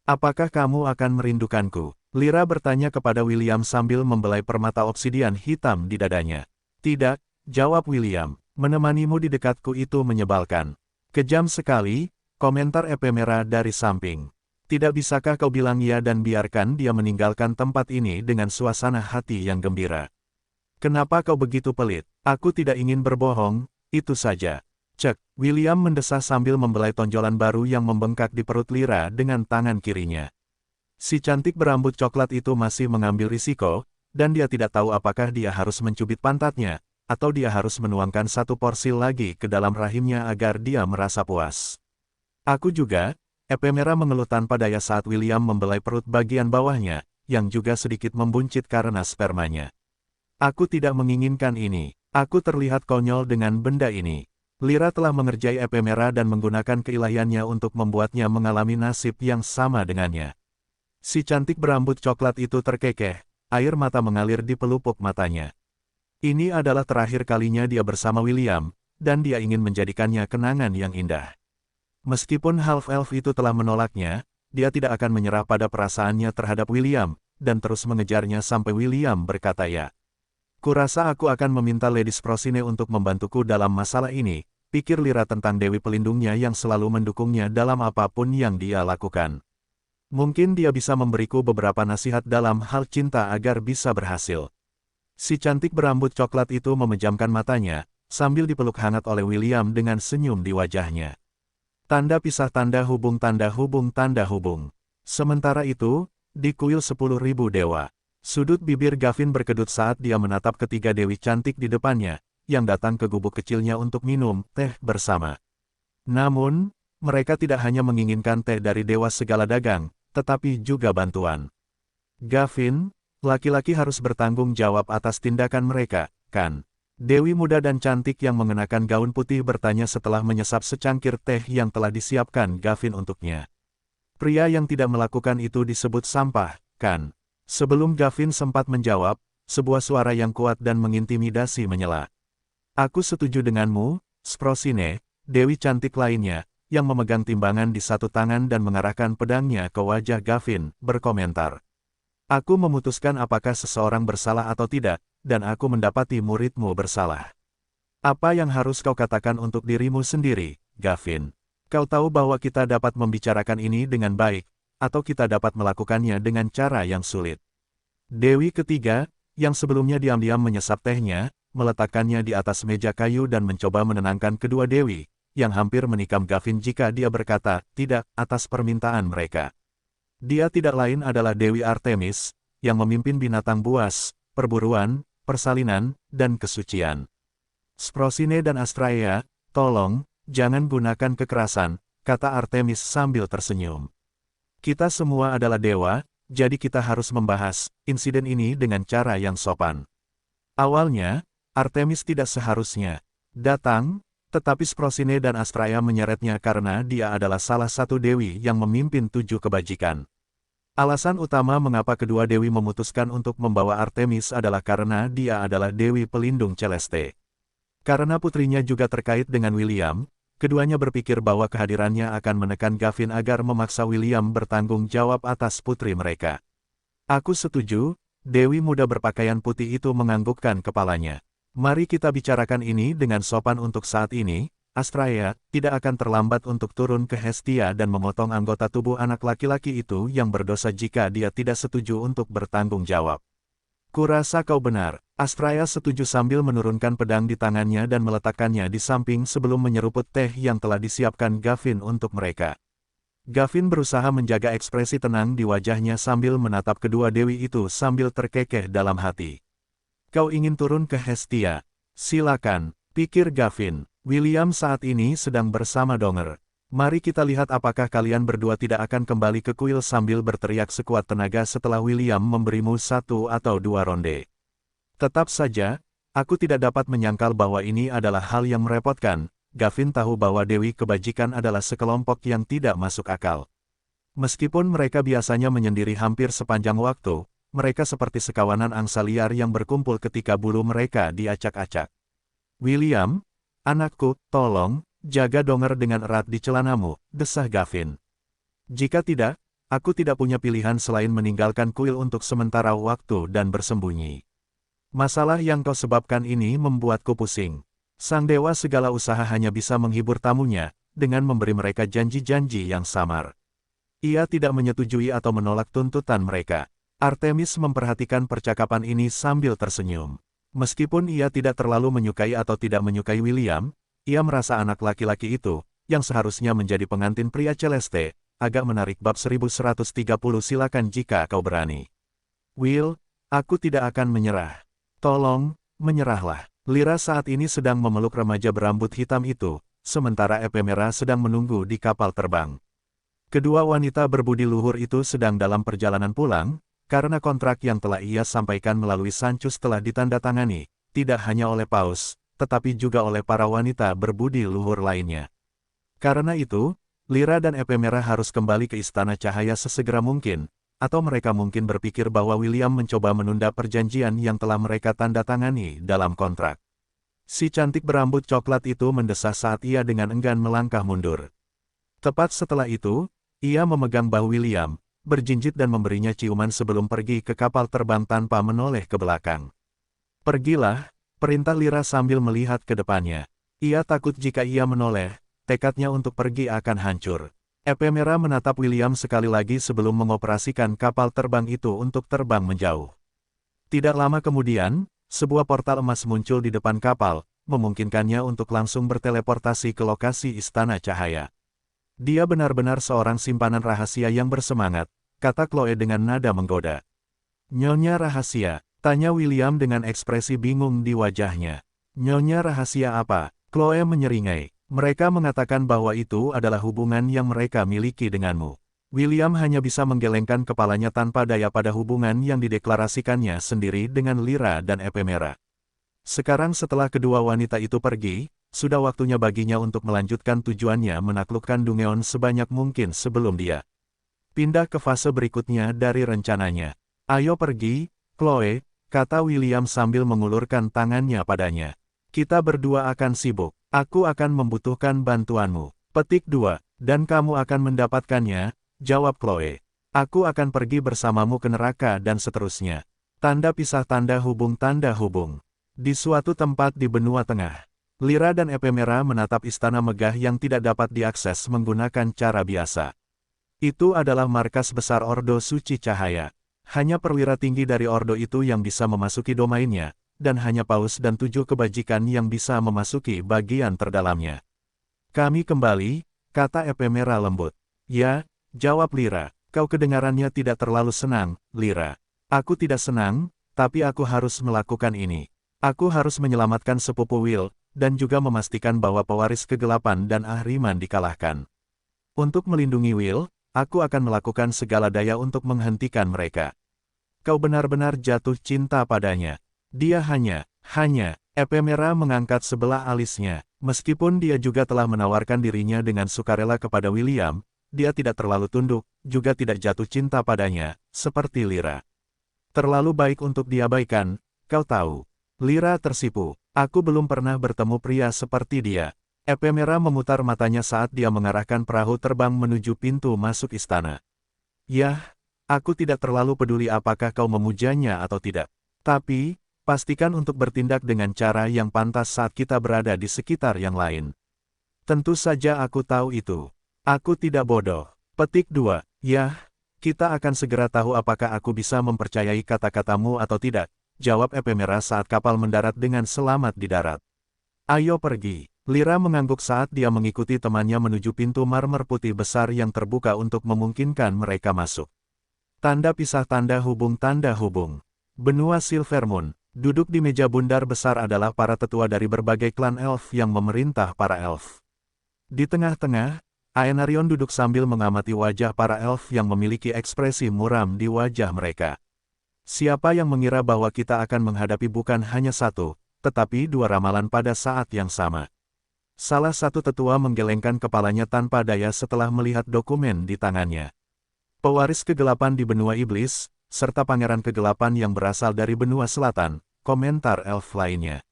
Apakah kamu akan merindukanku? Lyra bertanya kepada William sambil membelai permata obsidian hitam di dadanya. Tidak, jawab William. Menemanimu di dekatku itu menyebalkan. Kejam sekali, komentar Ephemera dari samping. Tidak bisakah kau bilang ya dan biarkan dia meninggalkan tempat ini dengan suasana hati yang gembira? Kenapa kau begitu pelit? Aku tidak ingin berbohong, itu saja. Cek, William mendesah sambil membelai tonjolan baru yang membengkak di perut Lyra dengan tangan kirinya. Si cantik berambut coklat itu masih mengambil risiko, dan dia tidak tahu apakah dia harus mencubit pantatnya, atau dia harus menuangkan satu porsi lagi ke dalam rahimnya agar dia merasa puas. Aku juga, Ephemera mengeluh tanpa daya saat William membelai perut bagian bawahnya, yang juga sedikit membuncit karena spermanya. Aku tidak menginginkan ini. Aku terlihat konyol dengan benda ini. Lyra telah mengerjai Ephemera dan menggunakan keilahiannya untuk membuatnya mengalami nasib yang sama dengannya. Si cantik berambut coklat itu terkekeh, air mata mengalir di pelupuk matanya. Ini adalah terakhir kalinya dia bersama William, dan dia ingin menjadikannya kenangan yang indah. Meskipun half-elf itu telah menolaknya, dia tidak akan menyerah pada perasaannya terhadap William, dan terus mengejarnya sampai William berkata ya. Kurasa aku akan meminta Lady Sprosine untuk membantuku dalam masalah ini, pikir Lyra tentang Dewi Pelindungnya yang selalu mendukungnya dalam apapun yang dia lakukan. Mungkin dia bisa memberiku beberapa nasihat dalam hal cinta agar bisa berhasil. Si cantik berambut coklat itu memejamkan matanya, sambil dipeluk hangat oleh William dengan senyum di wajahnya. Tanda pisah tanda hubung tanda hubung tanda hubung. Sementara itu, di kuil 10.000 dewa. Sudut bibir Gavin berkedut saat dia menatap ketiga dewi cantik di depannya, yang datang ke gubuk kecilnya untuk minum teh bersama. Namun, mereka tidak hanya menginginkan teh dari dewa segala dagang, tetapi juga bantuan. Gavin, laki-laki harus bertanggung jawab atas tindakan mereka, kan? Dewi muda dan cantik yang mengenakan gaun putih bertanya setelah menyesap secangkir teh yang telah disiapkan Gavin untuknya. Pria yang tidak melakukan itu disebut sampah, kan? Sebelum Gavin sempat menjawab, sebuah suara yang kuat dan mengintimidasi menyela. Aku setuju denganmu, Sprosine, dewi cantik lainnya, yang memegang timbangan di satu tangan dan mengarahkan pedangnya ke wajah Gavin, berkomentar. Aku memutuskan apakah seseorang bersalah atau tidak, dan aku mendapati muridmu bersalah. Apa yang harus kau katakan untuk dirimu sendiri, Gavin? Kau tahu bahwa kita dapat membicarakan ini dengan baik, atau kita dapat melakukannya dengan cara yang sulit. Dewi ketiga, yang sebelumnya diam-diam menyesap tehnya, meletakkannya di atas meja kayu dan mencoba menenangkan kedua dewi, yang hampir menikam Gavin jika dia berkata, tidak, atas permintaan mereka. Dia tidak lain adalah Dewi Artemis, yang memimpin binatang buas, perburuan, persalinan, dan kesucian. Sprosine dan Astraea, tolong, jangan gunakan kekerasan, kata Artemis sambil tersenyum. Kita semua adalah dewa, jadi kita harus membahas insiden ini dengan cara yang sopan. Awalnya, Artemis tidak seharusnya datang, tetapi Sprosine dan Astraea menyeretnya karena dia adalah salah satu dewi yang memimpin 7 kebajikan. Alasan utama mengapa kedua dewi memutuskan untuk membawa Artemis adalah karena dia adalah dewi pelindung Celeste. Karena putrinya juga terkait dengan William, keduanya berpikir bahwa kehadirannya akan menekan Gavin agar memaksa William bertanggung jawab atas putri mereka. Aku setuju, dewi muda berpakaian putih itu menganggukkan kepalanya. Mari kita bicarakan ini dengan sopan untuk saat ini. Astraea, tidak akan terlambat untuk turun ke Hestia dan memotong anggota tubuh anak laki-laki itu yang berdosa jika dia tidak setuju untuk bertanggung jawab. Kurasa kau benar. Astraea setuju sambil menurunkan pedang di tangannya dan meletakkannya di samping sebelum menyeruput teh yang telah disiapkan Gavin untuk mereka. Gavin berusaha menjaga ekspresi tenang di wajahnya sambil menatap kedua dewi itu sambil terkekeh dalam hati. Kau ingin turun ke Hestia? Silakan, pikir Gavin. William saat ini sedang bersama Donger. Mari kita lihat apakah kalian berdua tidak akan kembali ke kuil sambil berteriak sekuat tenaga setelah William memberimu 1 atau 2 ronde. Tetap saja, aku tidak dapat menyangkal bahwa ini adalah hal yang merepotkan. Gavin tahu bahwa Dewi Kebajikan adalah sekelompok yang tidak masuk akal. Meskipun mereka biasanya menyendiri hampir sepanjang waktu, mereka seperti sekawanan angsa liar yang berkumpul ketika bulu mereka diacak-acak. William, anakku, tolong, jaga Donger dengan erat di celanamu, desah Gavin. Jika tidak, aku tidak punya pilihan selain meninggalkan kuil untuk sementara waktu dan bersembunyi. Masalah yang kau sebabkan ini membuatku pusing. Sang dewa segala usaha hanya bisa menghibur tamunya, dengan memberi mereka janji-janji yang samar. Ia tidak menyetujui atau menolak tuntutan mereka. Artemis memperhatikan percakapan ini sambil tersenyum. Meskipun ia tidak terlalu menyukai atau tidak menyukai William, ia merasa anak laki-laki itu, yang seharusnya menjadi pengantin pria Celeste, agak menarik. Bab 1130. Silakan jika kau berani. Will, aku tidak akan menyerah. Tolong, menyerahlah. Lyra saat ini sedang memeluk remaja berambut hitam itu, sementara Ephemera sedang menunggu di kapal terbang. Kedua wanita berbudi luhur itu sedang dalam perjalanan pulang, karena kontrak yang telah ia sampaikan melalui Sancus telah ditandatangani, tidak hanya oleh Paus, tetapi juga oleh para wanita berbudi luhur lainnya. Karena itu, Lyra dan Ephemera harus kembali ke Istana Cahaya sesegera mungkin, atau mereka mungkin berpikir bahwa William mencoba menunda perjanjian yang telah mereka tanda tangani dalam kontrak. Si cantik berambut coklat itu mendesah saat ia dengan enggan melangkah mundur. Tepat setelah itu, ia memegang bahu William, berjinjit dan memberinya ciuman sebelum pergi ke kapal terbang tanpa menoleh ke belakang. "Pergilah," perintah Lyra sambil melihat ke depannya. Ia takut jika ia menoleh, tekadnya untuk pergi akan hancur. Ephemera menatap William sekali lagi sebelum mengoperasikan kapal terbang itu untuk terbang menjauh. Tidak lama kemudian, sebuah portal emas muncul di depan kapal, memungkinkannya untuk langsung berteleportasi ke lokasi Istana Cahaya. "Dia benar-benar seorang simpanan rahasia yang bersemangat," kata Chloe dengan nada menggoda. "Nyonya rahasia?" tanya William dengan ekspresi bingung di wajahnya. "Nyonya rahasia apa?" Chloe menyeringai. "Mereka mengatakan bahwa itu adalah hubungan yang mereka miliki denganmu." William hanya bisa menggelengkan kepalanya tanpa daya pada hubungan yang dideklarasikannya sendiri dengan Lyra dan Ephemera. Sekarang setelah kedua wanita itu pergi, sudah waktunya baginya untuk melanjutkan tujuannya menaklukkan Dungeon sebanyak mungkin sebelum dia pindah ke fase berikutnya dari rencananya. "Ayo pergi, Chloe," kata William sambil mengulurkan tangannya padanya. "Kita berdua akan sibuk. Aku akan membutuhkan bantuanmu." Petik 2. "Dan kamu akan mendapatkannya," jawab Chloe. "Aku akan pergi bersamamu ke neraka dan seterusnya." Tanda pisah tanda hubung tanda hubung. Di suatu tempat di benua tengah, Lyra dan Ephemera menatap istana megah yang tidak dapat diakses menggunakan cara biasa. Itu adalah markas besar Ordo Suci Cahaya. Hanya perwira tinggi dari Ordo itu yang bisa memasuki domainnya, dan hanya Paus dan 7 kebajikan yang bisa memasuki bagian terdalamnya. "Kami kembali," kata Ephemera lembut. "Ya," jawab Lyra. "Kau kedengarannya tidak terlalu senang, Lyra." "Aku tidak senang, tapi aku harus melakukan ini. Aku harus menyelamatkan sepupu Will, dan juga memastikan bahwa pewaris kegelapan dan Ahriman dikalahkan. Untuk melindungi Will, aku akan melakukan segala daya untuk menghentikan mereka." "Kau benar-benar jatuh cinta padanya." Dia hanya, Ephemera mengangkat sebelah alisnya. Meskipun dia juga telah menawarkan dirinya dengan sukarela kepada William, dia tidak terlalu tunduk, juga tidak jatuh cinta padanya, seperti Lyra. "Terlalu baik untuk diabaikan, kau tahu." Lyra tersipu. "Aku belum pernah bertemu pria seperti dia." Ephemera memutar matanya saat dia mengarahkan perahu terbang menuju pintu masuk istana. "Yah, aku tidak terlalu peduli apakah kau memujanya atau tidak. Tapi, pastikan untuk bertindak dengan cara yang pantas saat kita berada di sekitar yang lain." "Tentu saja aku tahu itu. Aku tidak bodoh." Petik 2. "Yah, kita akan segera tahu apakah aku bisa mempercayai kata-katamu atau tidak," jawab Ephemera saat kapal mendarat dengan selamat di darat. "Ayo pergi." Lyra mengangguk saat dia mengikuti temannya menuju pintu marmer putih besar yang terbuka untuk memungkinkan mereka masuk. Tanda pisah tanda hubung tanda hubung. Benua Silvermoon. Duduk di meja bundar besar adalah para tetua dari berbagai klan elf yang memerintah para elf. Di tengah-tengah, Aenarion duduk sambil mengamati wajah para elf yang memiliki ekspresi muram di wajah mereka. Siapa yang mengira bahwa kita akan menghadapi bukan hanya satu, tetapi dua ramalan pada saat yang sama. Salah satu tetua menggelengkan kepalanya tanpa daya setelah melihat dokumen di tangannya. Pewaris kegelapan di benua iblis, serta pangeran kegelapan yang berasal dari benua selatan, komentar elf lainnya.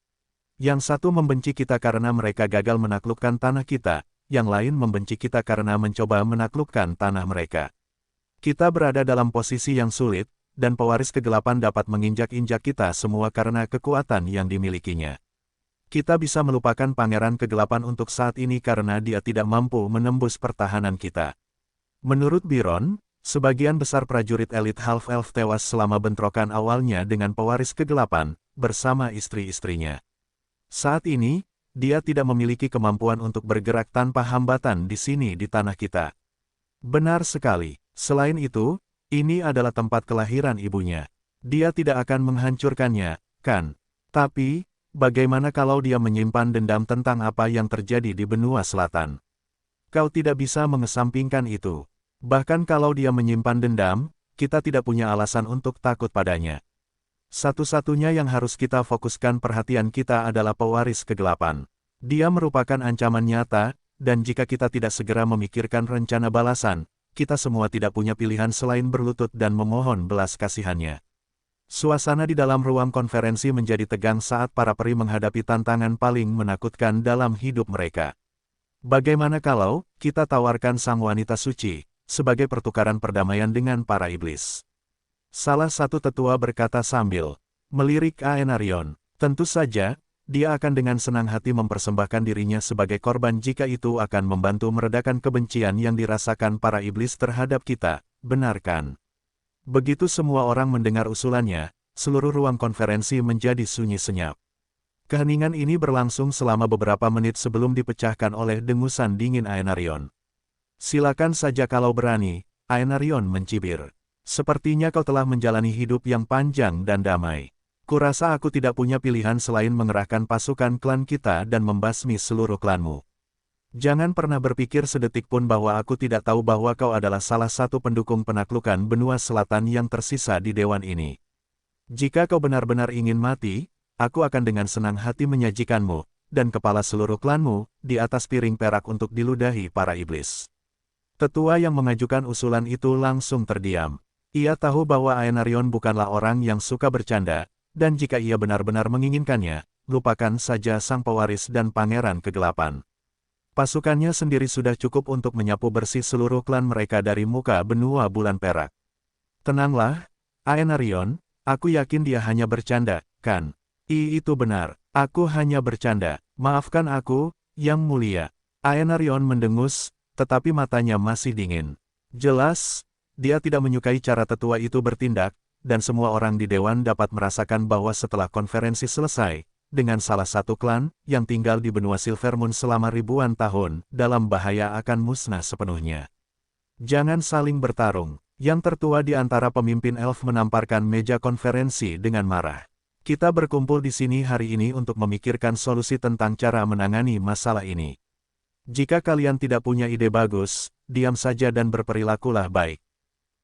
Yang satu membenci kita karena mereka gagal menaklukkan tanah kita, yang lain membenci kita karena mencoba menaklukkan tanah mereka. Kita berada dalam posisi yang sulit, dan pewaris kegelapan dapat menginjak-injak kita semua karena kekuatan yang dimilikinya. Kita bisa melupakan pangeran kegelapan untuk saat ini karena dia tidak mampu menembus pertahanan kita. Menurut Byron, sebagian besar prajurit elit half-elf tewas selama bentrokan awalnya dengan pewaris kegelapan, bersama istri-istrinya. Saat ini, dia tidak memiliki kemampuan untuk bergerak tanpa hambatan di sini di tanah kita. Benar sekali. Selain itu, ini adalah tempat kelahiran ibunya. Dia tidak akan menghancurkannya, kan? Tapi, bagaimana kalau dia menyimpan dendam tentang apa yang terjadi di benua selatan? Kau tidak bisa mengesampingkan itu. Bahkan kalau dia menyimpan dendam, kita tidak punya alasan untuk takut padanya. Satu-satunya yang harus kita fokuskan perhatian kita adalah pewaris kegelapan. Dia merupakan ancaman nyata, dan jika kita tidak segera memikirkan rencana balasan, kita semua tidak punya pilihan selain berlutut dan memohon belas kasihannya. Suasana di dalam ruang konferensi menjadi tegang saat para peri menghadapi tantangan paling menakutkan dalam hidup mereka. Bagaimana kalau kita tawarkan sang wanita suci sebagai pertukaran perdamaian dengan para iblis? Salah satu tetua berkata sambil melirik Aenarion. Tentu saja, dia akan dengan senang hati mempersembahkan dirinya sebagai korban jika itu akan membantu meredakan kebencian yang dirasakan para iblis terhadap kita, benar kan? Begitu semua orang mendengar usulannya, seluruh ruang konferensi menjadi sunyi senyap. Keheningan ini berlangsung selama beberapa menit sebelum dipecahkan oleh dengusan dingin Aenarion. Silakan saja kalau berani, Aenarion mencibir. Sepertinya kau telah menjalani hidup yang panjang dan damai. Kurasa aku tidak punya pilihan selain mengerahkan pasukan klan kita dan membasmi seluruh klanmu. Jangan pernah berpikir sedetik pun bahwa aku tidak tahu bahwa kau adalah salah satu pendukung penaklukan benua selatan yang tersisa di dewan ini. Jika kau benar-benar ingin mati, aku akan dengan senang hati menyajikanmu, dan kepala seluruh klanmu, di atas piring perak untuk diludahi para iblis. Tetua yang mengajukan usulan itu langsung terdiam. Ia tahu bahwa Aenarion bukanlah orang yang suka bercanda, dan jika ia benar-benar menginginkannya, lupakan saja sang pewaris dan pangeran kegelapan. Pasukannya sendiri sudah cukup untuk menyapu bersih seluruh klan mereka dari muka benua bulan perak. Tenanglah, Aenarion, aku yakin dia hanya bercanda, kan? Itu benar, aku hanya bercanda, maafkan aku, Yang Mulia. Aenarion mendengus, tetapi matanya masih dingin. Jelas, dia tidak menyukai cara tetua itu bertindak, dan semua orang di dewan dapat merasakan bahwa setelah konferensi selesai, dengan salah satu klan yang tinggal di benua Silvermoon selama ribuan tahun, dalam bahaya akan musnah sepenuhnya. Jangan saling bertarung. Yang tertua di antara pemimpin elf menamparkan meja konferensi dengan marah. Kita berkumpul di sini hari ini untuk memikirkan solusi tentang cara menangani masalah ini. Jika kalian tidak punya ide bagus, diam saja dan berperilakulah baik.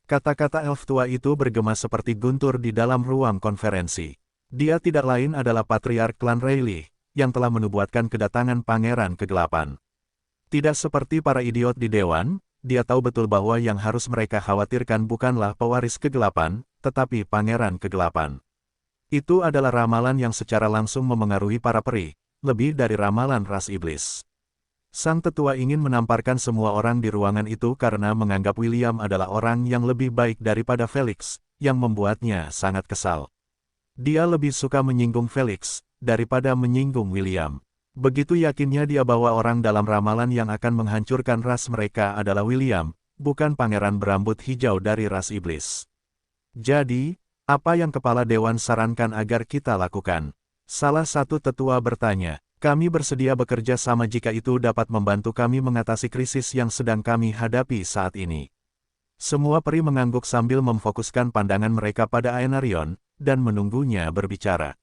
Kata-kata elf tua itu bergema seperti guntur di dalam ruang konferensi. Dia tidak lain adalah patriark klan Rayleigh, yang telah menubuatkan kedatangan pangeran kegelapan. Tidak seperti para idiot di dewan, dia tahu betul bahwa yang harus mereka khawatirkan bukanlah pewaris kegelapan, tetapi pangeran kegelapan. Itu adalah ramalan yang secara langsung memengaruhi para peri, lebih dari ramalan ras iblis. Sang tetua ingin menamparkan semua orang di ruangan itu karena menganggap William adalah orang yang lebih baik daripada Felix, yang membuatnya sangat kesal. Dia lebih suka menyinggung Felix, daripada menyinggung William. Begitu yakinnya dia bahwa orang dalam ramalan yang akan menghancurkan ras mereka adalah William, bukan pangeran berambut hijau dari ras iblis. Jadi, apa yang kepala dewan sarankan agar kita lakukan? Salah satu tetua bertanya. Kami bersedia bekerja sama jika itu dapat membantu kami mengatasi krisis yang sedang kami hadapi saat ini. Semua peri mengangguk sambil memfokuskan pandangan mereka pada Aenarion, dan menunggunya berbicara.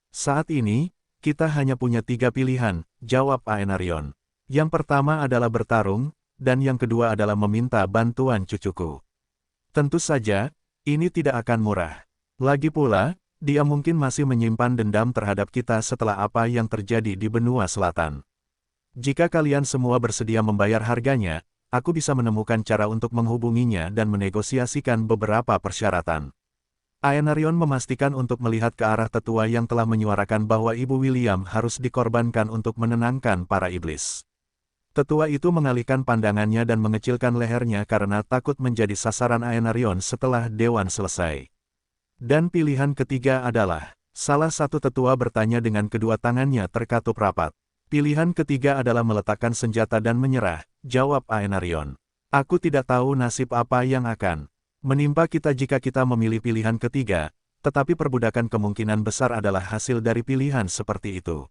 Saat ini, kita hanya punya 3 pilihan, jawab Aenarion. Yang pertama adalah bertarung, dan yang kedua adalah meminta bantuan cucuku. Tentu saja, ini tidak akan murah. Lagi pula, dia mungkin masih menyimpan dendam terhadap kita setelah apa yang terjadi di benua selatan. Jika kalian semua bersedia membayar harganya, aku bisa menemukan cara untuk menghubunginya dan menegosiasikan beberapa persyaratan. Aenarion memastikan untuk melihat ke arah tetua yang telah menyuarakan bahwa Ibu William harus dikorbankan untuk menenangkan para iblis. Tetua itu mengalihkan pandangannya dan mengecilkan lehernya karena takut menjadi sasaran Aenarion setelah dewan selesai. Dan pilihan ketiga adalah, salah satu tetua bertanya dengan kedua tangannya terkatup rapat. Pilihan ketiga adalah meletakkan senjata dan menyerah, jawab Aenarion. Aku tidak tahu nasib apa yang akan menimpa kita jika kita memilih pilihan ketiga, tetapi perbudakan kemungkinan besar adalah hasil dari pilihan seperti itu.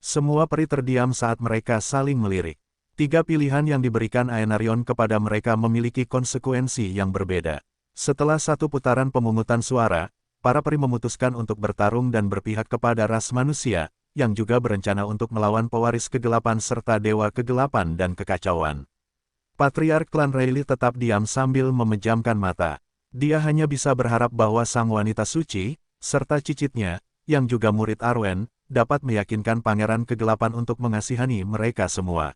Semua peri terdiam saat mereka saling melirik. 3 pilihan yang diberikan Aenarion kepada mereka memiliki konsekuensi yang berbeda. Setelah satu putaran pemungutan suara, para peri memutuskan untuk bertarung dan berpihak kepada ras manusia, yang juga berencana untuk melawan pewaris kegelapan serta dewa kegelapan dan kekacauan. Patriark klan Rayleigh tetap diam sambil memejamkan mata. Dia hanya bisa berharap bahwa sang wanita suci, serta cicitnya, yang juga murid Arwen, dapat meyakinkan Pangeran Kegelapan untuk mengasihani mereka semua.